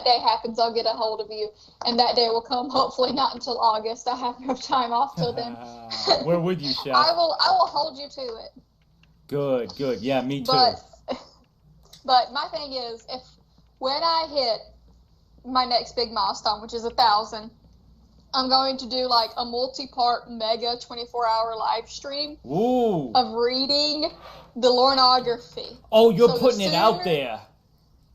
day happens, I'll get a hold of you, and that day will come. Hopefully not until August. I have no time off till then. We're with you, Chef. I will hold you to it. Good. Yeah, me too. But my thing is, when I hit my next big milestone, which is 1,000, I'm going to do like a multi-part mega 24-hour live stream of reading the Lornography. Oh, you're putting it out there.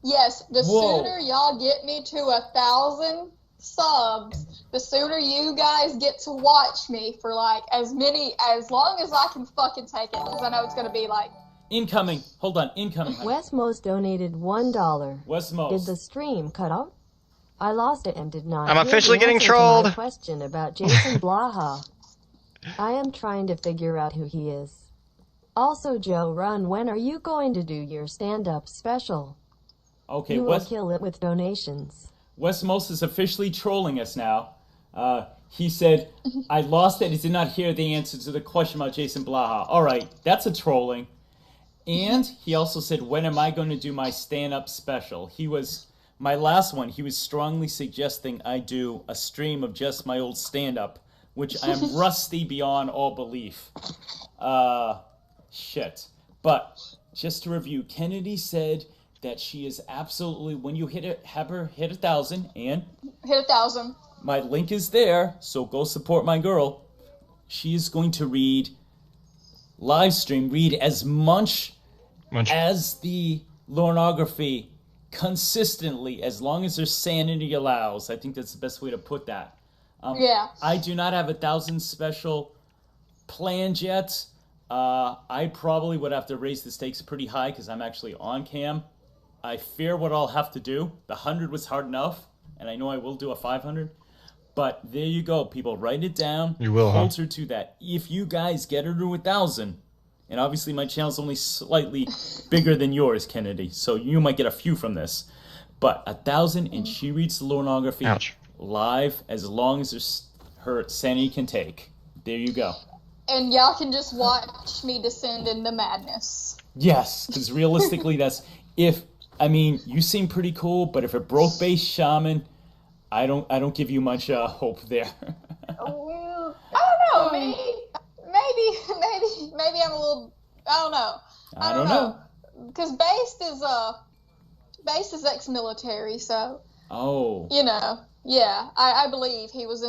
Yes, the sooner y'all get me to 1,000 subs, the sooner you guys get to watch me for like as long as I can fucking take it, because I know it's going to be like... Incoming. Hold on, incoming. Westmos donated $1. Westmos. Did the stream cut out? I lost it and did not. I'm officially getting trolled. My question about Jason Blaha. I am trying to figure out who he is. Also, Jorrun, when are you going to do your stand-up special? Okay, you will kill it with donations. Westmos is officially trolling us now. He said, I lost it and did not hear the answer to the question about Jason Blaha. All right, that's a trolling. And he also said, when am I going to do my stand-up special? My last one, he was strongly suggesting I do a stream of just my old stand-up, which I am rusty beyond all belief. Shit. But, just to review, Kennedy said that she is absolutely, when you have her hit 1,000, and... Hit 1,000. My link is there, so go support my girl. She is going to read as much as the Lornography consistently, as long as their sanity allows. I think that's the best way to put that. I do not have 1,000 special planned yet. I probably would have to raise the stakes pretty high because I'm actually on cam. I fear what I'll have to do. The 100 was hard enough, and I know I will do a 500. But there you go, people. Write it down. You will, hold her to that. If you guys get her to 1,000, and obviously my channel's only slightly bigger than yours, Kennedy, so you might get a few from this. But 1,000, and she reads the Lornography live as long as her sanity can take. There you go. And y'all can just watch me descend into madness. Yes, because realistically, you seem pretty cool, but if a broke base shaman, I don't give you much hope there. I don't know. Maybe I'm a little. I don't know. I don't know. Because Based is ex-military, so. Oh. Yeah. I believe he was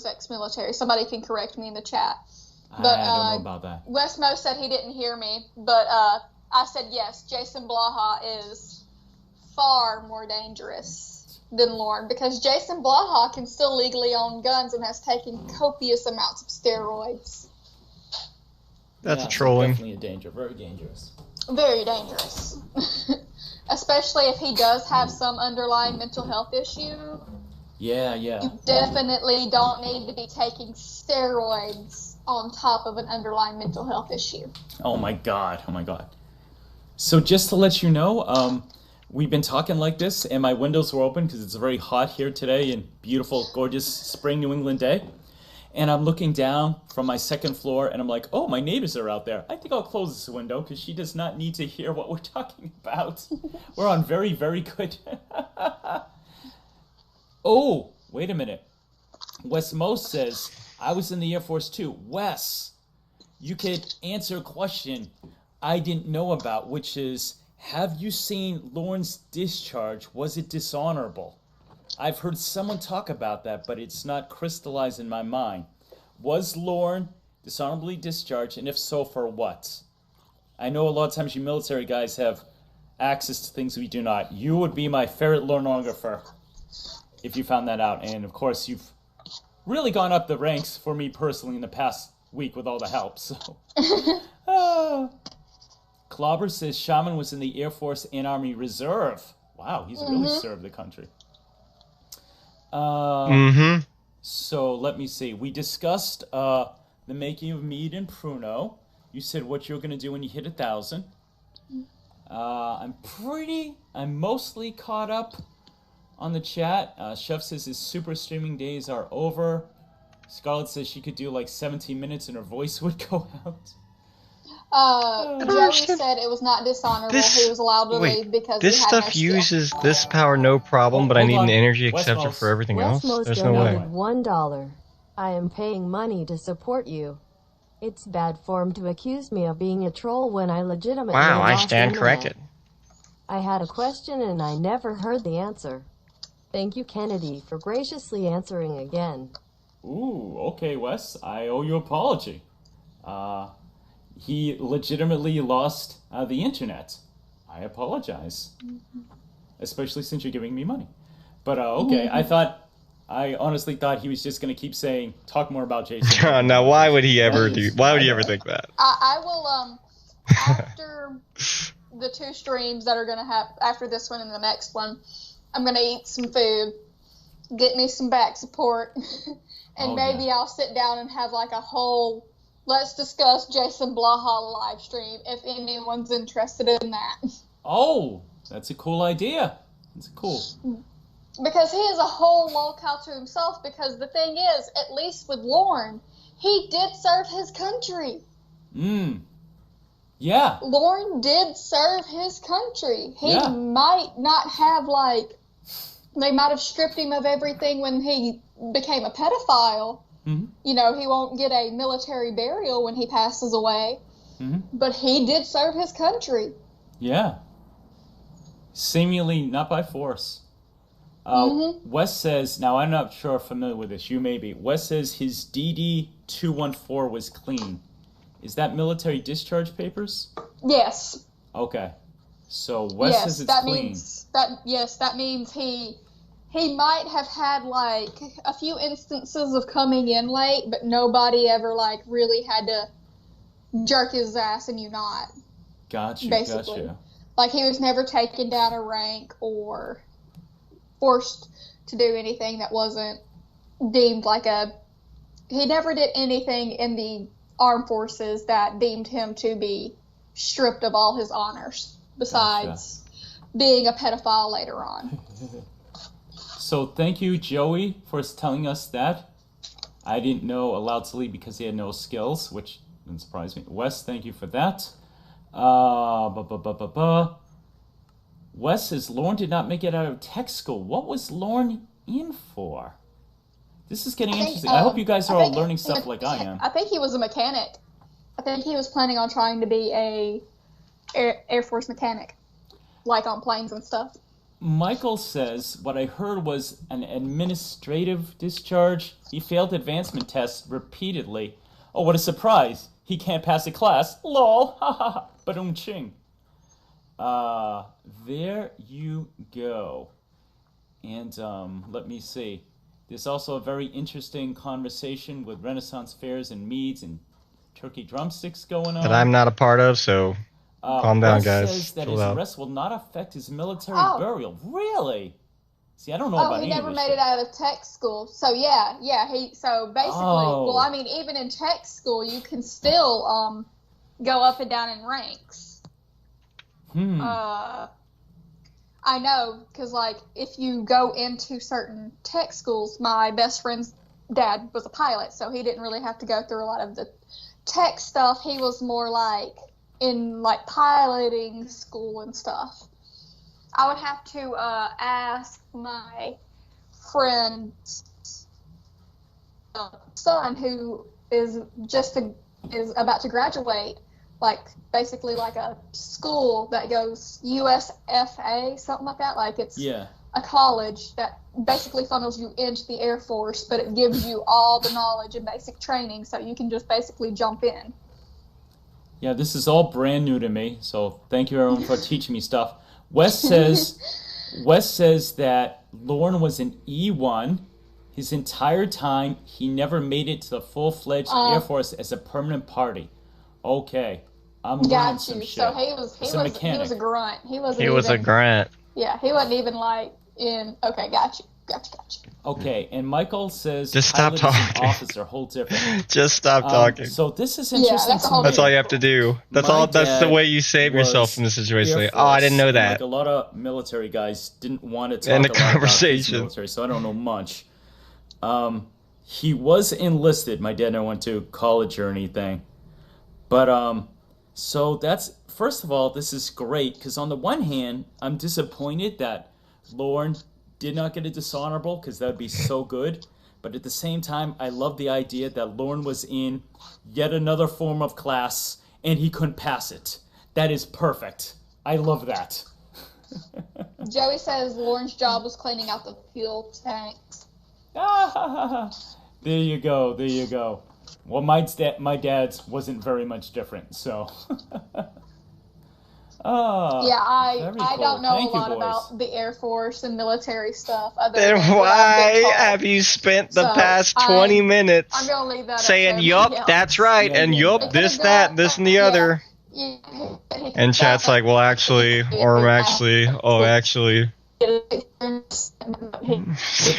ex-military. Somebody can correct me in the chat. But I don't know about that. Westmo said he didn't hear me, but I said yes. Jason Blaha is far more dangerous than Lorne, because Jason Blaha can still legally own guns and has taken copious amounts of steroids. That's a trolling. Definitely a danger. Very dangerous. Very dangerous. Especially if he does have some underlying mental health issue. Yeah. You definitely don't need to be taking steroids on top of an underlying mental health issue. Oh my god. So just to let you know, we've been talking like this, and my windows were open because it's very hot here today and beautiful, gorgeous spring New England day. And I'm looking down from my second floor, and I'm like, oh, my neighbors are out there. I think I'll close this window because she does not need to hear what we're talking about. We're on very, very good. Oh, wait a minute. Wes Most says, I was in the Air Force too. Wes, you could answer a question I didn't know about, which is, have you seen Lorne's discharge? Was it dishonorable? I've heard someone talk about that, but it's not crystallized in my mind. Was Lorne dishonorably discharged, and if so, for what? I know a lot of times you military guys have access to things we do not. You would be my favorite Lornographer if you found that out. And, of course, you've really gone up the ranks for me personally in the past week with all the help. So, Clobber says Shaman was in the Air Force and Army Reserve. Wow, he's really served the country. So let me see. We discussed the making of mead and Pruno. You said what you're going to do when you hit 1,000. I'm mostly caught up on the chat. Chef says his super streaming days are over. Scarlett says she could do like 17 minutes and her voice would go out. Joey said it was not dishonorable. He was allowed to leave because this he had stuff no skill. uses this power no problem, but I need an energy acceptor for everything else. Westmost There's no way. donated $1. I am paying money to support you. It's bad form to accuse me of being a troll when I legitimately Wow, I lost stand internet. corrected. I had a question and I never heard the answer. Thank you, Kennedy, for graciously answering again. Ooh, okay, Wes. I owe you an apology. He legitimately lost the internet. I apologize. Especially since you're giving me money. But, okay, I honestly thought he was just going to keep saying, talk more about Jason. Now, why would he ever think that? I will, after the 2 streams that are going to have, after this one and the next one, I'm going to eat some food, get me some back support, and maybe I'll sit down and have like a whole let's discuss Jason Blaha live stream if anyone's interested in that. Oh, that's a cool idea. That's cool. Because he is a whole locale to himself, because the thing is, at least with Lorne, he did serve his country. Yeah. Lorne did serve his country. He Yeah. might not have, like, they might have stripped him of everything when he became a pedophile. Mm-hmm. You know, he won't get a military burial when he passes away. Mm-hmm. But he did serve his country. Yeah. Seemingly not by force. Wes says, now I'm not sure if familiar with this, you may be. Wes says his DD-214 was clean. Is that military discharge papers? Yes. Okay. So Wes says it's clean. That means he might have had like a few instances of coming in late, but nobody ever like really had to jerk his ass and you not. Gotcha. Basically. Like he was never taken down a rank or forced to do anything that wasn't deemed like he never did anything in the armed forces that deemed him to be stripped of all his honors, besides being a pedophile later on. So thank you, Joey, for telling us that. I didn't know allowed to leave because he had no skills, which didn't surprise me. Wes, thank you for that. Wes says Lorne did not make it out of tech school. What was Lorne in for? This is getting interesting. I hope you guys are all learning stuff like I am. I think he was a mechanic. I think he was planning on trying to be a Air Force mechanic, like on planes and stuff. Michael says what I heard was an administrative discharge. He failed advancement tests repeatedly. Oh, what a surprise. He can't pass a class. Lol. Ha ha ha. Ba-dum-ching. There you go. And let me see. There's also a very interesting conversation with Renaissance fairs and meads and turkey drumsticks going on. That I'm not a part of, so calm down, guys. Says that his arrest will not affect his military burial. Really? See, I don't know about he any never of this made shit. it out of tech school. So so basically, well, I mean, even in tech school, you can still go up and down in ranks. I know, because, like, if you go into certain tech schools, my best friend's dad was a pilot, so he didn't really have to go through a lot of the tech stuff. He was more, like, in, like, piloting school and stuff. I would have to ask my friend's son, who is about to graduate, like basically like a school that goes USFA, something like that. Like it's a college that basically funnels you into the Air Force, but it gives you all the knowledge and basic training, so you can just basically jump in. Yeah, this is all brand new to me, so thank you everyone for teaching me stuff. Wes says that Lorne was an E1 his entire time. He never made it to the full-fledged Air Force as a permanent party. Okay, I'm learning some shit. So he was a grunt. He was a grunt. Yeah, he wasn't even like in. Okay, got you. Gotcha. Okay, and Michael says Just stop pilot is an talking. officer, whole different. Just stop talking. So this is Yeah, interesting that's to all- me. That's all you have to do. That's My all. That's the dad way you save yourself was from the situation. Air Like, oh, I didn't Force, know and, that. Like a lot of military guys didn't want to talk In the a lot about his conversation. military, so I don't know much. He was enlisted. My dad never went to college or anything, but so that's first of all, this is great because on the one hand, I'm disappointed that Lauren did not get a dishonorable because that would be so good. But at the same time, I love the idea that Lauren was in yet another form of class and he couldn't pass it. That is perfect. I love that. Joey says Lauren's job was cleaning out the fuel tanks. There you go. There you go. Well, my dad's wasn't very much different, so. Yeah, I very don't cool. know Thank a you, lot boys. about the Air Force and military stuff. Other Then than what I've been why told. have you spent the So, past I'm 20 minutes I'm gonna leave that saying, up to yup, everybody else. that's right, Yeah, and yeah, yup, yeah. this, that, this, and the other? Yeah, And chat's like, well, actually, or actually, oh, actually. You're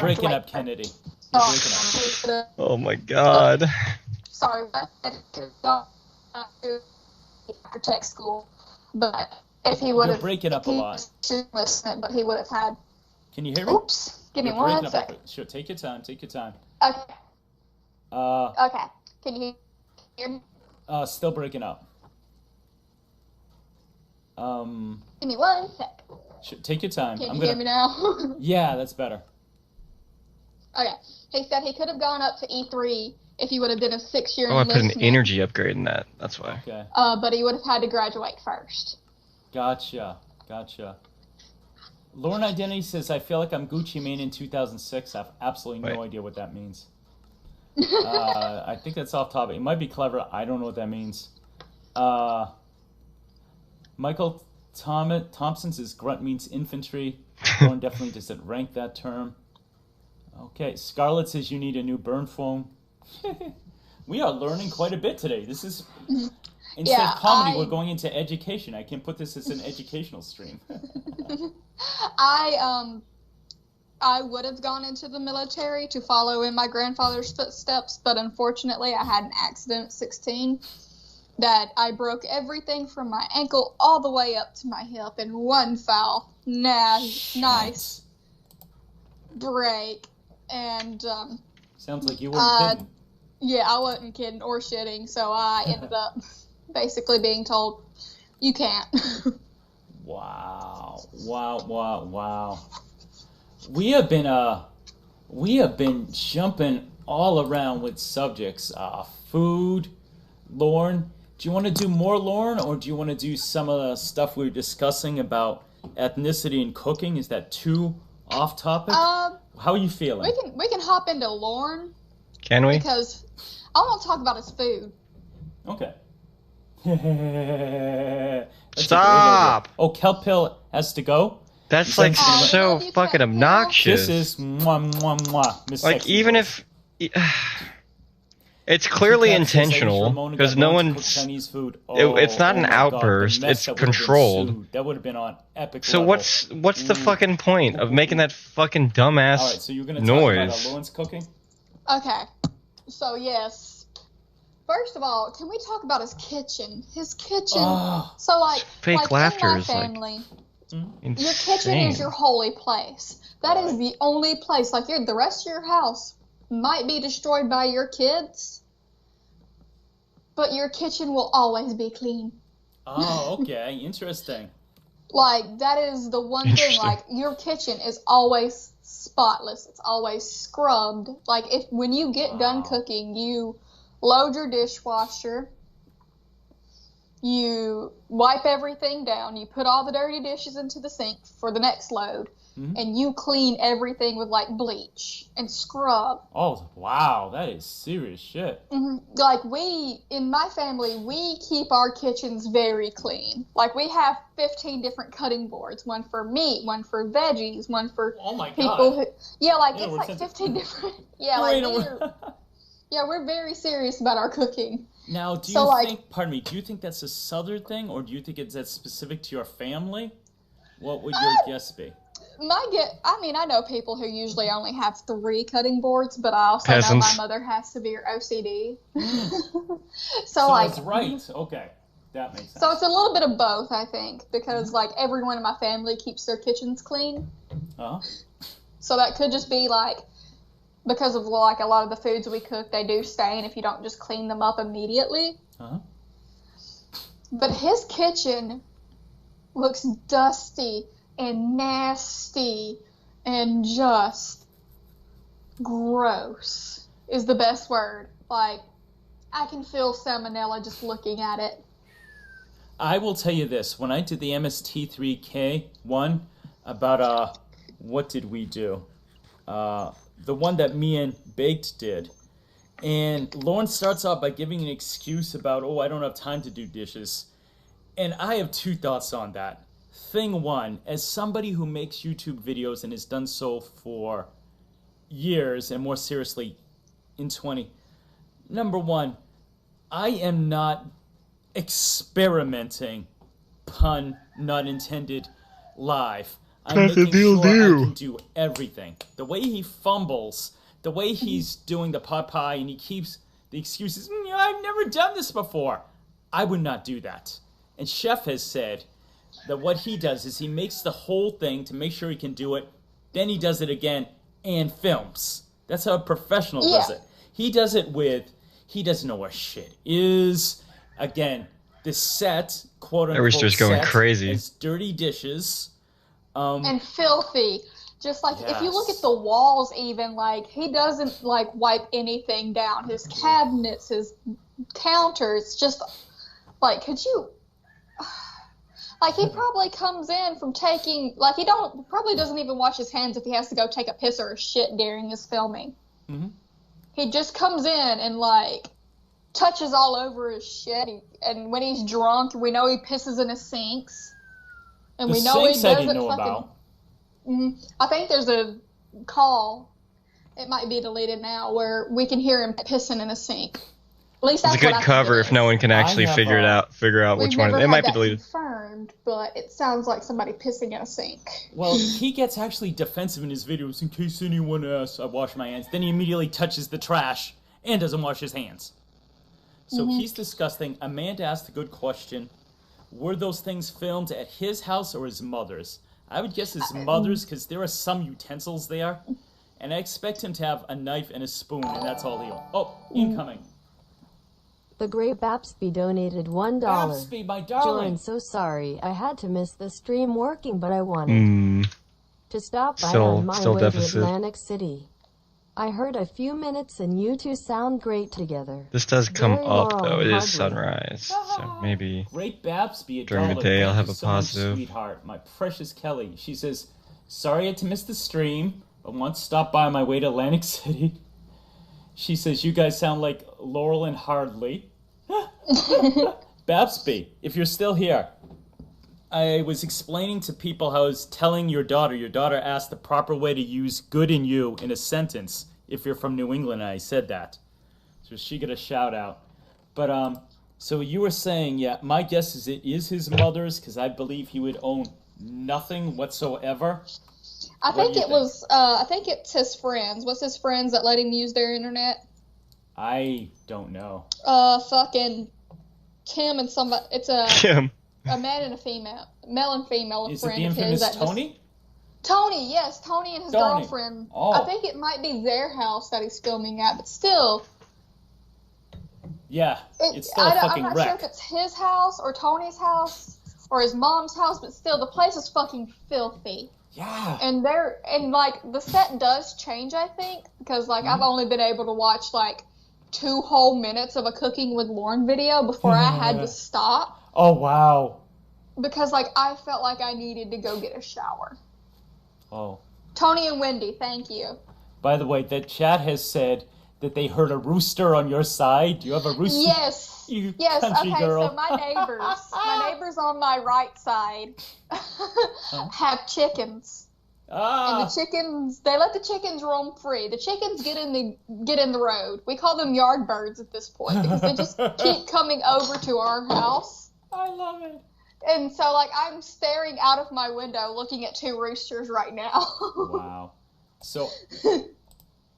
breaking up, Kennedy. You're breaking up. Oh my god. Sorry, I had to go after tech school, but if he would You're have, breaking up a lot. Listen, but he would have had. Can you hear me? Oops, give me You're one breaking up. second. Sure, take your time. Take your time. Okay, okay. Can you hear me? Still breaking up. Give me one sec. Take your time. Can you hear me now? Yeah, that's better. Okay. He said he could have gone up to E3 if he would have done a 6-year Oh, I put an enlistment. energy upgrade in that. That's why. Okay. But he would have had to graduate first. Gotcha. Lauren Identity says, I feel like I'm Gucci Mane in 2006. I have absolutely no idea what that means. I think that's off topic. It might be clever. I don't know what that means. Michael Thompson says, grunt means infantry. Lauren definitely doesn't rank that term. Okay. Scarlett says, you need a new burn phone. We are learning quite a bit today. This is... Instead of comedy, we're going into education. I can put this as an educational stream. I would have gone into the military to follow in my grandfather's footsteps, but unfortunately I had an accident at 16 that I broke everything from my ankle all the way up to my hip in one foul. Nice break. And sounds like you weren't kidding. Yeah, I wasn't kidding or shitting, so I ended up basically being told, you can't. Wow. We have been jumping all around with subjects. Food, Lauren. Do you want to do more, Lauren, or do you want to do some of the stuff we were discussing about ethnicity and cooking? Is that too off topic? How are you feeling? We can hop into Lauren. Can we? Because I want to talk about his food. Okay. That's Stop! Oh, Kelp Pill has to go? That's like Oh, so love you, fucking Cat. obnoxious. This is mwah, mwah, mwah, Miss Like, Sexy even Voice. if... It's clearly Cat says that intentional, Ramona because got no known to cook one's... Chinese food. it's not an my God, the outburst, mess it's that would've been controlled. ensued. That would have been on epic So level. what's the fucking point of making that fucking dumbass All right, so you're gonna talk noise? about Lauren's cooking? Okay. So, yes. First of all, can we talk about his kitchen? His kitchen. So, like, Fake like laughter in my is, like, family, Insane. your kitchen is your holy place. That is the only place. Like, the rest of your house might be destroyed by your kids, but your kitchen will always be clean. Oh, okay, interesting. Like, that is the one thing. Interesting. Like, your kitchen is always spotless. It's always scrubbed. Like, when you get done cooking, you load your dishwasher, you wipe everything down, you put all the dirty dishes into the sink for the next load, and you clean everything with, like, bleach and scrub. Oh, wow, that is serious shit. Like, in my family, we keep our kitchens very clean. Like, we have 15 different cutting boards. One for meat, one for veggies, one for Oh my people God. who... Yeah, like, Yeah, it's we're like such- 15 different... Yeah, Wait, like, we're very serious about our cooking. Now, do you So, like- think, pardon me, do you think that's a southern thing, or do you think that's specific to your family? What would your guess be? I know people who usually only have 3 cutting boards, but I also Peasants. know my mother has severe OCD. So like, that's right. Okay. That makes sense. So it's a little bit of both, I think, because like everyone in my family keeps their kitchens clean. Uh-huh. So that could just be like because of like a lot of the foods we cook, they do stain if you don't just clean them up immediately. Uh-huh. But his kitchen looks dusty and nasty and just gross is the best word. Like, I can feel salmonella just looking at it. I will tell you this. When I did the MST3K one, about, what did we do? The one that me and Baked did. And Lauren starts off by giving an excuse about, I don't have time to do dishes. And I have 2 thoughts on that. Thing one, as somebody who makes YouTube videos and has done so for years, and more seriously, in 20, number one, I am not experimenting, pun not intended, live. I'm making sure I can do everything. The way he fumbles, the way he's doing the pot pie, and he keeps the excuses, I've never done this before. I would not do that. And Chef has said that what he does is he makes the whole thing to make sure he can do it, then he does it again and films. That's how a professional does it. He does it with, he doesn't know where shit is. Again, the set, quote unquote, Rooster's going set crazy. is dirty dishes. And filthy. Just like, if you look at the walls even, like, he doesn't, like, wipe anything down. His cabinets, his counters, just, like, could you... Like, he probably comes in from taking, like, probably doesn't even wash his hands if he has to go take a piss or a shit during his filming. Mm-hmm. He just comes in and, like, touches all over his shit. And when he's drunk, we know he pisses in his sinks. And we know he doesn't I didn't know about. I think there's a call, it might be deleted now, where we can hear him pissing in a sink. At least that's It's a good cover if no one can actually figure out which one. It might be deleted. Confirmed, but it sounds like somebody pissing in a sink. Well, he gets actually defensive in his videos. In case anyone asks, I wash my hands. Then he immediately touches the trash and doesn't wash his hands. So he's disgusting. Amanda asked a good question. Were those things filmed at his house or his mother's? I would guess his mother's because there are some utensils there. And I expect him to have a knife and a spoon, and that's all he'll... Oh, incoming. The Great Babsby donated $1. Babsby, my darling. Jorrun, so sorry. I had to miss the stream working, but I wanted to stop by on my way to Atlantic City. I heard a few minutes and you two sound great together. This does come up, though. It is sunrise. So maybe Great Babsby, during the day I'll have a positive. Sweetheart, my precious Kelly. She says, sorry I had to miss the stream, but once stopped by on my way to Atlantic City. She says, you guys sound like Laurel and Hardly. Babsby, if you're still here, I was explaining to people how I was telling your daughter asked the proper way to use good in you in a sentence if you're from New England, and I said that. So she got a shout out. But, so you were saying, yeah, my guess is it is his mother's, because I believe he would own nothing whatsoever. I think it's his friends. What's his friends that let him use their internet? I don't know. Fucking Tim and somebody. It's a man and a female, male and female is friend it the of his. infamous Tony? Tony, yes, Tony and his girlfriend. Oh. I think it might be their house that he's filming at, but still. Yeah, it's still a fucking wreck. I'm not sure if it's his house or Tony's house or his mom's house, but still, the place is fucking filthy. Yeah. And like the set does change, I think, because like I've only been able to watch like 2 whole minutes of a Cooking with Lauren video before I had to stop. Oh wow. Because like I felt like I needed to go get a shower. Oh. Tony and Wendy, thank you. By the way, the chat has said that they heard a rooster on your side. Do you have a rooster? Yes. Yes. Country Okay. girl. So my neighbors on my right side have chickens. And the chickens, they let the chickens roam free. The chickens get in the road. We call them yard birds at this point because they just keep coming over to our house. I love it. And so, like, I'm staring out of my window looking at 2 roosters right now. Wow. So,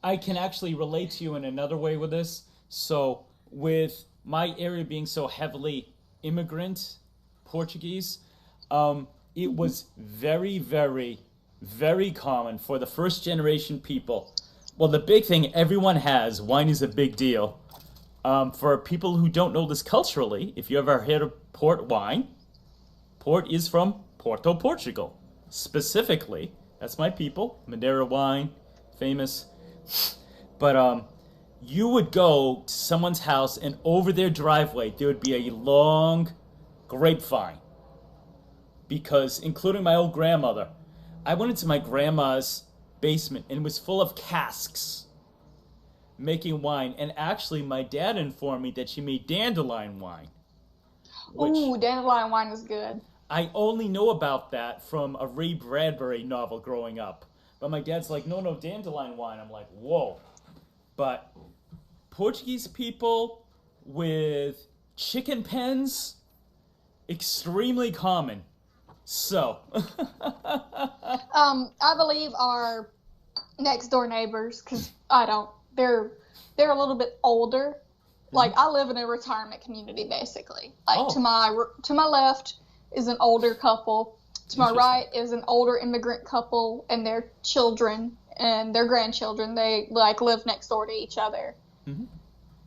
I can actually relate to you in another way with this. So, with my area being so heavily immigrant Portuguese, it was very, very, very common for the first generation people. Well, the big thing everyone has, wine is a big deal. For people who don't know this culturally, if you ever heard of port wine, port is from Porto, Portugal. Specifically, that's my people, Madeira wine, famous. But you would go to someone's house and over their driveway there would be a long grapevine. Because, including my old grandmother, I went into my grandma's basement and it was full of casks making wine. And actually, my dad informed me that she made dandelion wine. Ooh, dandelion wine is good. I only know about that from a Ray Bradbury novel growing up. But my dad's like, no, dandelion wine. I'm like, whoa. But Portuguese people with chicken pens, extremely common. So. I believe our next door neighbors, because they're a little bit older. Like, I live in a retirement community, basically. Like, to my left is an older couple. To my right is an older immigrant couple and their children and their grandchildren. They, like, live next door to each other. Mm-hmm.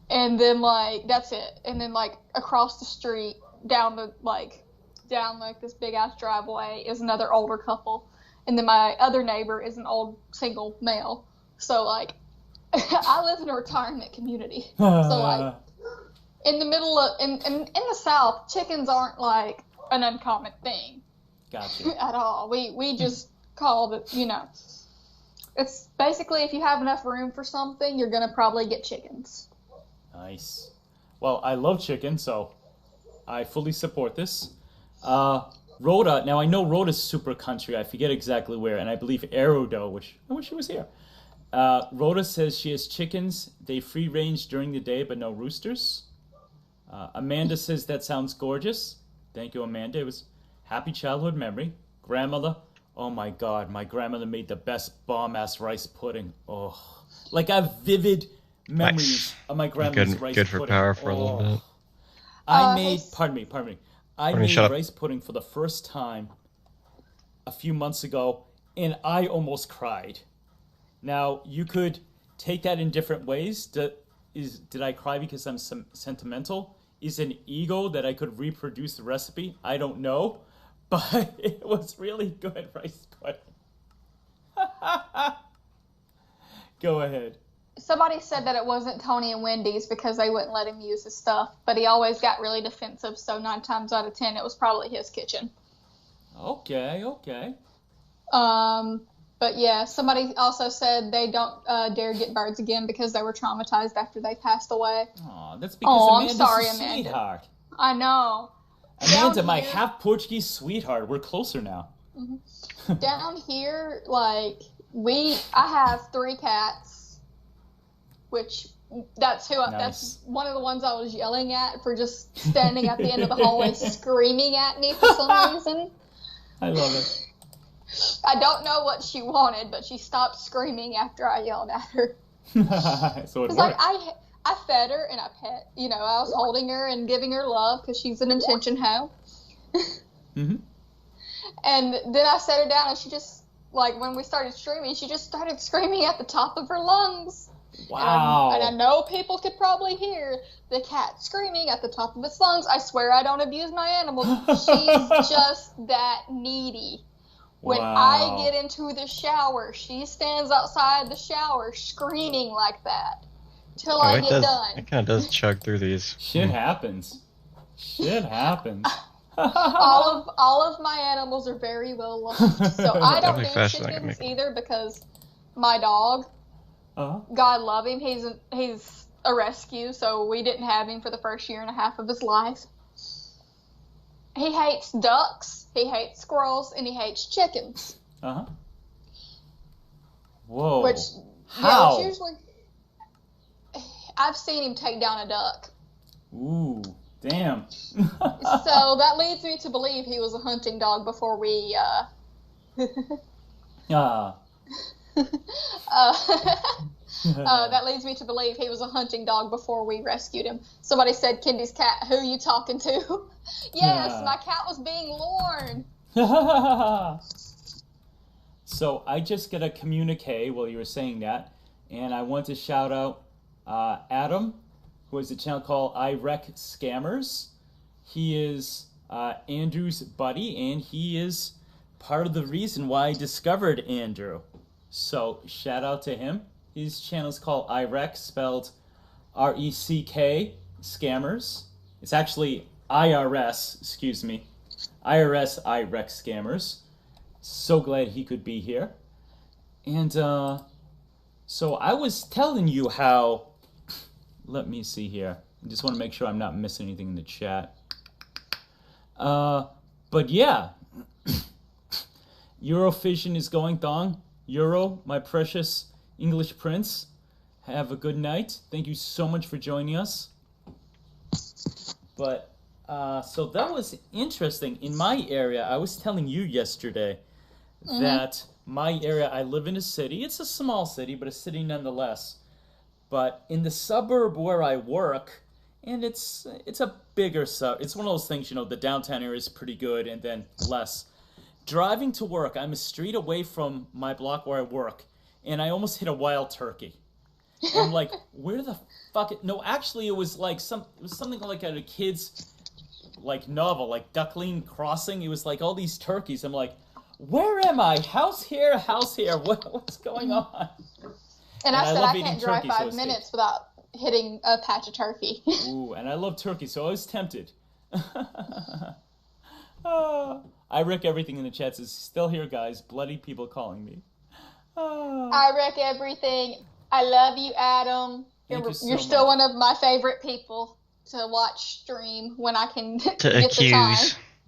And then, like, that's it. And then, like, across the street, down this big-ass driveway is another older couple. And then my other neighbor is an old single male. So, like, I live in a retirement community. So, like, in the middle of, in the South, chickens aren't, like, an uncommon thing. Gotcha. At all. We just call it, it's basically if you have enough room for something, you're going to probably get chickens. Nice. Well, I love chicken, so I fully support this. Rhoda, now I know Rhoda's super country. I forget exactly where, and I believe Aerodo, which I wish she was here. Rhoda says she has chickens. They free range during the day, but no roosters. Amanda says that sounds gorgeous. Thank you, Amanda. It was happy childhood memory. Grandmother, oh my God, my grandmother made the best bomb-ass rice pudding. Oh, like I have vivid memories of my grandmother's rice pudding. Good for power for a little bit. I made, pardon me. I made rice pudding for the first time a few months ago, and I almost cried. Now, you could take that in different ways. Did I cry because I'm sentimental? Is an ego that I could reproduce the recipe? I don't know. But it was really good rice pudding. Go ahead. Somebody said that it wasn't Tony and Wendy's because they wouldn't let him use his stuff, but he always got really defensive, so 9 times out of 10 it was probably his kitchen. Okay. But yeah, somebody also said they don't dare get birds again because they were traumatized after they passed away. Aw, that's because Amanda's I'm sorry, a Amanda. sweetheart. I know. Amanda, my half Portuguese sweetheart. We're closer now. Mm-hmm. Down here, like, I have 3 cats, which that's one of the ones I was yelling at for just standing at the end of the hallway screaming at me for some reason. I love it. I don't know what she wanted, but she stopped screaming after I yelled at her. So it worked. Like, I fed her and I I was holding her and giving her love because she's an attention hoe. Mm-hmm. And then I set her down and she just, like, when we started screaming, she just started screaming at the top of her lungs. Wow. And I know people could probably hear the cat screaming at the top of its lungs. I swear I don't abuse my animals. She's just that needy. When I get into the shower, she stands outside the shower screaming like that till I get done. It kind of does chug through these. Shit happens. All of my animals are very well loved. So I don't do chickens either because my dog, God love him, he's a rescue, so we didn't have him for the first year and a half of his life. He hates ducks, he hates squirrels, and he hates chickens. Uh-huh. Whoa. Which usually... I've seen him take down a duck. Ooh. Damn. So that leads me to believe he was a hunting dog before we, that leads me to believe he was a hunting dog before we rescued him. Somebody said, Kendi's cat, who are you talking to? Yes, my cat was being Lorne. So I just got a communique while you were saying that, and I want to shout out Adam, who has a channel called I Wreck Scammers. He is Andrew's buddy, and he is part of the reason why I discovered Andrew. So shout out to him. His channel is called IREC, spelled R-E-C-K, Scammers. It's actually IRS, excuse me. IRS IREC Scammers. So glad he could be here. And so I was telling you how, let me see here. I just want to make sure I'm not missing anything in the chat. But yeah, Eurovision is going thong. Euro, my precious English prince, have a good night. Thank you so much for joining us. But, so that was interesting. In my area, I was telling you yesterday that my area, I live in a city. It's a small city, but a city nonetheless. But in the suburb where I work, and it's a bigger suburb. It's one of those things, you know, the downtown area is pretty good and then less. Driving to work, I'm a street away from my block where I work, and I almost hit a wild turkey. And I'm like, where the fuck? No, actually, it was like something like a kid's like novel, like Duckling Crossing. It was like all these turkeys. I'm like, where am I? House here, house here. What's going on? And I said I can't drive 5 minutes without hitting a patch of turkey. Ooh, and I love turkey, so I was tempted. I wreck everything in the chat. Says still here, guys. Bloody people calling me. I wreck everything. I love you, Adam. You're still one of my favorite people to watch stream when I can get the time.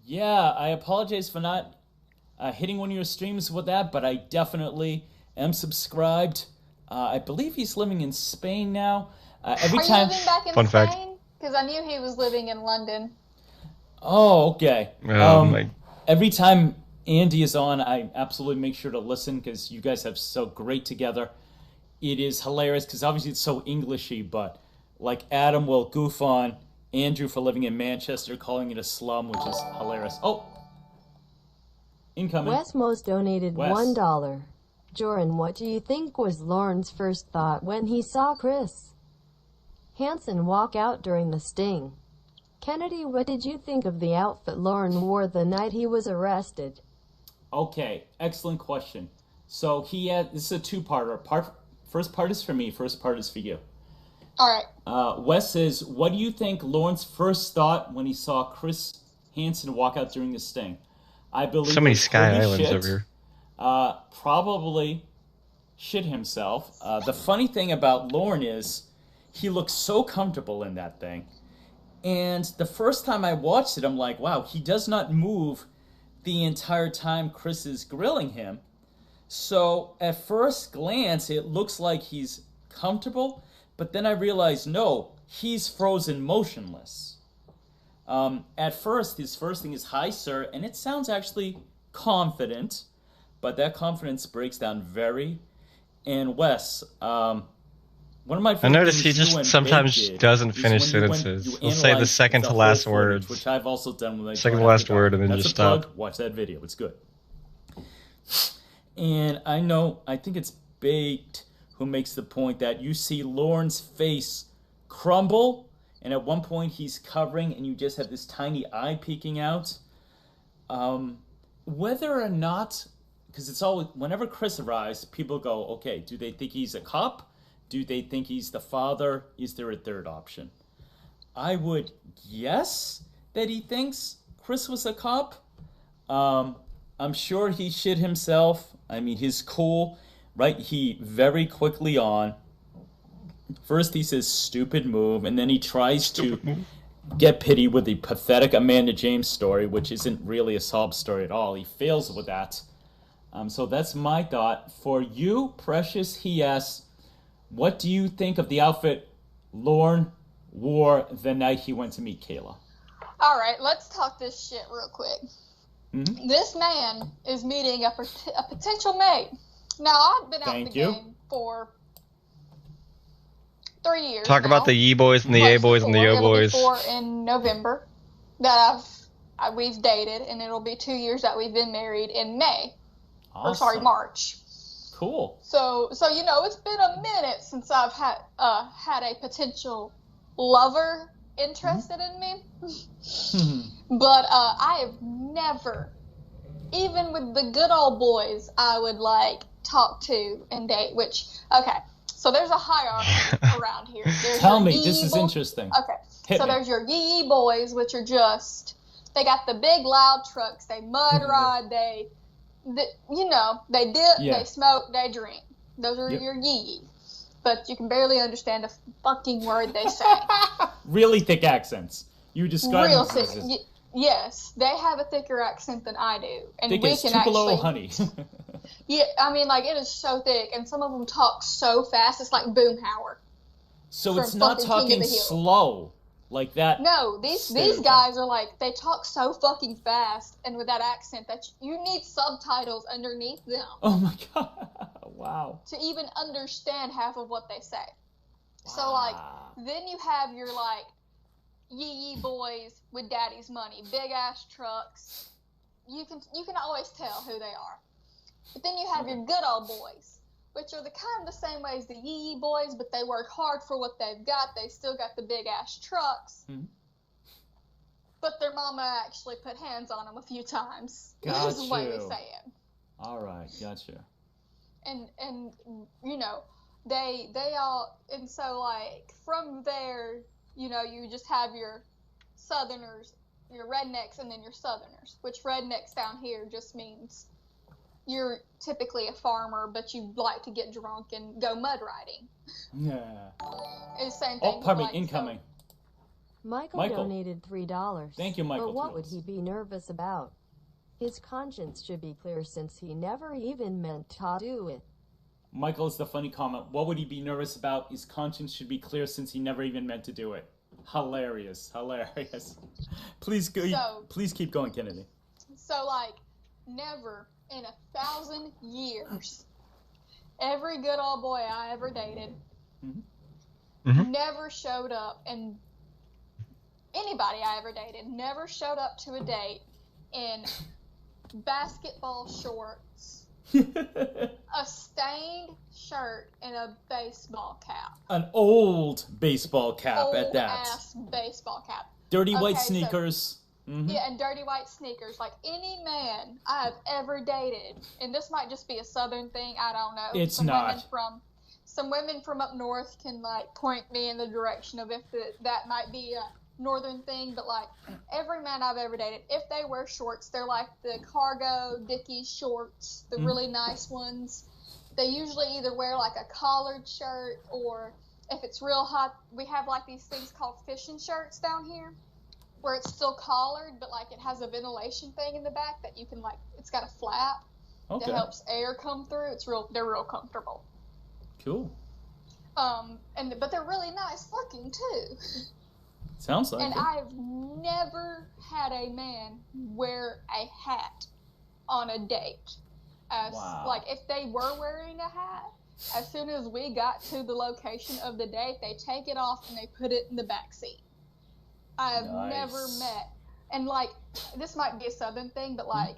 Yeah, I apologize for not hitting one of your streams with that, but I definitely am subscribed. I believe he's living in Spain now. Every Are time. You living back in Fun Spain? fact. Because I knew he was living in London. Oh, okay. My... Every time Andy is on, I absolutely make sure to listen because you guys have so great together. It is hilarious because obviously it's so Englishy, but like Adam will goof on Andrew for living in Manchester, calling it a slum, which is hilarious. Oh, incoming. Wesmos donated Wes. $1. Jorrun, what do you think was Lorne's first thought when he saw Chris Hansen walk out during the sting? Kennedy, what did you think of the outfit Lorne wore the night he was arrested? Okay, excellent question. So this is a two-parter. First part is for me, first part is for you. All right. Wes says, what do you think Lorne's first thought when he saw Chris Hansen walk out during the sting? I believe so many Sky Islands shit. over here. Probably shit himself. The funny thing about Lorne is he looks so comfortable in that thing. And the first time I watched it, I'm like, wow, he does not move the entire time Chris is grilling him. So at first glance, it looks like he's comfortable, but then I realized, no, he's frozen motionless. At first, his first thing is, hi, sir, and it sounds actually confident, but that confidence breaks down very. And Wes, one of my I noticed he just sometimes doesn't finish sentences. He'll say the second to last words. Which I've also done when I second to last word and then just stop. Watch that video. It's good. And I think it's Baked who makes the point that you see Lorne's face crumble, and at one point he's covering, and you just have this tiny eye peeking out. Whether or not, because it's always, whenever Chris arrives, people go, okay, do they think he's a cop? Do they think he's the father? Is there a third option? I would guess that he thinks Chris was a cop. I'm sure he shit himself. I mean, he's cool, right? He very quickly on. First he says stupid move, and then he tries to get pity with the pathetic Amanda James story, which isn't really a sob story at all. He fails with that. So that's my thought. For you, Precious, he asks, what do you think of the outfit Lorne wore the night he went to meet Kayla. All right, let's talk this shit real quick. Mm-hmm. This man is meeting a potential mate. Now, I've been out in the game for 3 years. Talk about the ye boys and the yay boys and the yo boys. It'll be 4 in November that we've dated, and it'll be 2 years that we've been married in May. Awesome. Or sorry, March. Cool. So you know, it's been a minute since I've had a potential lover interested in me. But I have never, even with the good old boys, I would like talk to and date. Which, okay, so there's a hierarchy around here. Tell me, this is interesting. Okay, there's your yee boys, which are just, they got the big loud trucks, they mud ride, they you know, they dip, they smoke, they drink. Those are your yee. But you can barely understand a fucking word they say. Really thick accents. You describe real them thick. Yes, they have a thicker accent than I do, and thick we as can Tupelo actually. honey. Yeah, I mean, like, it is so thick, and some of them talk so fast, it's like Boomhauer. So it's not talking slow like that. No, these guys are like, they talk so fucking fast and with that accent that you need subtitles underneath them. Oh my god! Wow. To even understand half of what they say. Wow. So like, then you have your like yee boys with daddy's money, big ass trucks. You can always tell who they are. But then you have your good old boys, which are the kind of the same way as the yee boys, but they work hard for what they've got. They still got the big ass trucks. Mm-hmm. But their mama actually put hands on them a few times. Is the way we say it. All right, gotcha. And you know, they all, and so like from there, you know, you just have your southerners, your rednecks, and then your southerners, which rednecks down here just means you're typically a farmer, but you like to get drunk and go mud riding. Yeah. It's the same thing. Oh, pardon me, incoming. Michael donated $3. Thank you, Michael. But what would he be nervous about? His conscience should be clear since he never even meant to do it. Michael is the funny comment. What would he be nervous about? His conscience should be clear since he never even meant to do it. Hilarious. Please keep going, Kennedy. So, like, never in 1,000 years, every good old boy I ever dated never showed up, and anybody I ever dated never showed up to a date in basketball shorts, a stained shirt, and a baseball cap. An old baseball cap at that. Old-ass baseball cap. Dirty white sneakers. So, yeah, and dirty white sneakers. Like, any man I've ever dated, and this might just be a southern thing, I don't know. It's not. Some women from up north can, like, point me in the direction of if that might be a northern thing, but like every man I've ever dated, if they wear shorts, they're like the cargo Dickies shorts, the really nice ones. They usually either wear like a collared shirt, or if it's real hot, we have like these things called fishing shirts down here, where it's still collared, but like it has a ventilation thing in the back that you can like, it's got a flap that helps air come through. They're real comfortable. Cool. But they're really nice looking too. Sounds like and it. I've never had a man wear a hat on a date. Like, if they were wearing a hat, as soon as we got to the location of the date, they take it off and they put it in the back seat. I've never met, and like, this might be a southern thing, but like,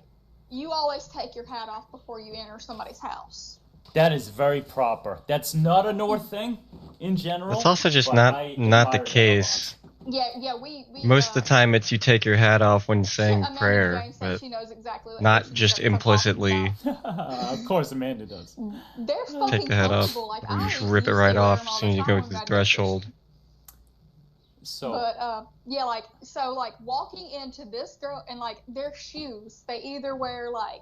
you always take your hat off before you enter somebody's house. That is very proper. That's not a north thing in general. It's also just not the case. Yeah, we most of the time it's you take your hat off when saying prayer, but she knows exactly not just implicitly. Of course, Amanda does. They're fucking take the hat off, like, or you just rip it right off as soon as you go to the threshold. But yeah, like, so like walking into this girl and like their shoes, they either wear like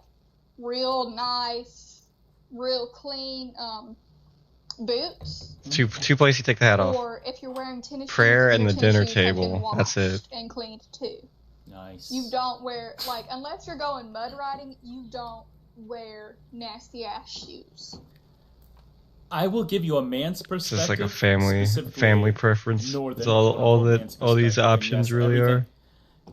real nice, real clean boots. Two places you take the hat off. Or if you're wearing tennis shoes, prayer and the dinner shoes have been table. washed That's it. and cleaned too. Nice. You don't wear, like, unless you're going mud riding, you don't wear nasty ass shoes. I will give you a man's It's perspective. just like a specifically family preference. northern, It's all man's these perspective, and options yes, really everything. are.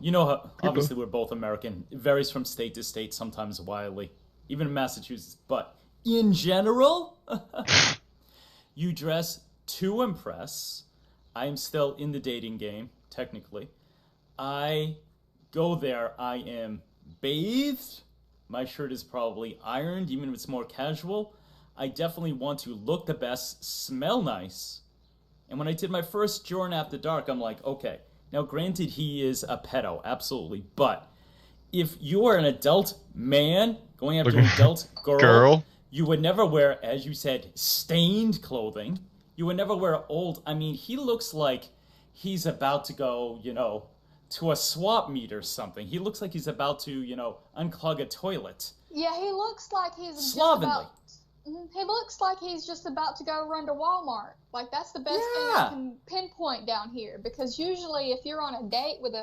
You know, how, obviously we're both American. It varies from state to state, sometimes wildly, even in Massachusetts. But in general, you dress to impress. I'm still in the dating game, technically. I go there, I am bathed. My shirt is probably ironed, even if it's more casual. I definitely want to look the best, smell nice. And when I did my first Jorrun After Dark, I'm like, okay, now granted he is a pedo, absolutely, but if you are an adult man going after an adult girl, you would never wear, as you said, stained clothing. You would never wear old. I mean, he looks like he's about to go, you know, to a swap meet or something. He looks like he's about to, you know, unclog a toilet. Yeah, he looks like he's slovenly. He looks like he's just about to go run to Walmart. Like, that's the best thing I can pinpoint down here. Because usually if you're on a date with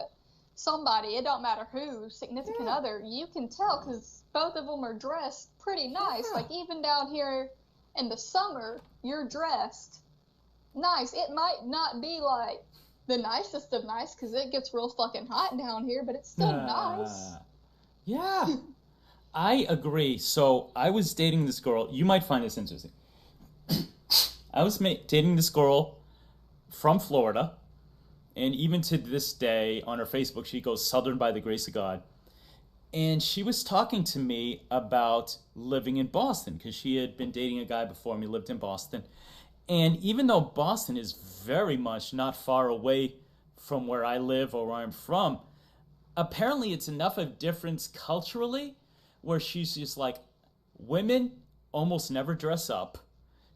somebody, it don't matter who, significant other, you can tell because both of them are dressed pretty nice. Like, even down here in the summer, you're dressed nice. It might not be, like, the nicest of nice because it gets real fucking hot down here, but it's still nice. Yeah. I agree. So I was dating this girl. You might find this interesting. I was dating this girl from Florida. And even to this day, on her Facebook, she goes, Southern by the grace of God. And she was talking to me about living in Boston because she had been dating a guy before me, lived in Boston. And even though Boston is very much not far away from where I live or where I'm from, apparently it's enough of difference culturally where she's just like, women almost never dress up.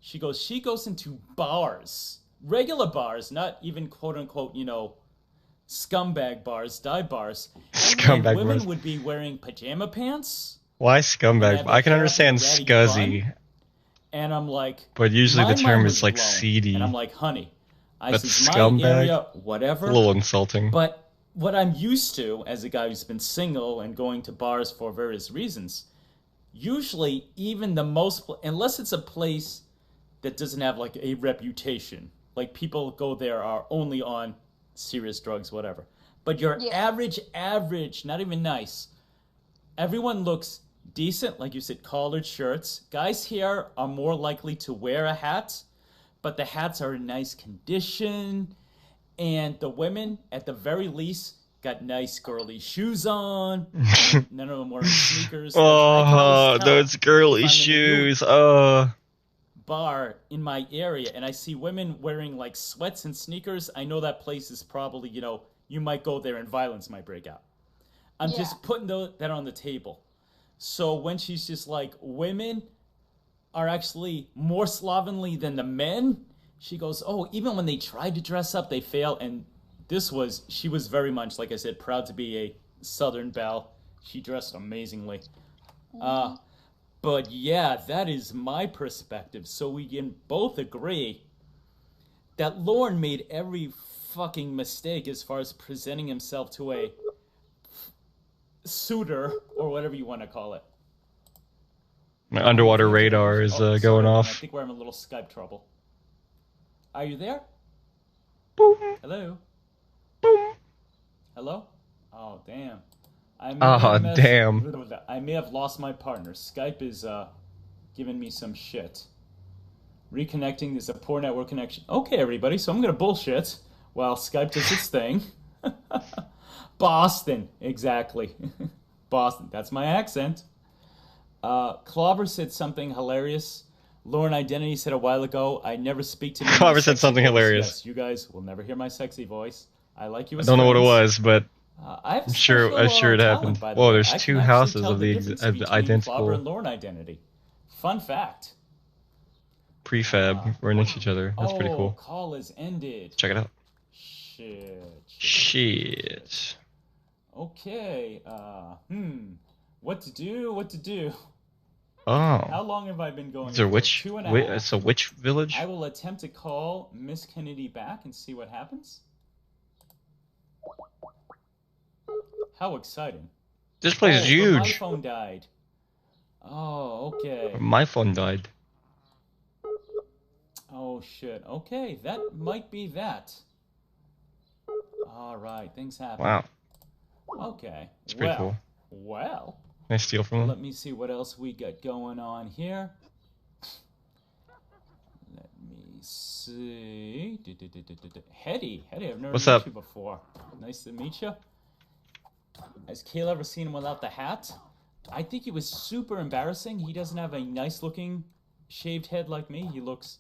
She goes into bars, regular bars, not even quote unquote, you know, scumbag bars, dive bars. Scumbag and women bars. would be wearing pajama pants. Why scumbag? I can understand scuzzy. Bun. And I'm like, but usually the term is like blown. seedy. And I'm like, honey, that's scumbag. My area, whatever. A little insulting. But what I'm used to as a guy who's been single and going to bars for various reasons, usually even the most, unless it's a place that doesn't have like a reputation, like people go there are only on serious drugs, whatever. But your average, not even nice. Everyone looks decent, like you said, collared shirts. Guys here are more likely to wear a hat, but the hats are in nice condition. And the women, at the very least, got nice girly shoes on. None of them wearing sneakers. Oh, those girly shoes. Bar in my area, and I see women wearing like sweats and sneakers. I know that place is probably, you know, you might go there and violence might break out. I'm just putting that on the table. So when she's just like, women are actually more slovenly than the men, she goes, oh, even when they tried to dress up, they fail. And she was very much, like I said, proud to be a Southern belle. She dressed amazingly. But yeah, that is my perspective. So we can both agree that Lorne made every fucking mistake as far as presenting himself to a suitor, or whatever you want to call it. My underwater radar is going off. I think we're having a little Skype trouble. Are you there? Boom. Hello? Boom. Hello? Oh, damn. I may have lost my partner. Skype is giving me some shit. Reconnecting is a poor network connection. Okay, everybody, so I'm going to bullshit while Skype does its thing. Boston, exactly. Boston, that's my accent. Clobber said something hilarious. Lauren Identity said a while ago, I never speak to me. Clobber said something hilarious. Yes, you guys will never hear my sexy voice. I like you as I don't know what it friends. was, but I'm sure it happened. Whoa, there's two houses of the identical. Clobber and Lauren Identity. Fun fact. Prefab, right next to each other. That's pretty cool. Call is ended. Check it out. Shit. Okay. What to do? Oh. How long have I been going? Is there witch? 2.5. It's a witch village. I will attempt to call Miss Kennedy back and see what happens. How exciting! This place is huge. My phone died. Oh, okay. My phone died. Oh shit. Okay, that might be that. All right, things happen. Wow. Okay. It's pretty cool. Well. Can I steal from them? Let me see what else we got going on here. Let me see. Hetty, I've never met you before. Nice to meet you. Has Kayla ever seen him without the hat? I think it was super embarrassing. He doesn't have a nice looking shaved head like me. He looks...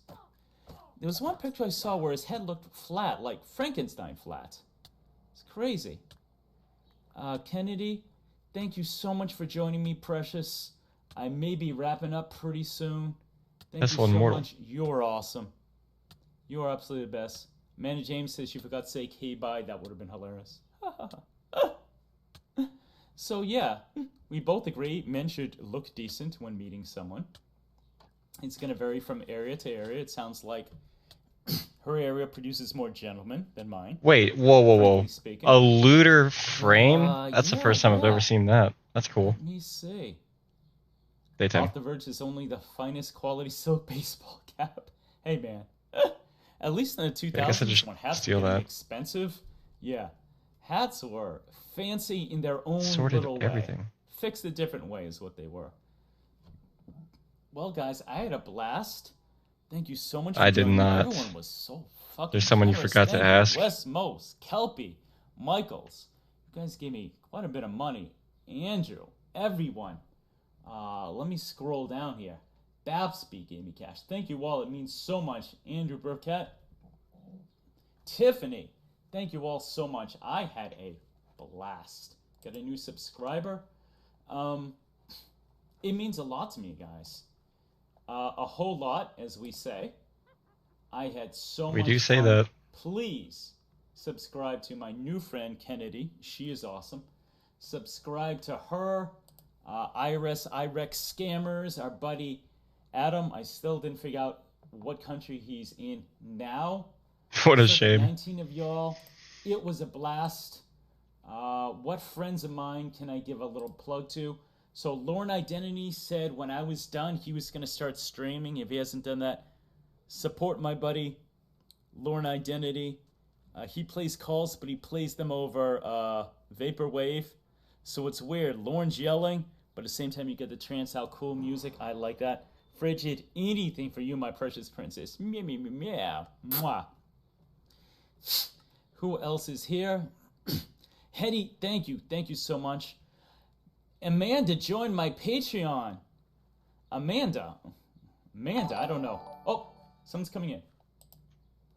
There was one picture I saw where his head looked flat, like Frankenstein flat. It's crazy. Kennedy, thank you so much for joining me, precious. I may be wrapping up pretty soon. Thank you so much. You're awesome. You are absolutely the best. Amanda James says she forgot to say hey bye. That would have been hilarious. So yeah, we both agree men should look decent when meeting someone. It's going to vary from area to area. It sounds like her area produces more gentlemen than mine. Wait, whoa. A looter frame? That's the first time I've ever seen that. That's cool. Let me see. Daytime. Off the Verge is only the finest quality silk baseball cap. Hey, man. At least in the 2000s, I guess I just when hats steal were that. Expensive. Yeah. Hats were fancy in their own Sorted little everything. way. Fixed a different way is what they were. Well, guys, I had a blast. Thank you so much for I did joining me. not. Everyone was so fucking There's someone you generous. forgot to Thank ask. you. Wes Mose, Kelpie, Michaels. You guys gave me quite a bit of money. Andrew, everyone. Let me scroll down here. Babsby gave me cash. Thank you all. It means so much. Andrew Burkett. Tiffany. Thank you all so much. I had a blast. Got a new subscriber. It means a lot to me, guys. A whole lot, as we say. I had so much fun. We do say that. Please subscribe to my new friend, Kennedy. She is awesome. Subscribe to her. IRS, IREX scammers. Our buddy, Adam. I still didn't figure out what country he's in now. What a shame. 19 of y'all. It was a blast. What friends of mine can I give a little plug to? So Lorne Identity said when I was done, he was going to start streaming. If he hasn't done that, support my buddy, Lorne Identity. He plays calls, but he plays them over Vaporwave. So it's weird. Lorne's yelling, but at the same time you get the trance out cool music. I like that. Frigid, anything for you, my precious princess. Meow, meow, meow, meow. Mwah. Who else is here? Hetty, thank you. Thank you so much. Amanda joined my Patreon. Amanda, I don't know. Oh, someone's coming in.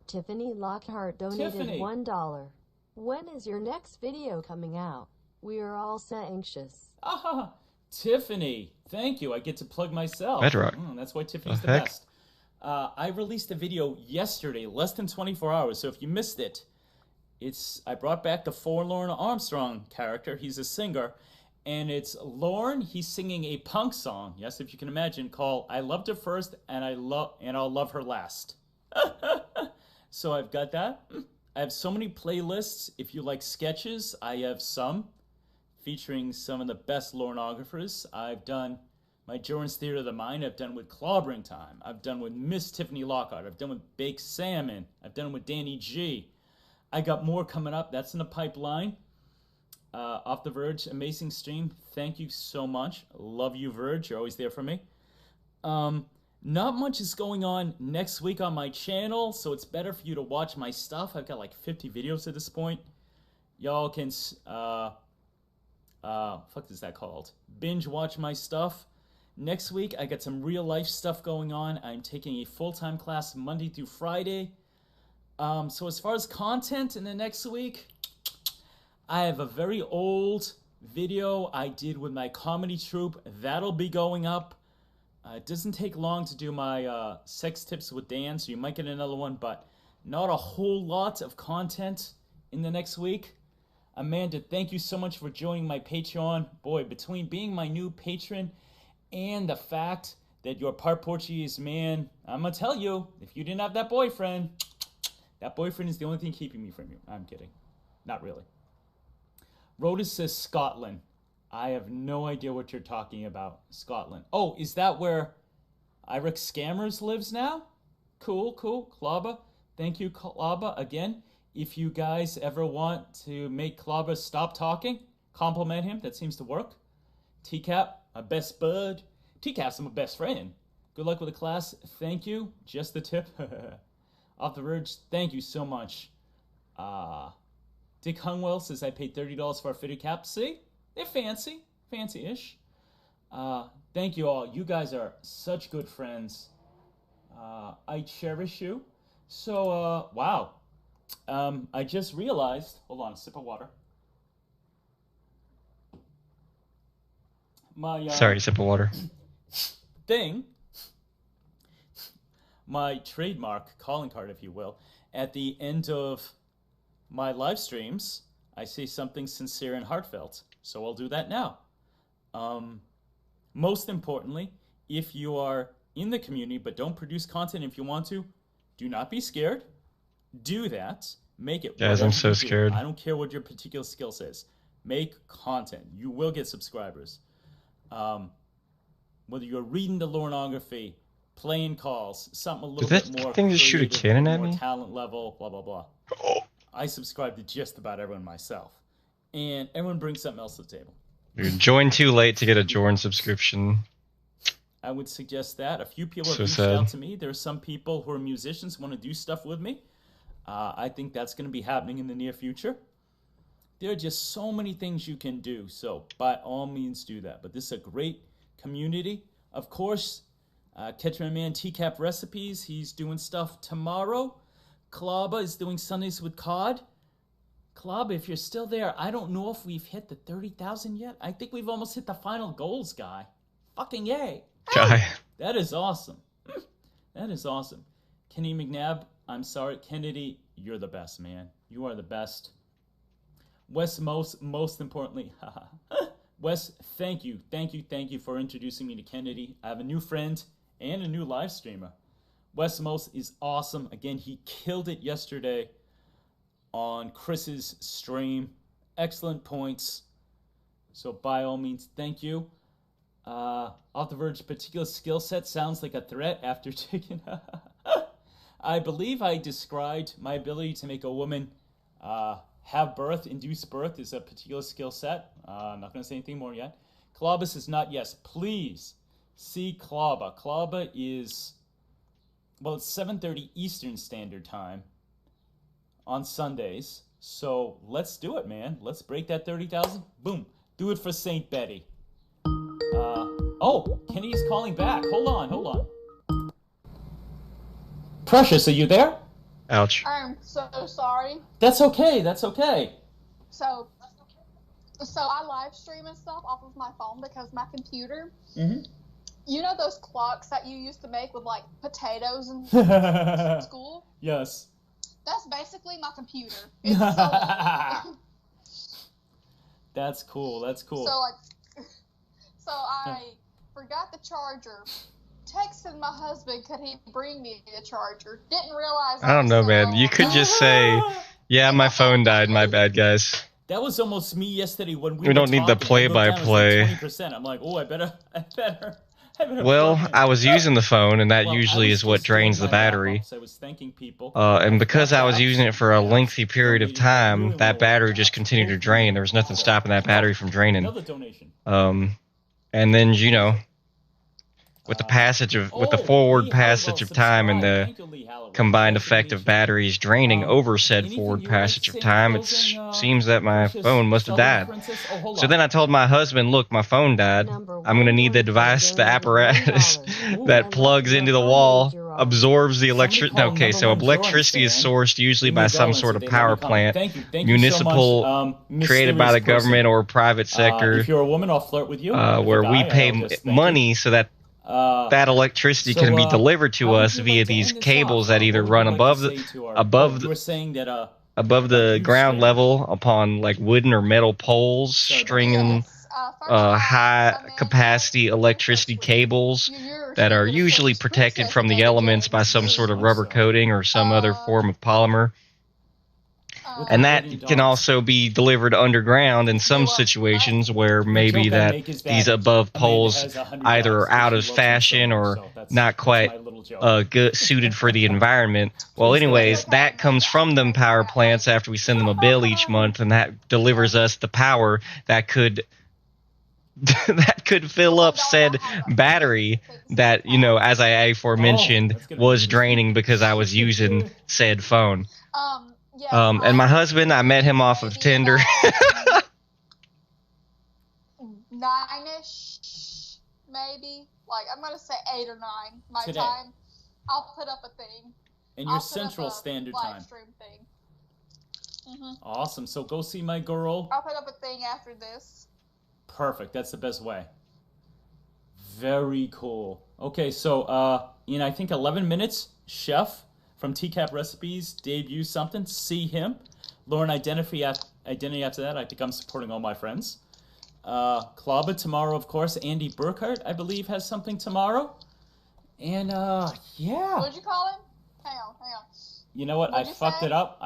Tiffany Lockhart donated $1. When is your next video coming out? We are all so anxious. Tiffany, thank you. I get to plug myself. Bedrock. That's why Tiffany's the best. I released a video yesterday, less than 24 hours. So if you missed it, I brought back the Forlorn Armstrong character. He's a singer. And it's Lorne. He's singing a punk song, yes, if you can imagine, called "I Loved Her First and I'll Love Her Last." So I've got that. I have so many playlists. If you like sketches, I have some featuring some of the best Lornographers. I've done my Jorrun's Theater of the Mind. I've done with Clobbering Time. I've done with Miss Tiffany Lockhart. I've done with Baked Salmon. I've done with Danny G. I got more coming up. That's in the pipeline. Off the Verge, amazing stream. Thank you so much. Love you, Verge. You're always there for me. Not much is going on next week on my channel, so it's better for you to watch my stuff. I've got like 50 videos at this point. Y'all can, fuck is that called? Binge watch my stuff. Next week, I got some real life stuff going on. I'm taking a full-time class Monday through Friday. So as far as content in the next week, I have a very old video I did with my comedy troupe. That'll be going up. It doesn't take long to do my sex tips with Dan, so you might get another one, but not a whole lot of content in the next week. Amanda, thank you so much for joining my Patreon. Boy, between being my new patron and the fact that you're part Portuguese, man, I'm going to tell you, if you didn't have that boyfriend is the only thing keeping me from you. I'm kidding. Not really. Rhoda says Scotland. I have no idea what you're talking about. Scotland. Oh, is that where IREX Scammers lives now? Cool. Klaba, thank you, Klaba. Again, if you guys ever want to make Klaba stop talking, compliment him. That seems to work. TCAP, my best bud. TCAP's my best friend. Good luck with the class. Thank you. Just the tip. Off the verge, thank you so much. Dick Hungwell says I paid $30 for a fitted cap. See? They're fancy-ish. Thank you all. You guys are such good friends. I cherish you. So, wow. I just realized, hold on, a sip of water. My, Sorry, sip of water. My trademark calling card, if you will, at the end of my live streams, I say something sincere and heartfelt. So I'll do that now. Most importantly, if you are in the community but don't produce content if you want to, do not be scared. Do that. Make it. Guys, I'm so scared. I don't care what your particular skill says. Make content. You will get subscribers. Whether you're reading the Lornography, playing calls, something a little bit more. Did that thing just shoot a cannon at me? Talent level, blah, blah, blah. I subscribe to just about everyone myself. And everyone brings something else to the table. You joined too late to get a Jorrun subscription. I would suggest that. A few people have So reached sad. out to me. There are some people who are musicians who want to do stuff with me. I think that's going to be happening in the near future. There are just so many things you can do. So by all means do that. But this is a great community. Of course, catch my man TCAP Recipes. He's doing stuff tomorrow. Klaba is doing Sundays with Cod. Klaba, if you're still there, I don't know if we've hit the 30,000 yet. I think we've almost hit the final goals, guy. Fucking yay. Guy. That is awesome. That is awesome. Kenny McNabb, I'm sorry. Kennedy, you're the best, man. You are the best. Wes, most importantly, Wes, thank you for introducing me to Kennedy. I have a new friend and a new live streamer. Wes Most is awesome. Again, he killed it yesterday on Chris's stream. Excellent points. So by all means, thank you. Off the Verge, particular skill set sounds like a threat after taking. I believe I described my ability to make a woman have birth, induce birth is a particular skill set. I'm not going to say anything more yet. Klaba says not yes. Please see Klaba. Klaba is, well, it's 7:30 Eastern Standard Time on Sundays. So let's do it, man. Let's break that 30,000. Boom. Do it for St. Betty. Oh, Kenny's calling back. Hold on. Precious, are you there? Ouch. I'm so sorry. That's okay. So I live stream and stuff off of my phone because my computer. Mm-hmm. You know those clocks that you used to make with like potatoes in school? Yes. That's basically my computer. It's so old. That's cool. So I forgot the charger. Texted my husband, could he bring me the charger? Didn't realize. I don't know, man. You could just say, yeah, my phone died. My bad, guys. That was almost me yesterday when we We don't need the play-by-play. 20%. I'm like, oh, I better. Well, I was using the phone, and that usually is what drains the battery. I was thanking people. And because I was using it for a lengthy period of time, that battery just continued to drain. There was nothing stopping that battery from draining. Another donation. And then, you know, with the forward passage of time and the combined effect of batteries draining over said forward passage of time, it seems that my phone must have died. So then I told my husband, look, my phone died. I'm going to need the device, the apparatus that plugs into the wall, absorbs the electricity. Okay, so electricity is sourced usually by some sort of power plant, municipal, created by the government or private sector, if you're a woman, I'll flirt with you. where we pay money so that that electricity can be delivered to us via these cables that either run above the ground level upon like wooden or metal poles, stringing high capacity electricity cables that are usually protected from the elements by some sort of rubber coating or some other form of polymer. And that can also be delivered underground in some situations where maybe that these above poles either are out of fashion or not quite good, suited for the environment. Well, anyways, that comes from them power plants after we send them a bill each month, and that delivers us the power that could that could fill up said battery that, you know, as I aforementioned, was draining because I was using said phone. And my husband, I met him off of Tinder. 9-ish, maybe. Like, I'm gonna say 8 or 9 my Today. time. I'll put up a thing. And your Central Standard Time. Stream thing. Awesome. So go see my girl. I'll put up a thing after this. Perfect. That's the best way. Very cool. Okay, so in I think 11 minutes, Chef from TCAP Recipes debuts something. See him. Lauren Identity after that. I think I'm supporting all my friends. Klaba tomorrow, of course. Andy Burkhart, I believe, has something tomorrow. And yeah. What'd you call him? Hang on. You know what? What'd I you fucked say? it up.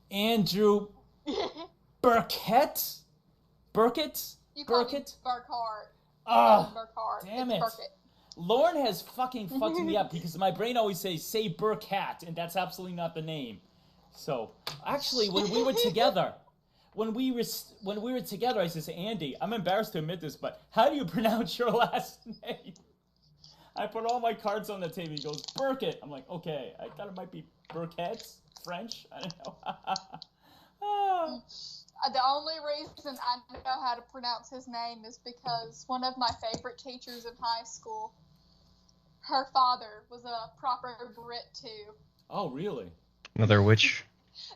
Andrew Burkett. Burkett? You called him Burkett? Burkhart. Burkhart. Damn It's it. Burkett. Lauren has fucking fucked me up because my brain always says, say Burkett, and that's absolutely not the name. So, actually, when we were together, I said, Andy, I'm embarrassed to admit this, but how do you pronounce your last name? I put all my cards on the table. He goes, Burkett. I'm like, okay, I thought it might be Burkett, French. I don't know. The only reason I know how to pronounce his name is because one of my favorite teachers in high school, her father was a proper Brit too. Oh, really? Another witch?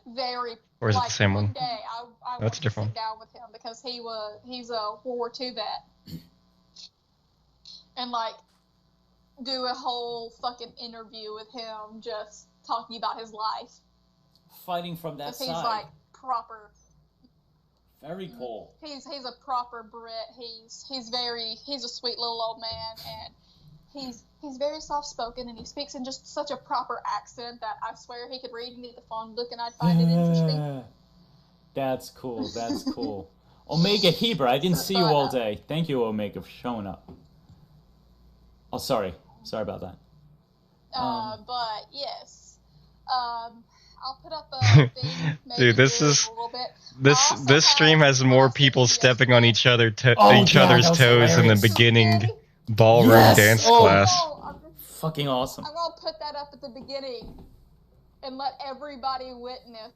Very. Or is it like, the same one? One day I That's went different. to sit down with him because he's a World War II vet, and like do a whole fucking interview with him just talking about his life. Fighting from that 'Cause side. he's like proper. Very cool. He's a proper Brit. He's a sweet little old man, and he's very soft spoken, and he speaks in just such a proper accent that I swear he could read me the phone book and I'd find it interesting. That's cool. That's cool. Omega Heber, I didn't see you all day. Thank you, Omega, for showing up. Oh, sorry. Sorry about that. But yes, I'll put up a thing. Maybe Dude, this do it is a little bit. this stream has more people stepping on each other's that was toes in the hilarious. beginning ballroom Yes! dance Oh. class. Fucking awesome. I'm gonna put that up at the beginning and let everybody witness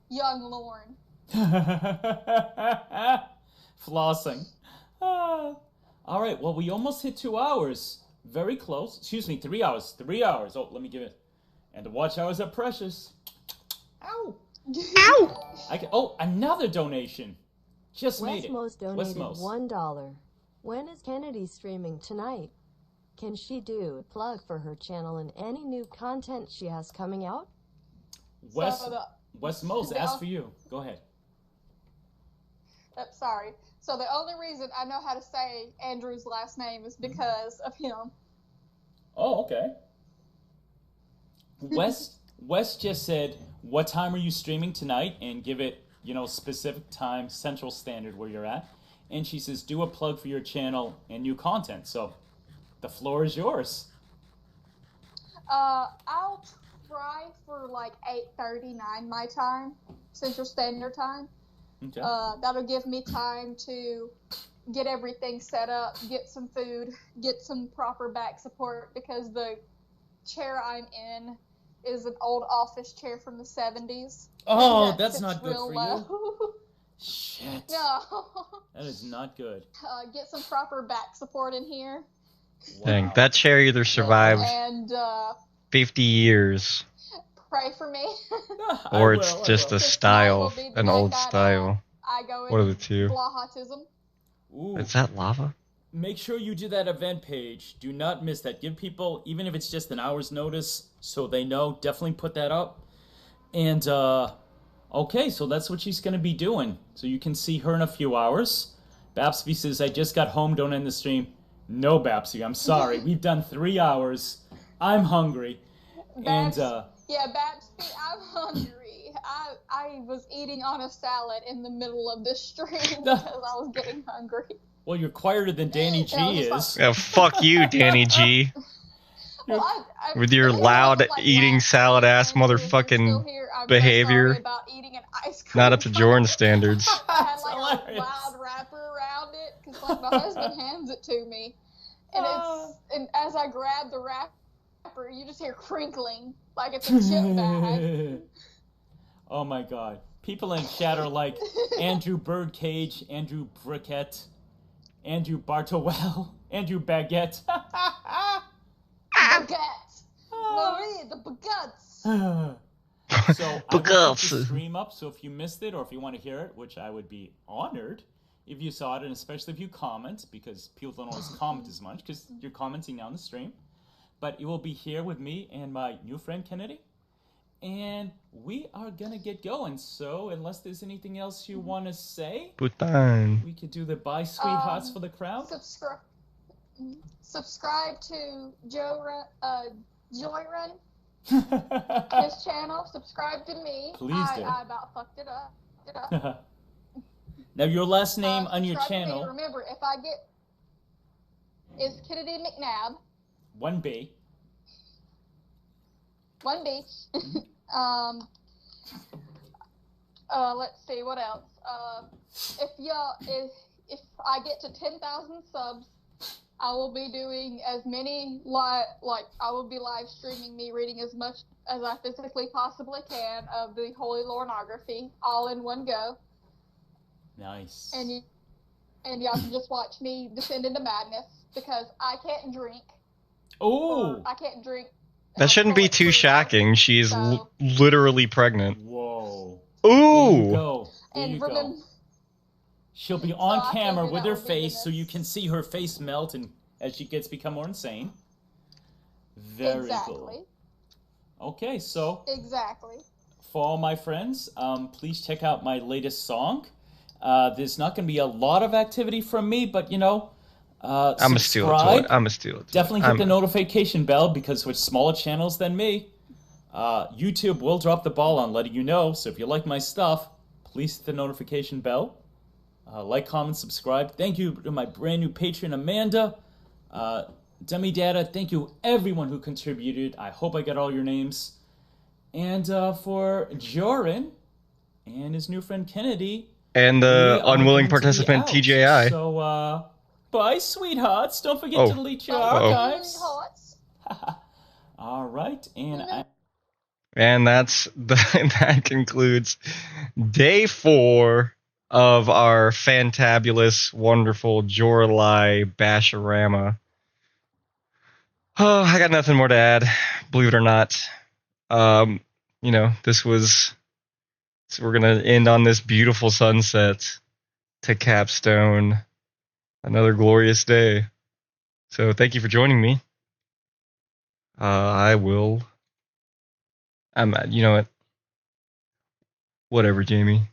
young Lauren. Flossing. All right, well, we almost hit 2 hours. Very close. Excuse me, 3 hours. 3 hours. Oh, let me give it. And the watch hours are precious. Ow. Oh, another donation. Just made it. Westmost donated Westmost. $1. When is Kennedy streaming tonight? Can she do a plug for her channel and any new content she has coming out? Westmost, ask for you. Go ahead. Sorry. So the only reason I know how to say Andrew's last name is because of him. Oh, okay. Wes just said, what time are you streaming tonight? And give it, specific time, Central Standard, where you're at. And she says, do a plug for your channel and new content. So the floor is yours. I'll try for like 8:39 my time, Central Standard Time. Okay. That'll give me time to get everything set up, get some food, get some proper back support, because the chair I'm in is an old office chair from the 70s. Oh, that that's sits not good real for low. you. Shit. No. That is not good. Get some proper back support in here. Dang, that chair either survived And 50 years, pray for me. or it's just a style, Tonight will be the an night old that, style. I go What are the into two? Blahatism. Ooh. Is that lava? Make sure you do that event page. Do not miss that. Give people, even if it's just an hour's notice, so they know. Definitely put that up. And, okay, so that's what she's going to be doing. So you can see her in a few hours. Babsby says, I just got home, don't end the stream. No, Babsy, I'm sorry. We've done 3 hours. I'm hungry. Yeah, Babsy, I'm hungry. I was eating on a salad in the middle of this stream because I was getting hungry. Well, you're quieter than Danny G Yeah, is. Yeah, fuck you, Danny G. Well, with your everyone loud was, like, eating laughing salad ass and if you're still motherfucking here, I'm so behavior. sorry about eating an ice cream Not up to Jorrun cone. standards. I had like a hilarious. loud wrapper around it because like my husband hands it to me, and and as I grab the wrapper, you just hear crinkling like it's a chip bag. Oh my god. People in chat are like Andrew Birdcage, Andrew Briquette, Andrew Bartowell, Andrew Baguette. Baguette, Marie the baguettes. So I will put the stream up, so if you missed it or if you want to hear it, which I would be honored if you saw it, and especially if you comment, because people don't always comment as much because you're commenting now on the stream. But it will be here with me and my new friend Kennedy. And we are gonna get going. So unless there's anything else you want to say, Putain. we could do the bye sweethearts for the crowd. Subscribe to Jorrun, his channel. Subscribe to me. Please do. I about fucked it up. Now your last name on your Subscribe to channel. me. Remember, if I get is Kennedy McNabb. 1B. 1B. Let's see what else. If I get to 10,000 subs, I will be doing as many I will be live streaming me reading as much as I physically possibly can of the Holy Lornography all in one go. Nice. And y'all can just watch me descend into madness because I can't drink. Oh. I can't drink. That shouldn't be too shocking. She's literally pregnant. Whoa. Ooh. There you go. There you go. Remember, She'll be on camera with her face, so you can see her face melt and as she become more insane. Very cool. Okay, so exactly. For all my friends, please check out my latest song. There's not going to be a lot of activity from me, but you know, I'm a steal it. I'm a steal it. Definitely hit the notification bell because with smaller channels than me, YouTube will drop the ball on letting you know. So if you like my stuff, please hit the notification bell. Like, comment, subscribe. Thank you to my brand new patron, Amanda. Demi Data, thank you everyone who contributed. I hope I got all your names. And for Jorrun and his new friend Kennedy. And the unwilling participant TJI. So, bye, sweethearts. Don't forget to delete your archives. All right. And that concludes day 4 of our fantabulous, wonderful Jorrly Basharama. Oh, I got nothing more to add, believe it or not. You know, so we're gonna end on this beautiful sunset to capstone another glorious day. So thank you for joining me. You know what? Whatever, Jamie.